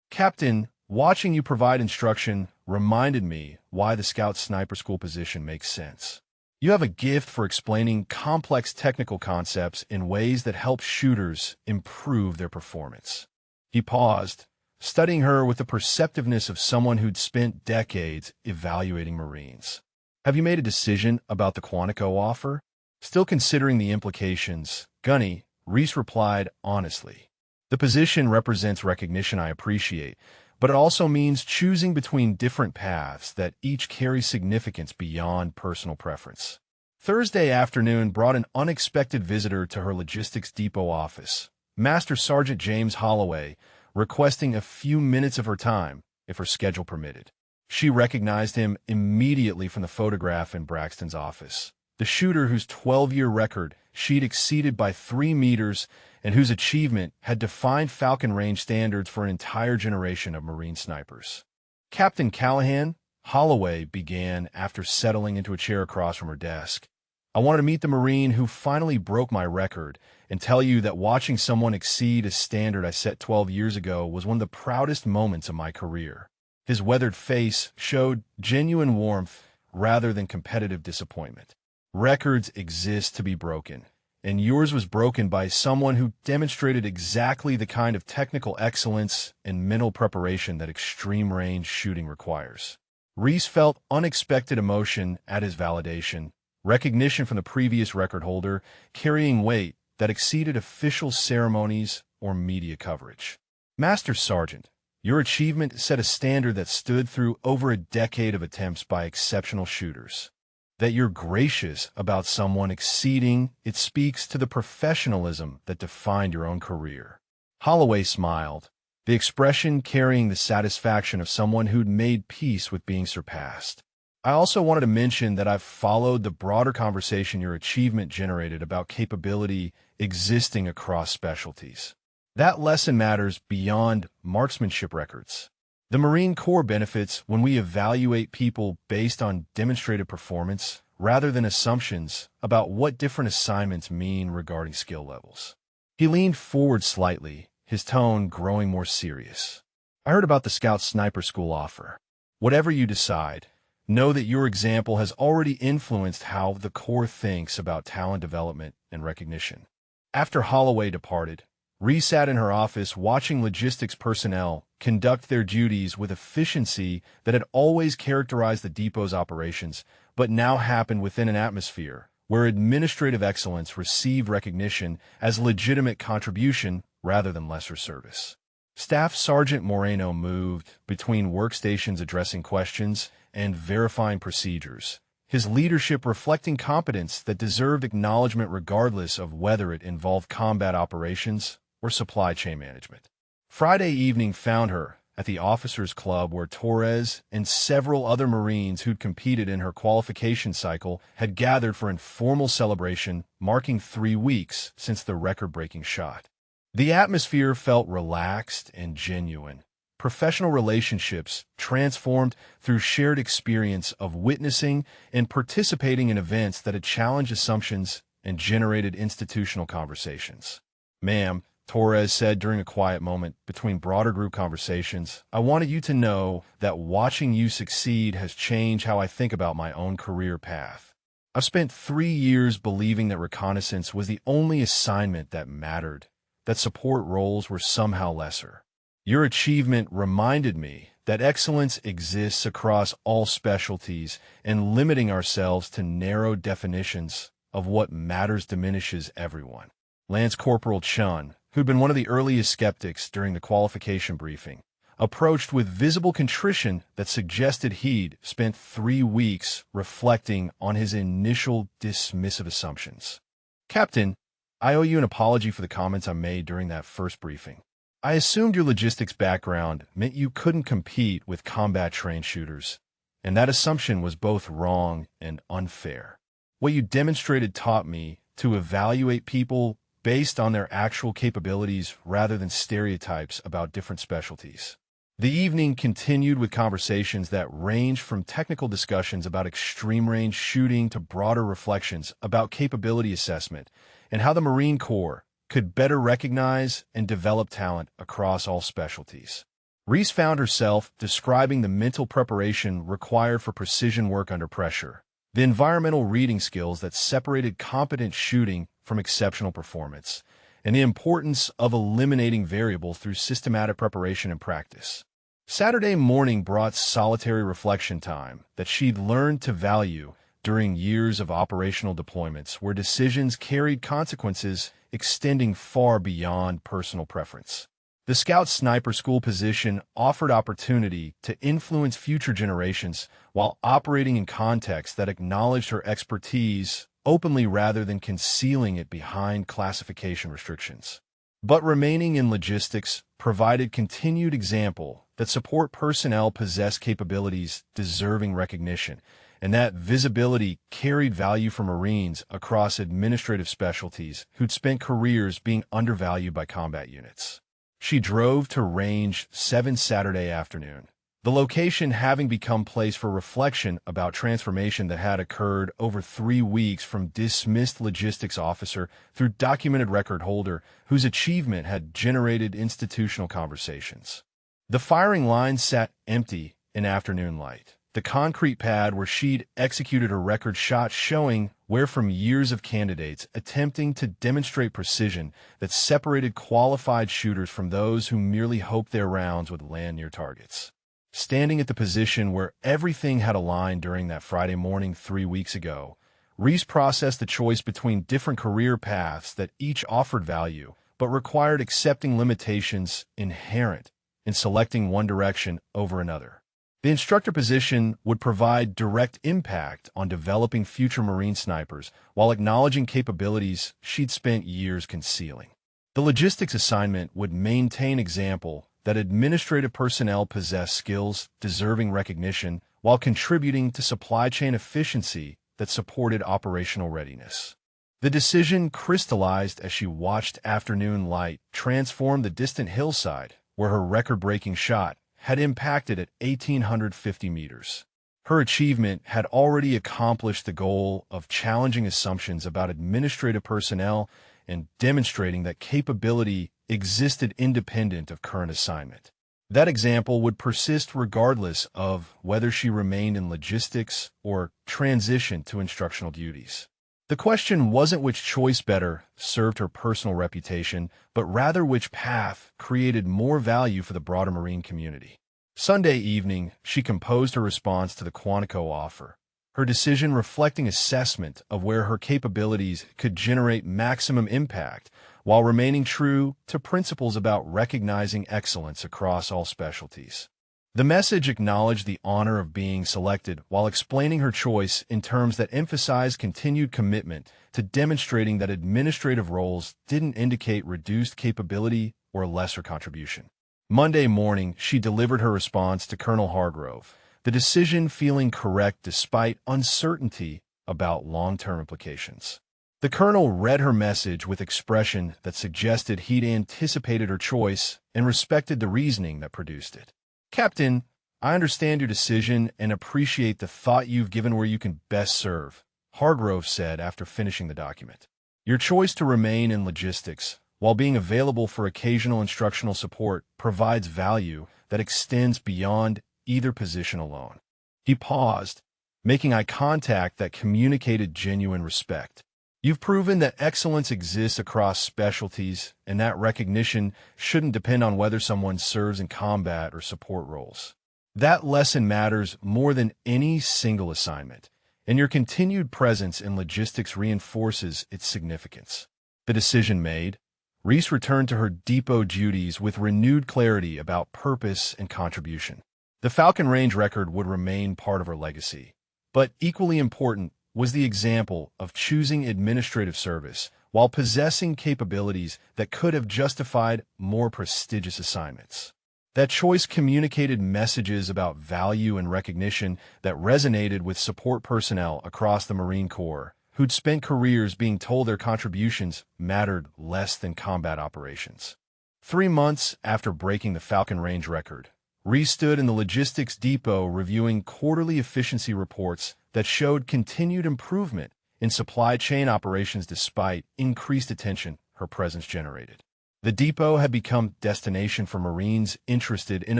"Captain, watching you provide instruction reminded me why the Scout Sniper School position makes sense. You have a gift for explaining complex technical concepts in ways that help shooters improve their performance." He paused, studying her with the perceptiveness of someone who'd spent decades evaluating Marines. "Have you made a decision about the Quantico offer?" Still considering the implications, Gunny, Reese replied honestly. "The position represents recognition I appreciate, but it also means choosing between different paths that each carry significance beyond personal preference." Thursday afternoon brought an unexpected visitor to her logistics depot office, Master Sergeant James Holloway, requesting a few minutes of her time, if her schedule permitted. She recognized him immediately from the photograph in Braxton's office, the shooter whose 12-year record she'd exceeded by 3 meters and whose achievement had defined Falcon Range standards for an entire generation of Marine snipers. "Captain Callahan," Holloway began after settling into a chair across from her desk, "I wanted to meet the Marine who finally broke my record and tell you that watching someone exceed a standard I set 12 years ago was one of the proudest moments of my career." His weathered face showed genuine warmth rather than competitive disappointment. Records exist to be broken, and yours was broken by someone who demonstrated exactly the kind of technical excellence and mental preparation that extreme-range shooting requires. Reese felt unexpected emotion at his validation, recognition from the previous record holder, carrying weight that exceeded official ceremonies or media coverage. Master Sergeant, your achievement set a standard that stood through over a decade of attempts by exceptional shooters. That you're gracious about someone exceeding it speaks to the professionalism that defined your own career. Holloway smiled, the expression carrying the satisfaction of someone who'd made peace with being surpassed. I also wanted to mention that I've followed the broader conversation your achievement generated about capability existing across specialties. That lesson matters beyond marksmanship records. The Marine Corps benefits when we evaluate people based on demonstrated performance rather than assumptions about what different assignments mean regarding skill levels. He leaned forward slightly, his tone growing more serious. I heard about the Scout Sniper School offer. Whatever you decide, know that your example has already influenced how the Corps thinks about talent development and recognition. After Holloway departed, Reese sat in her office watching logistics personnel conduct their duties with efficiency that had always characterized the depot's operations, but now happened within an atmosphere where administrative excellence received recognition as legitimate contribution rather than lesser service. Staff Sergeant Moreno moved between workstations addressing questions and verifying procedures, his leadership reflecting competence that deserved acknowledgement regardless of whether it involved combat operations or supply chain management. Friday evening found her at the Officers Club where Torres and several other Marines who'd competed in her qualification cycle had gathered for informal celebration marking 3 weeks since the record-breaking shot. The atmosphere felt relaxed and genuine. Professional relationships transformed through shared experience of witnessing and participating in events that had challenged assumptions and generated institutional conversations. "Ma'am," Torres said during a quiet moment between broader group conversations, "I wanted you to know that watching you succeed has changed how I think about my own career path. I've spent 3 years believing that reconnaissance was the only assignment that mattered, that support roles were somehow lesser. Your achievement reminded me that excellence exists across all specialties, and limiting ourselves to narrow definitions of what matters diminishes everyone." Lance Corporal Chun, who'd been one of the earliest skeptics during the qualification briefing, approached with visible contrition that suggested he'd spent 3 weeks reflecting on his initial dismissive assumptions. "Captain, I owe you an apology for the comments I made during that first briefing. I assumed your logistics background meant you couldn't compete with combat-trained shooters, and that assumption was both wrong and unfair. What you demonstrated taught me to evaluate people based on their actual capabilities rather than stereotypes about different specialties." The evening continued with conversations that ranged from technical discussions about extreme-range shooting to broader reflections about capability assessment and how the Marine Corps could better recognize and develop talent across all specialties. Reese found herself describing the mental preparation required for precision work under pressure, the environmental reading skills that separated competent shooting from exceptional performance, and the importance of eliminating variables through systematic preparation and practice. Saturday morning brought solitary reflection time that she'd learned to value during years of operational deployments where decisions carried consequences extending far beyond personal preference. The Scout Sniper School position offered opportunity to influence future generations while operating in contexts that acknowledged her expertise openly rather than concealing it behind classification restrictions. But remaining in logistics provided continued example that support personnel possess capabilities deserving recognition, and that visibility carried value for Marines across administrative specialties who'd spent careers being undervalued by combat units. She drove to Range 7 Saturday afternoon, the location having become a place for reflection about transformation that had occurred over 3 weeks from dismissed logistics officer through documented record holder whose achievement had generated institutional conversations. The firing line sat empty in afternoon light. The concrete pad where she'd executed her record shot, showing where from years of candidates attempting to demonstrate precision that separated qualified shooters from those who merely hoped their rounds would land near targets. Standing at the position where everything had aligned during that Friday morning 3 weeks ago, Reese processed the choice between different career paths that each offered value, but required accepting limitations inherent in selecting one direction over another. The instructor position would provide direct impact on developing future Marine snipers while acknowledging capabilities she'd spent years concealing. The logistics assignment would maintain example that administrative personnel possess skills deserving recognition while contributing to supply chain efficiency that supported operational readiness. The decision crystallized as she watched afternoon light transform the distant hillside where her record-breaking shot had impacted at 1,850 meters. Her achievement had already accomplished the goal of challenging assumptions about administrative personnel and demonstrating that capability existed independent of current assignment. That example would persist regardless of whether she remained in logistics or transitioned to instructional duties. The question wasn't which choice better served her personal reputation, but rather which path created more value for the broader Marine community. Sunday evening, she composed her response to the Quantico offer, her decision reflecting assessment of where her capabilities could generate maximum impact while remaining true to principles about recognizing excellence across all specialties. The message acknowledged the honor of being selected while explaining her choice in terms that emphasized continued commitment to demonstrating that administrative roles didn't indicate reduced capability or lesser contribution. Monday morning, she delivered her response to Colonel Hargrove, the decision feeling correct despite uncertainty about long-term implications. The colonel read her message with expression that suggested he'd anticipated her choice and respected the reasoning that produced it. "Captain, I understand your decision and appreciate the thought you've given where you can best serve," Hargrove said after finishing the document. "Your choice to remain in logistics, while being available for occasional instructional support, provides value that extends beyond either position alone." He paused, making eye contact that communicated genuine respect. "You've proven that excellence exists across specialties, and that recognition shouldn't depend on whether someone serves in combat or support roles. That lesson matters more than any single assignment, and your continued presence in logistics reinforces its significance." The decision made, Reese returned to her depot duties with renewed clarity about purpose and contribution. The Falcon Range record would remain part of her legacy, but equally important was the example of choosing administrative service while possessing capabilities that could have justified more prestigious assignments. That choice communicated messages about value and recognition that resonated with support personnel across the Marine Corps, who'd spent careers being told their contributions mattered less than combat operations. 3 months after breaking the Falcon Range record, Reese stood in the logistics depot reviewing quarterly efficiency reports that showed continued improvement in supply chain operations despite increased attention her presence generated. The depot had become a destination for Marines interested in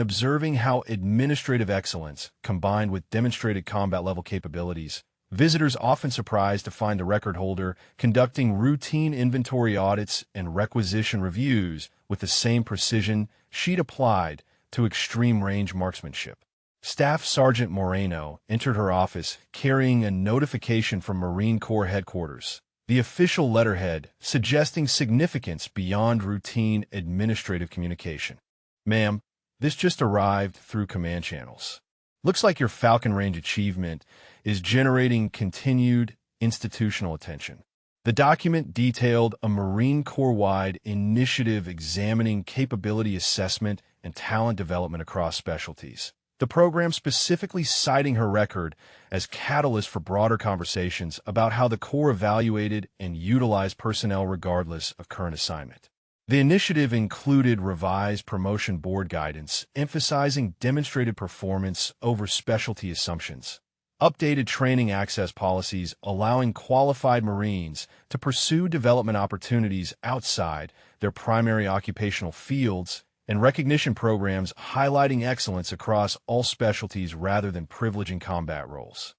observing how administrative excellence combined with demonstrated combat-level capabilities. Visitors often surprised to find the record holder conducting routine inventory audits and requisition reviews with the same precision she'd applied to extreme range marksmanship. Staff Sergeant Moreno entered her office carrying a notification from Marine Corps headquarters, the official letterhead suggesting significance beyond routine administrative communication. "Ma'am, this just arrived through command channels. Looks like your Falcon Range achievement is generating continued institutional attention." The document detailed a Marine Corps-wide initiative examining capability assessment and talent development across specialties. The program specifically citing her record as catalyst for broader conversations about how the Corps evaluated and utilized personnel regardless of current assignment. The initiative included revised promotion board guidance, emphasizing demonstrated performance over specialty assumptions, updated training access policies allowing qualified Marines to pursue development opportunities outside their primary occupational fields, and recognition programs highlighting excellence across all specialties rather than privileging combat roles.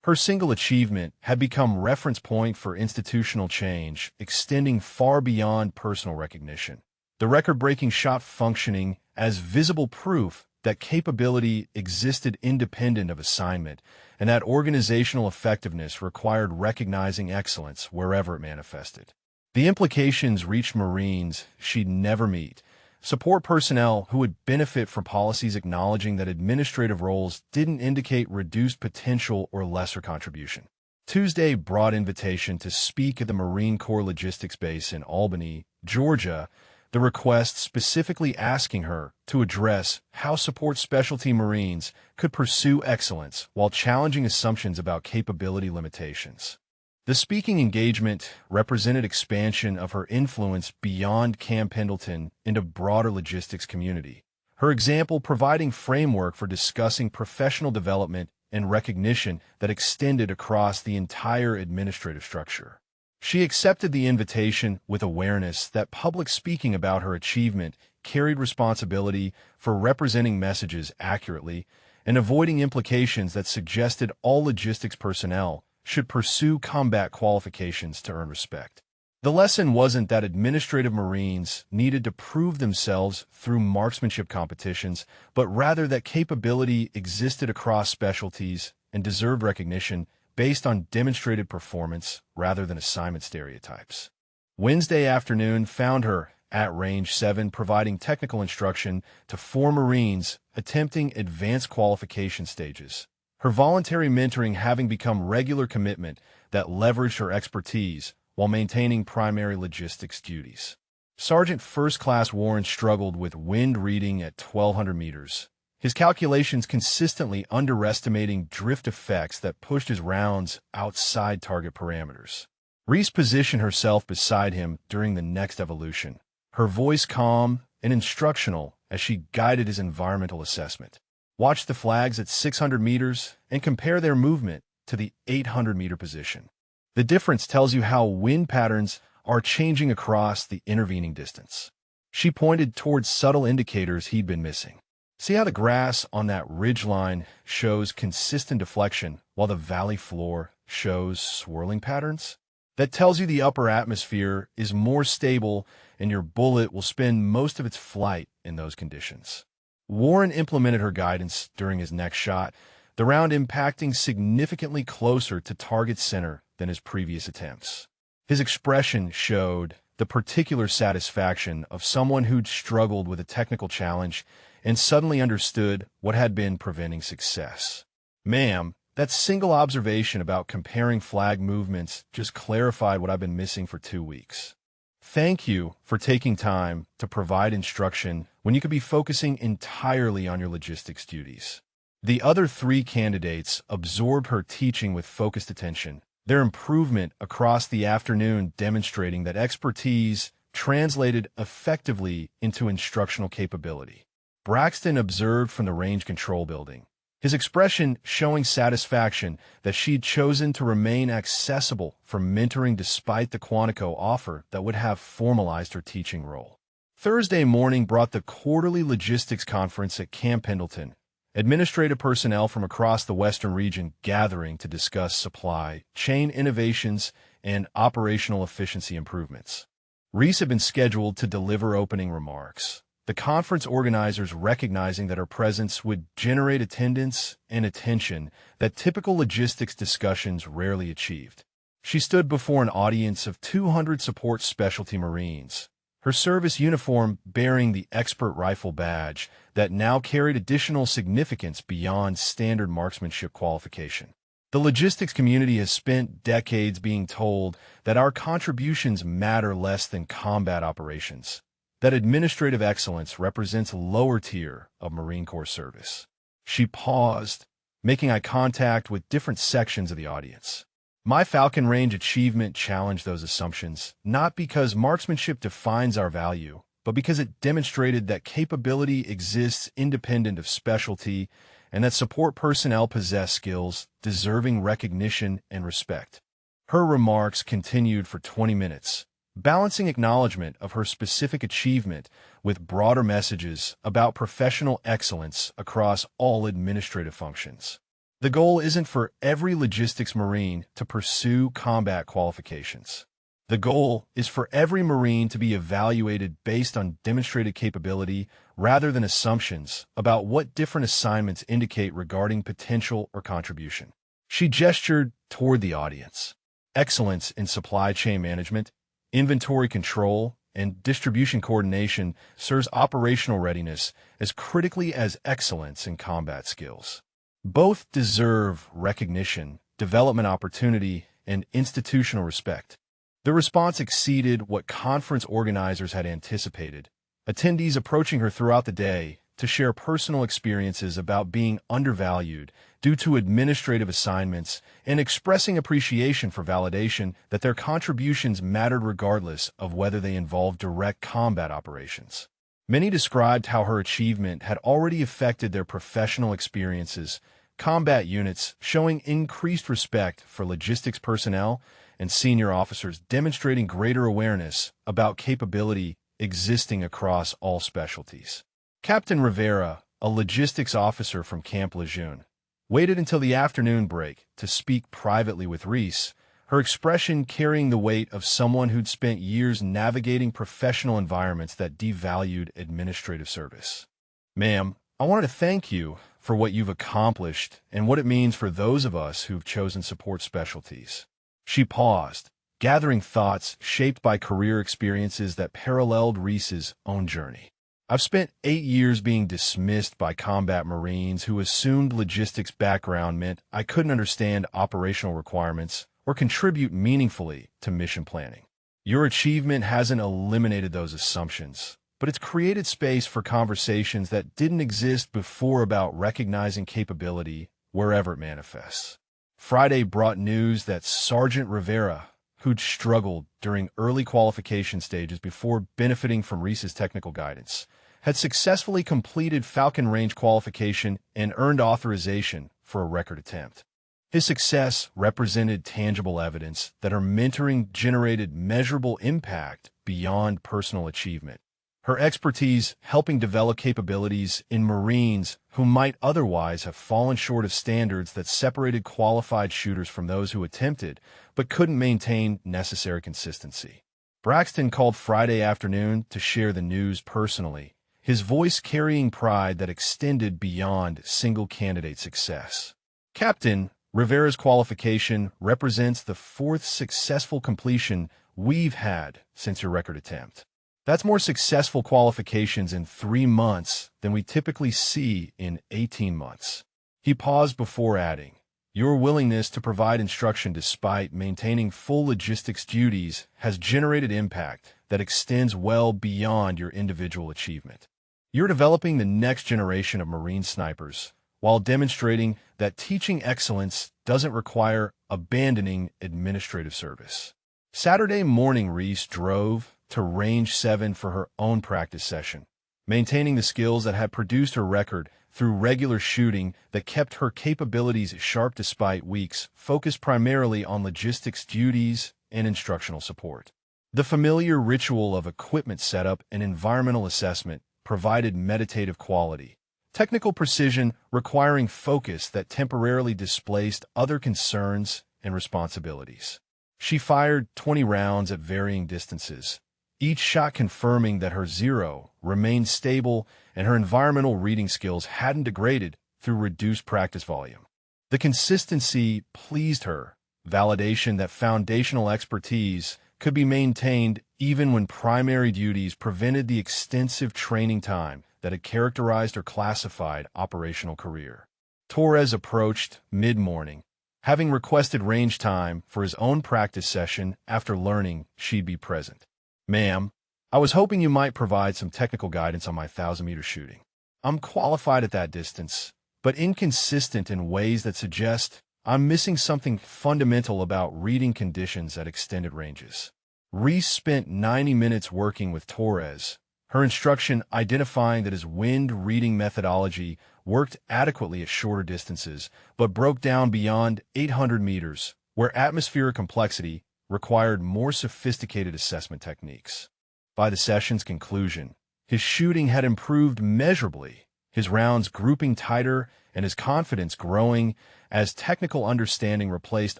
Her single achievement had become reference point for institutional change, extending far beyond personal recognition. The record-breaking shot functioning as visible proof that capability existed independent of assignment, and that organizational effectiveness required recognizing excellence wherever it manifested. The implications reached Marines she'd never meet, support personnel who would benefit from policies acknowledging that administrative roles didn't indicate reduced potential or lesser contribution. Tuesday brought invitation to speak at the Marine Corps Logistics Base in Albany, Georgia, the request specifically asking her to address how support specialty Marines could pursue excellence while challenging assumptions about capability limitations. The speaking engagement represented expansion of her influence beyond Camp Pendleton into broader logistics community, her example providing framework for discussing professional development and recognition that extended across the entire administrative structure. She accepted the invitation with awareness that public speaking about her achievement carried responsibility for representing messages accurately and avoiding implications that suggested all logistics personnel should pursue combat qualifications to earn respect. The lesson wasn't that administrative Marines needed to prove themselves through marksmanship competitions, but rather that capability existed across specialties and deserved recognition based on demonstrated performance rather than assignment stereotypes. Wednesday afternoon found her at Range 7 providing technical instruction to 4 Marines attempting advanced qualification stages, her voluntary mentoring having become regular commitment that leveraged her expertise while maintaining primary logistics duties. Sergeant First Class Warren struggled with wind reading at 1,200 meters, his calculations consistently underestimating drift effects that pushed his rounds outside target parameters. Reese positioned herself beside him during the next evolution, her voice calm and instructional as she guided his environmental assessment. Watch the flags at 600 meters and compare their movement to the 800-meter position. The difference tells you how wind patterns are changing across the intervening distance. She pointed towards subtle indicators he'd been missing. See how the grass on that ridgeline shows consistent deflection while the valley floor shows swirling patterns? That tells you the upper atmosphere is more stable and your bullet will spend most of its flight in those conditions. Warren implemented her guidance during his next shot, the round impacting significantly closer to target center than his previous attempts. His expression showed the particular satisfaction of someone who'd struggled with a technical challenge and suddenly understood what had been preventing success. Ma'am, that single observation about comparing flag movements just clarified what I've been missing for 2 weeks. Thank you for taking time to provide instruction when you could be focusing entirely on your logistics duties. The other 3 candidates absorbed her teaching with focused attention, their improvement across the afternoon demonstrating that expertise translated effectively into instructional capability. Braxton observed from the range control building, his expression showing satisfaction that she'd chosen to remain accessible for mentoring despite the Quantico offer that would have formalized her teaching role. Thursday morning brought the quarterly logistics conference at Camp Pendleton, administrative personnel from across the Western region gathering to discuss supply, chain innovations, and operational efficiency improvements. Reese had been scheduled to deliver opening remarks, the conference organizers recognizing that her presence would generate attendance and attention that typical logistics discussions rarely achieved. She stood before an audience of 200 support specialty Marines, her service uniform bearing the expert rifle badge that now carried additional significance beyond standard marksmanship qualification. The logistics community has spent decades being told that our contributions matter less than combat operations, that administrative excellence represents a lower tier of Marine Corps service. She paused, making eye contact with different sections of the audience. My Falcon Range achievement challenged those assumptions, not because marksmanship defines our value, but because it demonstrated that capability exists independent of specialty and that support personnel possess skills deserving recognition and respect. Her remarks continued for 20 minutes, balancing acknowledgement of her specific achievement with broader messages about professional excellence across all administrative functions. The goal isn't for every logistics Marine to pursue combat qualifications. The goal is for every Marine to be evaluated based on demonstrated capability rather than assumptions about what different assignments indicate regarding potential or contribution. She gestured toward the audience. Excellence in supply chain management, inventory control, and distribution coordination serves operational readiness as critically as excellence in combat skills. Both deserve recognition, development opportunity, and institutional respect. The response exceeded what conference organizers had anticipated, attendees approaching her throughout the day to share personal experiences about being undervalued due to administrative assignments and expressing appreciation for validation that their contributions mattered regardless of whether they involved direct combat operations. Many described how her achievement had already affected their professional experiences, combat units showing increased respect for logistics personnel and senior officers demonstrating greater awareness about capability existing across all specialties. Captain Rivera, a logistics officer from Camp Lejeune, waited until the afternoon break to speak privately with Reese, her expression carrying the weight of someone who'd spent years navigating professional environments that devalued administrative service. Ma'am, I wanted to thank you for what you've accomplished and what it means for those of us who've chosen support specialties. She paused, gathering thoughts shaped by career experiences that paralleled Reese's own journey. I've spent 8 years being dismissed by combat Marines who assumed logistics background meant I couldn't understand operational requirements or contribute meaningfully to mission planning. Your achievement hasn't eliminated those assumptions, but it's created space for conversations that didn't exist before about recognizing capability wherever it manifests. Friday brought news that Sergeant Rivera, who'd struggled during early qualification stages before benefiting from Reese's technical guidance, had successfully completed Falcon Range qualification and earned authorization for a record attempt. His success represented tangible evidence that her mentoring generated measurable impact beyond personal achievement. Her expertise helping develop capabilities in Marines who might otherwise have fallen short of standards that separated qualified shooters from those who attempted but couldn't maintain necessary consistency. Braxton called Friday afternoon to share the news personally, his voice carrying pride that extended beyond single candidate success. Captain, Rivera's qualification represents the 4th successful completion we've had since your record attempt. That's more successful qualifications in 3 months than we typically see in 18 months. He paused before adding, your willingness to provide instruction despite maintaining full logistics duties has generated impact that extends well beyond your individual achievement. You're developing the next generation of Marine snipers while demonstrating that teaching excellence doesn't require abandoning administrative service. Saturday morning, Reese drove to Range 7 for her own practice session, maintaining the skills that had produced her record through regular shooting that kept her capabilities sharp despite weeks focused primarily on logistics duties and instructional support. The familiar ritual of equipment setup and environmental assessment provided meditative quality, technical precision requiring focus that temporarily displaced other concerns and responsibilities. She fired 20 rounds at varying distances, each shot confirming that her zero remained stable and her environmental reading skills hadn't degraded through reduced practice volume. The consistency pleased her, validation that foundational expertise could be maintained even when primary duties prevented the extensive training time that had characterized her classified operational career. Torres approached mid-morning, having requested range time for his own practice session after learning she'd be present. Ma'am, I was hoping you might provide some technical guidance on my 1,000-meter shooting. I'm qualified at that distance, but inconsistent in ways that suggest I'm missing something fundamental about reading conditions at extended ranges. Reese spent 90 minutes working with Torres, her instruction identifying that his wind reading methodology worked adequately at shorter distances, but broke down beyond 800 meters, where atmospheric complexity required more sophisticated assessment techniques. By the session's conclusion, his shooting had improved measurably, his rounds grouping tighter and his confidence growing as technical understanding replaced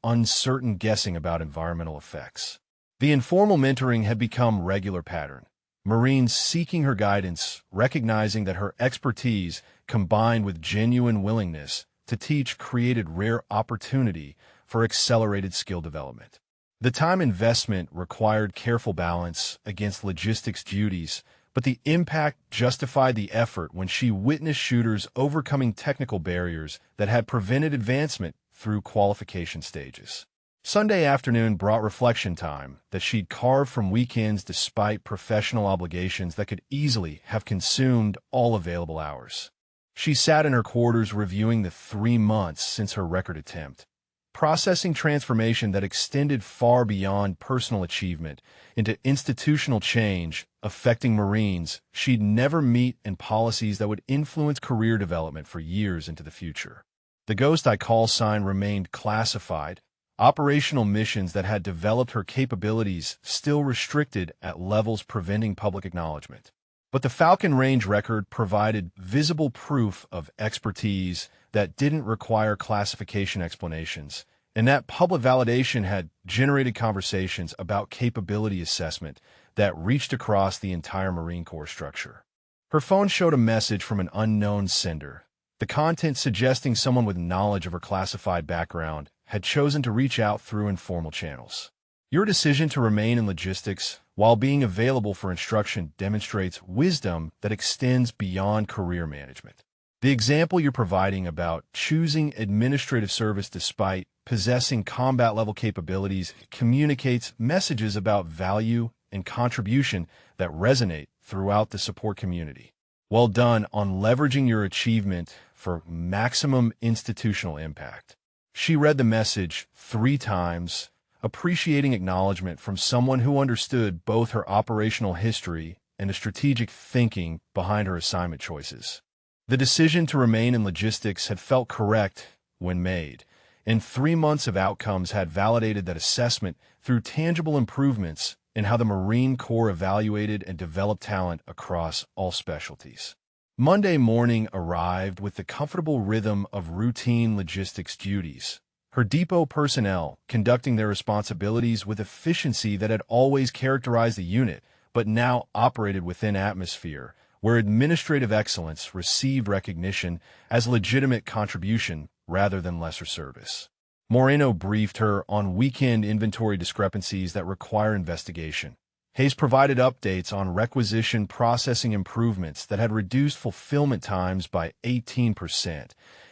uncertain guessing about environmental effects. The informal mentoring had become regular pattern, Marines seeking her guidance, recognizing that her expertise, combined with genuine willingness to teach, created rare opportunity for accelerated skill development. The time investment required careful balance against logistics duties, but the impact justified the effort when she witnessed shooters overcoming technical barriers that had prevented advancement through qualification stages. Sunday afternoon brought reflection time that she'd carved from weekends despite professional obligations that could easily have consumed all available hours. She sat in her quarters reviewing the 3 months since her record attempt, processing transformation that extended far beyond personal achievement into institutional change affecting Marines she'd never meet and policies that would influence career development for years into the future. The Ghost I call sign remained classified, operational missions that had developed her capabilities still restricted at levels preventing public acknowledgement. But the Falcon Range record provided visible proof of expertise that didn't require classification explanations, and that public validation had generated conversations about capability assessment that reached across the entire Marine Corps structure. Her phone showed a message from an unknown sender, the content suggesting someone with knowledge of her classified background had chosen to reach out through informal channels. Your decision to remain in logistics while being available for instruction demonstrates wisdom that extends beyond career management. The example you're providing about choosing administrative service despite possessing combat-level capabilities communicates messages about value and contribution that resonate throughout the support community. Well done on leveraging your achievement for maximum institutional impact. She read the message 3 times, appreciating acknowledgement from someone who understood both her operational history and the strategic thinking behind her assignment choices. The decision to remain in logistics had felt correct when made, and 3 months of outcomes had validated that assessment through tangible improvements in how the Marine Corps evaluated and developed talent across all specialties. Monday morning arrived with the comfortable rhythm of routine logistics duties, her depot personnel conducting their responsibilities with efficiency that had always characterized the unit, but now operated within atmosphere where administrative excellence received recognition as legitimate contribution rather than lesser service. Moreno briefed her on weekend inventory discrepancies that require investigation. Hayes provided updates on requisition processing improvements that had reduced fulfillment times by 18%,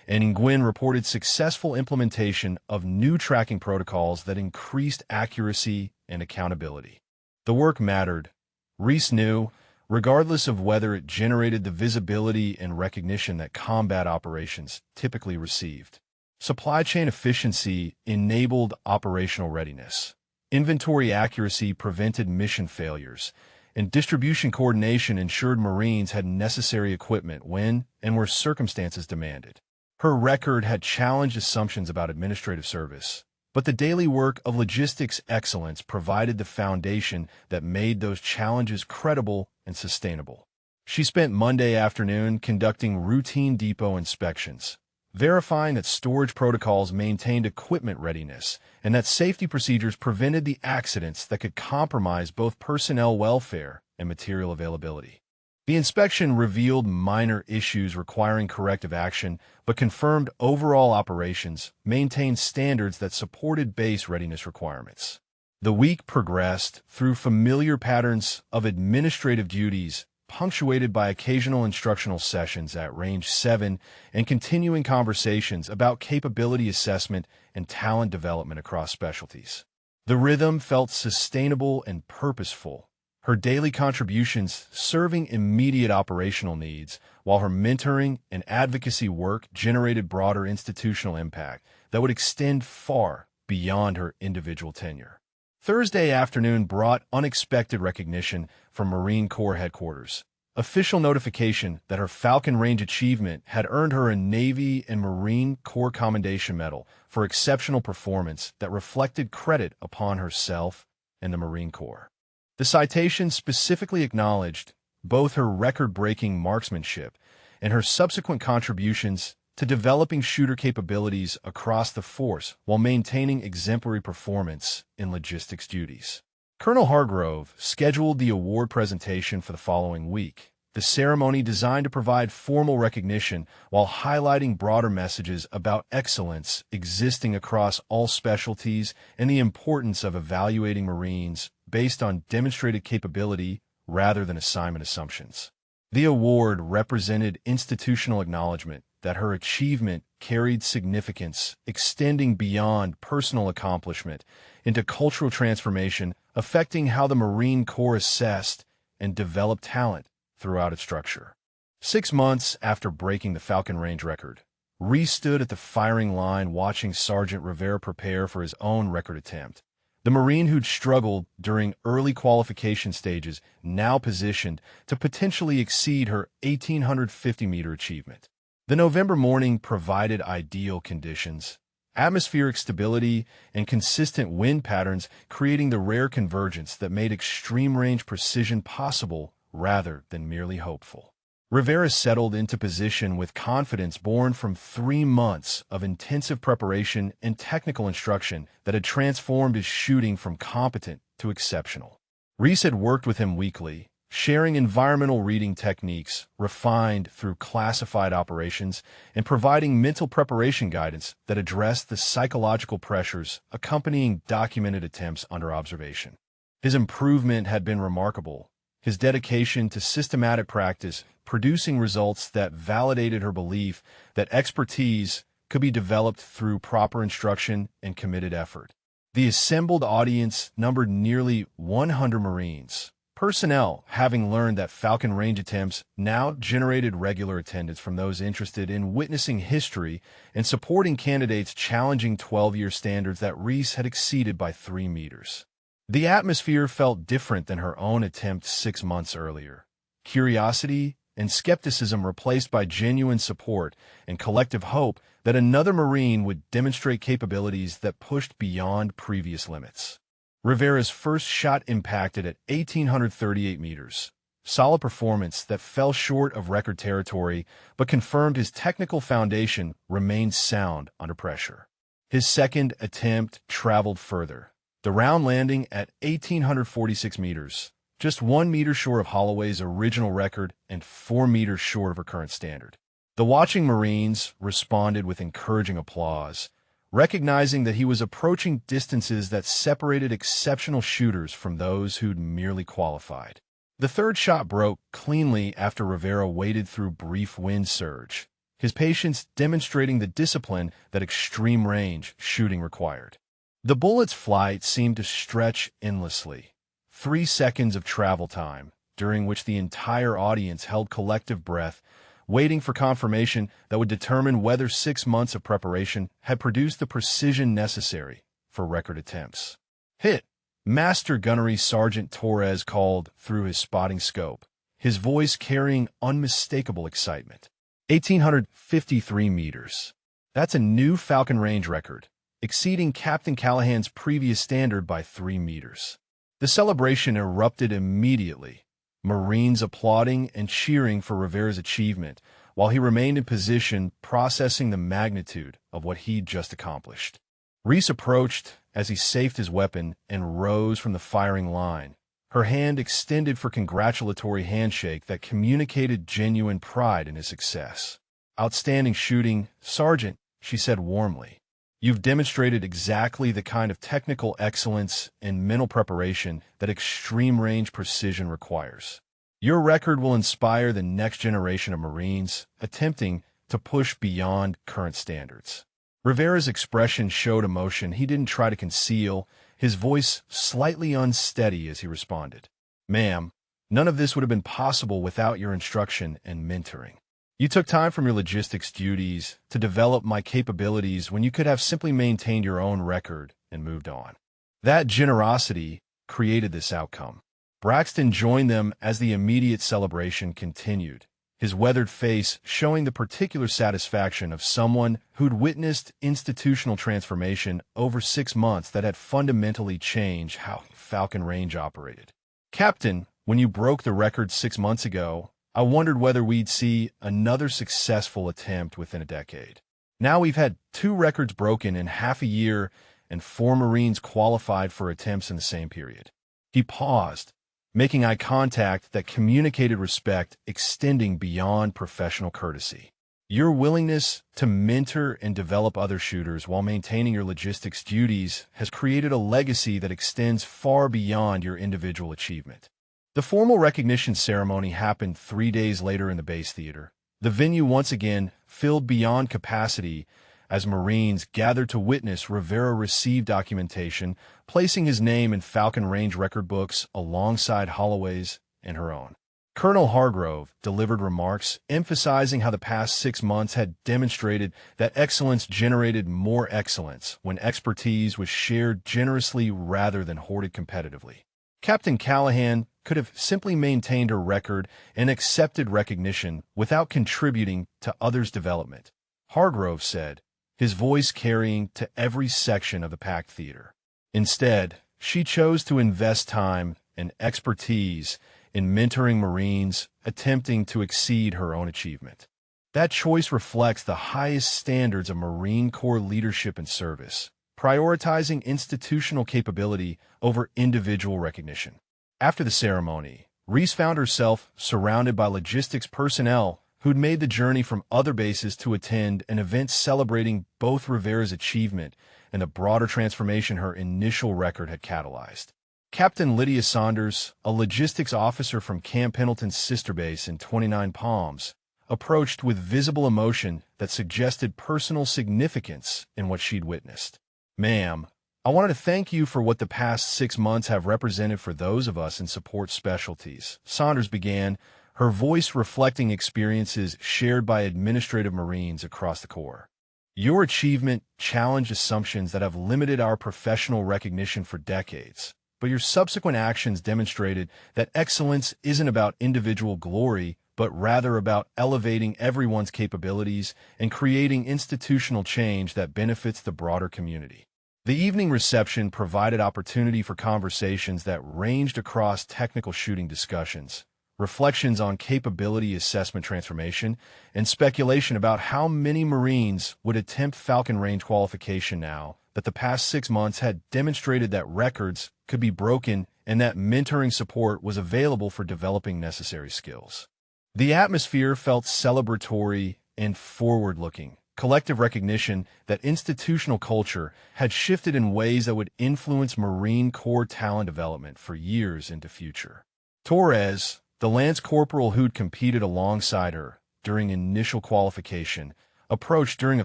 and Nguyen reported successful implementation of new tracking protocols that increased accuracy and accountability. The work mattered. Reese knew, regardless of whether it generated the visibility and recognition that combat operations typically received. Supply chain efficiency enabled operational readiness. Inventory accuracy prevented mission failures, and distribution coordination ensured Marines had necessary equipment when and where circumstances demanded. Her record had challenged assumptions about administrative service, but the daily work of logistics excellence provided the foundation that made those challenges credible and sustainable. She spent Monday afternoon conducting routine depot inspections, verifying that storage protocols maintained equipment readiness and that safety procedures prevented the accidents that could compromise both personnel welfare and material availability. The inspection revealed minor issues requiring corrective action, but confirmed overall operations maintained standards that supported base readiness requirements. The week progressed through familiar patterns of administrative duties, punctuated by occasional instructional sessions at Range 7 and continuing conversations about capability assessment and talent development across specialties. The rhythm felt sustainable and purposeful, her daily contributions serving immediate operational needs, while her mentoring and advocacy work generated broader institutional impact that would extend far beyond her individual tenure. Thursday afternoon brought unexpected recognition from Marine Corps headquarters. Official notification that her Falcon Range achievement had earned her a Navy and Marine Corps Commendation Medal for exceptional performance that reflected credit upon herself and the Marine Corps. The citation specifically acknowledged both her record-breaking marksmanship and her subsequent contributions to developing shooter capabilities across the force while maintaining exemplary performance in logistics duties. Colonel Hargrove scheduled the award presentation for the following week, the ceremony designed to provide formal recognition while highlighting broader messages about excellence existing across all specialties and the importance of evaluating Marines based on demonstrated capability rather than assignment assumptions. The award represented institutional acknowledgement that her achievement carried significance extending beyond personal accomplishment into cultural transformation, affecting how the Marine Corps assessed and developed talent throughout its structure. 6 months after breaking the Falcon Range record, Reese stood at the firing line watching Sergeant Rivera prepare for his own record attempt. The Marine who'd struggled during early qualification stages now positioned to potentially exceed her 1,850-meter achievement. The November morning provided ideal conditions, atmospheric stability, and consistent wind patterns, creating the rare convergence that made extreme-range precision possible rather than merely hopeful. Rivera settled into position with confidence born from 3 months of intensive preparation and technical instruction that had transformed his shooting from competent to exceptional. Reese had worked with him weekly, sharing environmental reading techniques refined through classified operations and providing mental preparation guidance that addressed the psychological pressures accompanying documented attempts under observation. His improvement had been remarkable, his dedication to systematic practice producing results that validated her belief that expertise could be developed through proper instruction and committed effort. The assembled audience numbered nearly 100 Marines. Personnel, having learned that Falcon Range attempts now generated regular attendance from those interested in witnessing history and supporting candidates challenging 12-year standards that Reese had exceeded by 3 meters. The atmosphere felt different than her own attempt 6 months earlier. Curiosity and skepticism replaced by genuine support and collective hope that another Marine would demonstrate capabilities that pushed beyond previous limits. Rivera's first shot impacted at 1,838 meters. Solid performance that fell short of record territory but confirmed his technical foundation remained sound under pressure. His second attempt traveled further, the round landing at 1,846 meters, just 1 meter short of Holloway's original record and 4 meters short of her current standard. The watching Marines responded with encouraging applause, recognizing that he was approaching distances that separated exceptional shooters from those who'd merely qualified. The third shot broke cleanly after Rivera waded through brief wind surge, his patience demonstrating the discipline that extreme range shooting required. The bullet's flight seemed to stretch endlessly. 3 seconds of travel time, during which the entire audience held collective breath, waiting for confirmation that would determine whether 6 months of preparation had produced the precision necessary for record attempts. "Hit!" Master Gunnery Sergeant Torres called through his spotting scope, his voice carrying unmistakable excitement. 1,853 meters. That's a new Falcon Range record, exceeding Captain Callahan's previous standard by 3 meters. The celebration erupted immediately, Marines applauding and cheering for Rivera's achievement, while he remained in position processing the magnitude of what he'd just accomplished. Reese approached as he safed his weapon and rose from the firing line, her hand extended for congratulatory handshake that communicated genuine pride in his success. "Outstanding shooting, Sergeant," she said warmly. "You've demonstrated exactly the kind of technical excellence and mental preparation that extreme range precision requires. Your record will inspire the next generation of Marines attempting to push beyond current standards." Rivera's expression showed emotion he didn't try to conceal, his voice slightly unsteady as he responded. "Ma'am, none of this would have been possible without your instruction and mentoring. You took time from your logistics duties to develop my capabilities when you could have simply maintained your own record and moved on. That generosity created this outcome. Braxton joined them as the immediate celebration continued, his weathered face showing the particular satisfaction of someone who'd witnessed institutional transformation over 6 months that had fundamentally changed how Falcon Range operated. "Captain, when you broke the record 6 months ago, I wondered whether we'd see another successful attempt within a decade. Now we've had 2 records broken in half a year and 4 Marines qualified for attempts in the same period." He paused, making eye contact that communicated respect extending beyond professional courtesy. "Your willingness to mentor and develop other shooters while maintaining your logistics duties has created a legacy that extends far beyond your individual achievement." The formal recognition ceremony happened 3 days later in the base theater. The venue once again filled beyond capacity as Marines gathered to witness Rivera receive documentation, placing his name in Falcon Range record books alongside Holloway's and her own. Colonel Hargrove delivered remarks emphasizing how the past 6 months had demonstrated that excellence generated more excellence when expertise was shared generously rather than hoarded competitively. Captain Callahan could have simply maintained her record and accepted recognition without contributing to others' development, Hargrove said, his voice carrying to every section of the packed theater. Instead, she chose to invest time and expertise in mentoring Marines attempting to exceed her own achievement. That choice reflects the highest standards of Marine Corps leadership and service, prioritizing institutional capability over individual recognition. After the ceremony, Reese found herself surrounded by logistics personnel who'd made the journey from other bases to attend an event celebrating both Rivera's achievement and the broader transformation her initial record had catalyzed. Captain Lydia Saunders, a logistics officer from Camp Pendleton's sister base in 29 Palms, approached with visible emotion that suggested personal significance in what she'd witnessed. "Ma'am, I wanted to thank you for what the past 6 months have represented for those of us in support specialties," Saunders began, her voice reflecting experiences shared by administrative Marines across the Corps. "Your achievement challenged assumptions that have limited our professional recognition for decades, but your subsequent actions demonstrated that excellence isn't about individual glory, but rather about elevating everyone's capabilities and creating institutional change that benefits the broader community." The evening reception provided opportunity for conversations that ranged across technical shooting discussions, reflections on capability assessment transformation, and speculation about how many Marines would attempt Falcon Range qualification now that the past 6 months had demonstrated that records could be broken and that mentoring support was available for developing necessary skills. The atmosphere felt celebratory and forward-looking, collective recognition that institutional culture had shifted in ways that would influence Marine Corps talent development for years into future. Torres, the Lance Corporal who'd competed alongside her during initial qualification, approached during a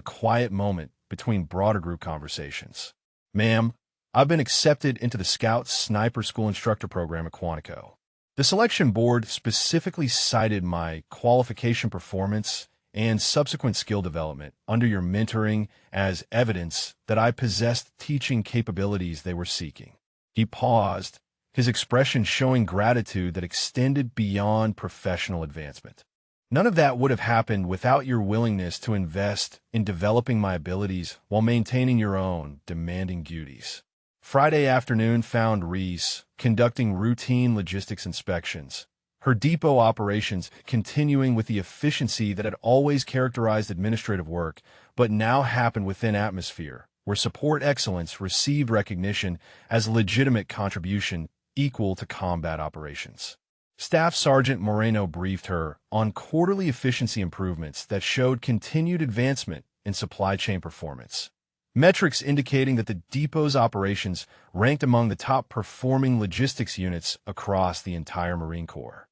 quiet moment between broader group conversations. "Ma'am, I've been accepted into the Scout Sniper School Instructor Program at Quantico. The selection board specifically cited my qualification performance and subsequent skill development under your mentoring as evidence that I possessed teaching capabilities they were seeking." He paused, his expression showing gratitude that extended beyond professional advancement. "None of that would have happened without your willingness to invest in developing my abilities while maintaining your own demanding duties." Friday afternoon found Reese conducting routine logistics inspections, her depot operations continuing with the efficiency that had always characterized administrative work, but now happened within atmosphere, where support excellence received recognition as a legitimate contribution equal to combat operations. Staff Sergeant Moreno briefed her on quarterly efficiency improvements that showed continued advancement in supply chain performance, metrics indicating that the depot's operations ranked among the top-performing logistics units across the entire Marine Corps.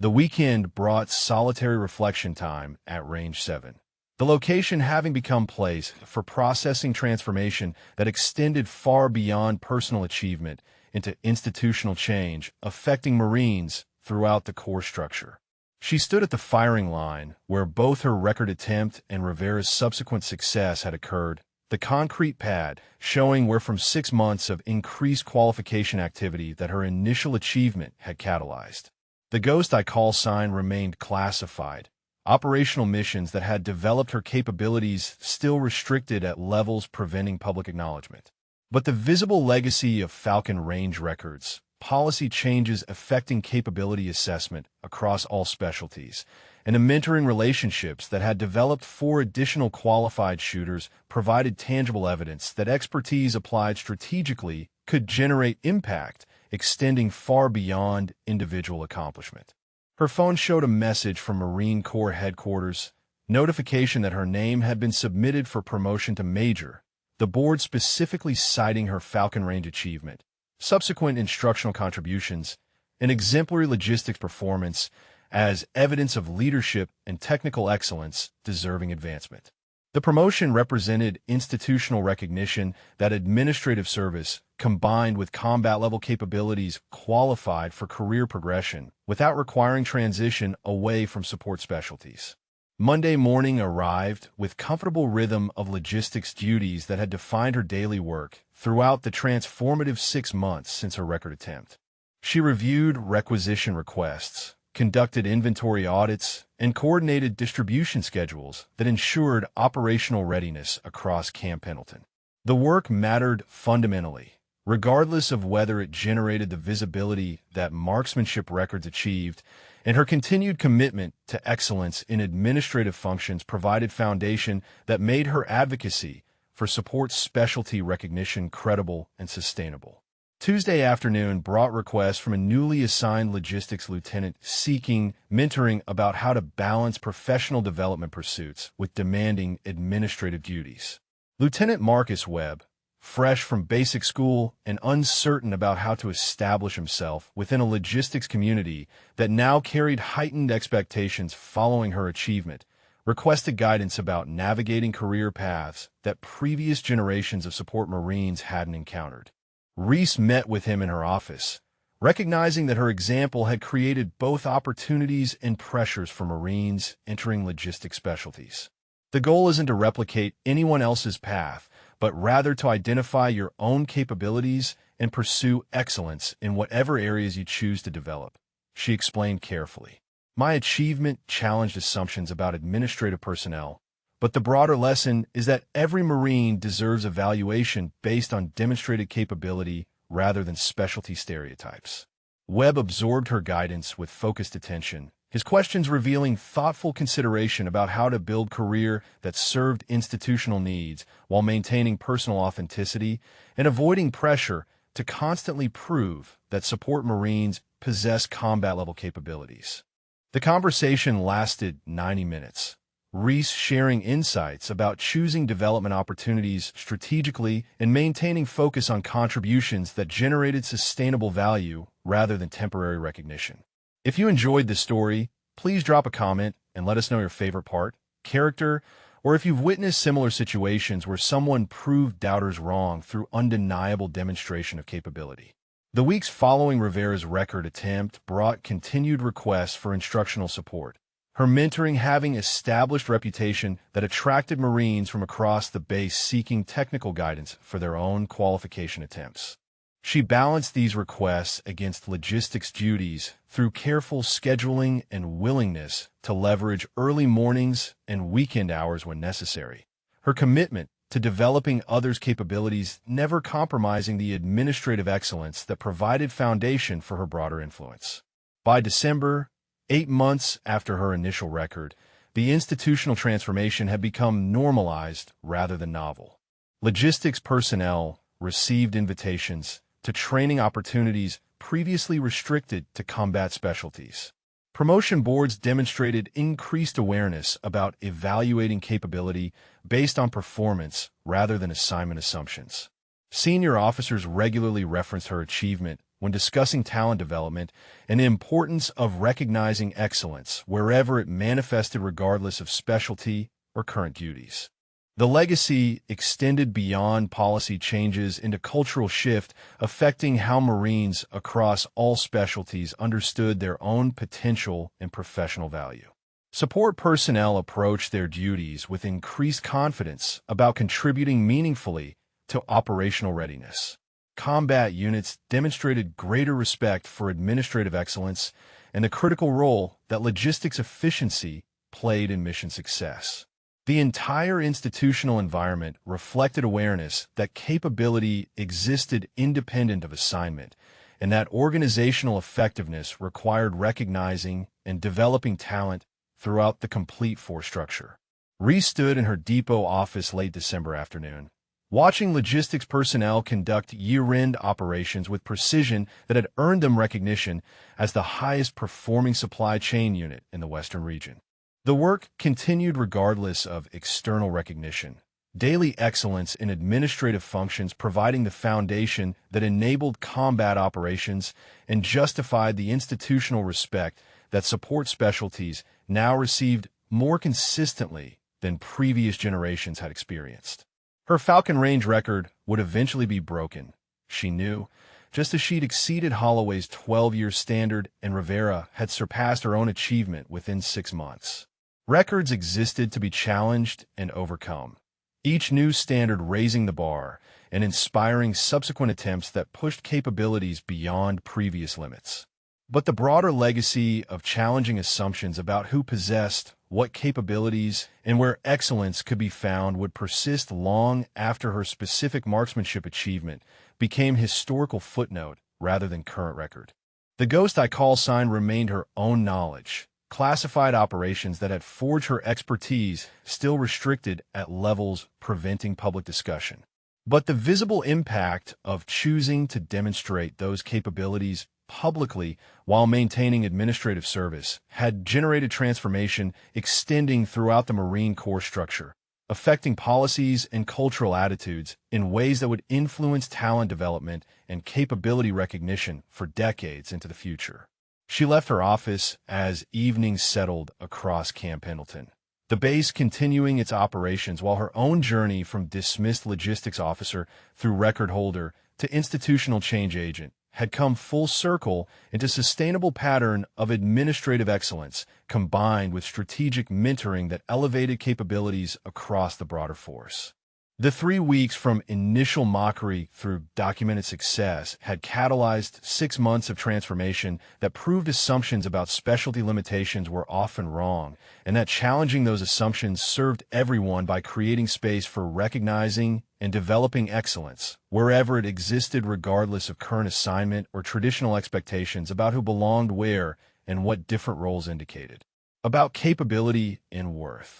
The weekend brought solitary reflection time at Range 7, the location having become place for processing transformation that extended far beyond personal achievement into institutional change, affecting Marines throughout the Corps structure. She stood at the firing line, where both her record attempt and Rivera's subsequent success had occurred, the concrete pad showing where from 6 months of increased qualification activity that her initial achievement had catalyzed. The ghost I call sign remained classified. Operational missions that had developed her capabilities still restricted at levels preventing public acknowledgement. But the visible legacy of Falcon Range records, policy changes affecting capability assessment across all specialties, and the mentoring relationships that had developed 4 additional qualified shooters provided tangible evidence that expertise applied strategically could generate impact, extending far beyond individual accomplishment. Her phone showed a message from Marine Corps headquarters, notification that her name had been submitted for promotion to major, the board specifically citing her Falcon Range achievement, subsequent instructional contributions, and exemplary logistics performance as evidence of leadership and technical excellence deserving advancement. The promotion represented institutional recognition that administrative service, combined with combat-level capabilities, qualified for career progression without requiring transition away from support specialties. Monday morning arrived with comfortable rhythm of logistics duties that had defined her daily work throughout the transformative 6 months since her record attempt. She reviewed requisition requests, conducted inventory audits, and coordinated distribution schedules that ensured operational readiness across Camp Pendleton. The work mattered fundamentally, regardless of whether it generated the visibility that marksmanship records achieved, and her continued commitment to excellence in administrative functions provided foundation that made her advocacy for support specialty recognition credible and sustainable. Tuesday afternoon brought requests from a newly assigned logistics lieutenant seeking mentoring about how to balance professional development pursuits with demanding administrative duties. Lieutenant Marcus Webb, fresh from basic school and uncertain about how to establish himself within a logistics community that now carried heightened expectations following her achievement, requested guidance about navigating career paths that previous generations of support Marines hadn't encountered. Reese met with him in her office, recognizing that her example had created both opportunities and pressures for Marines entering logistics specialties. The goal isn't to replicate anyone else's path, but rather to identify your own capabilities and pursue excellence in whatever areas you choose to develop, she explained carefully. My achievement challenged assumptions about administrative personnel, but the broader lesson is that every Marine deserves evaluation based on demonstrated capability rather than specialty stereotypes. Webb absorbed her guidance with focused attention, his questions revealing thoughtful consideration about how to build a career that served institutional needs while maintaining personal authenticity and avoiding pressure to constantly prove that support Marines possess combat-level capabilities. The conversation lasted 90 minutes. Reese sharing insights about choosing development opportunities strategically and maintaining focus on contributions that generated sustainable value rather than temporary recognition. If you enjoyed this story, please drop a comment and let us know your favorite part, character, or if you've witnessed similar situations where someone proved doubters wrong through undeniable demonstration of capability. The weeks following Rivera's record attempt brought continued requests for instructional support, her mentoring having established reputation that attracted Marines from across the base seeking technical guidance for their own qualification attempts. She balanced these requests against logistics duties through careful scheduling and willingness to leverage early mornings and weekend hours when necessary. Her commitment to developing others' capabilities never compromising the administrative excellence that provided foundation for her broader influence. By December, 8 months after her initial record, the institutional transformation had become normalized rather than novel. Logistics personnel received invitations to training opportunities previously restricted to combat specialties. Promotion boards demonstrated increased awareness about evaluating capability based on performance rather than assignment assumptions. Senior officers regularly referenced her achievement when discussing talent development and the importance of recognizing excellence wherever it manifested regardless of specialty or current duties. The legacy extended beyond policy changes into cultural shift affecting how Marines across all specialties understood their own potential and professional value. Support personnel approached their duties with increased confidence about contributing meaningfully to operational readiness. Combat units demonstrated greater respect for administrative excellence and the critical role that logistics efficiency played in mission success. The entire institutional environment reflected awareness that capability existed independent of assignment, and that organizational effectiveness required recognizing and developing talent throughout the complete force structure. Reese stood in her depot office late December afternoon, watching logistics personnel conduct year-end operations with precision that had earned them recognition as the highest-performing supply chain unit in the Western region. The work continued regardless of external recognition, daily excellence in administrative functions providing the foundation that enabled combat operations and justified the institutional respect that support specialties now received more consistently than previous generations had experienced. Her Falcon Range record would eventually be broken, she knew, just as she'd exceeded Holloway's 12-year standard and Rivera had surpassed her own achievement within 6 months. Records existed to be challenged and overcome, each new standard raising the bar and inspiring subsequent attempts that pushed capabilities beyond previous limits. But the broader legacy of challenging assumptions about who possessed what capabilities and where excellence could be found would persist long after her specific marksmanship achievement became historical footnote rather than current record. The Ghost I call sign remained her own knowledge, classified operations that had forged her expertise still restricted at levels preventing public discussion. But the visible impact of choosing to demonstrate those capabilities publicly while maintaining administrative service had generated transformation extending throughout the Marine Corps structure, affecting policies and cultural attitudes in ways that would influence talent development and capability recognition for decades into the future. She left her office as evening settled across Camp Pendleton, the base continuing its operations while her own journey from dismissed logistics officer through record holder to institutional change agent had come full circle into sustainable pattern of administrative excellence combined with strategic mentoring that elevated capabilities across the broader force. The 3 weeks from initial mockery through documented success had catalyzed 6 months of transformation that proved assumptions about specialty limitations were often wrong, and that challenging those assumptions served everyone by creating space for recognizing and developing excellence wherever it existed regardless of current assignment or traditional expectations about who belonged where and what different roles indicated. About capability and worth.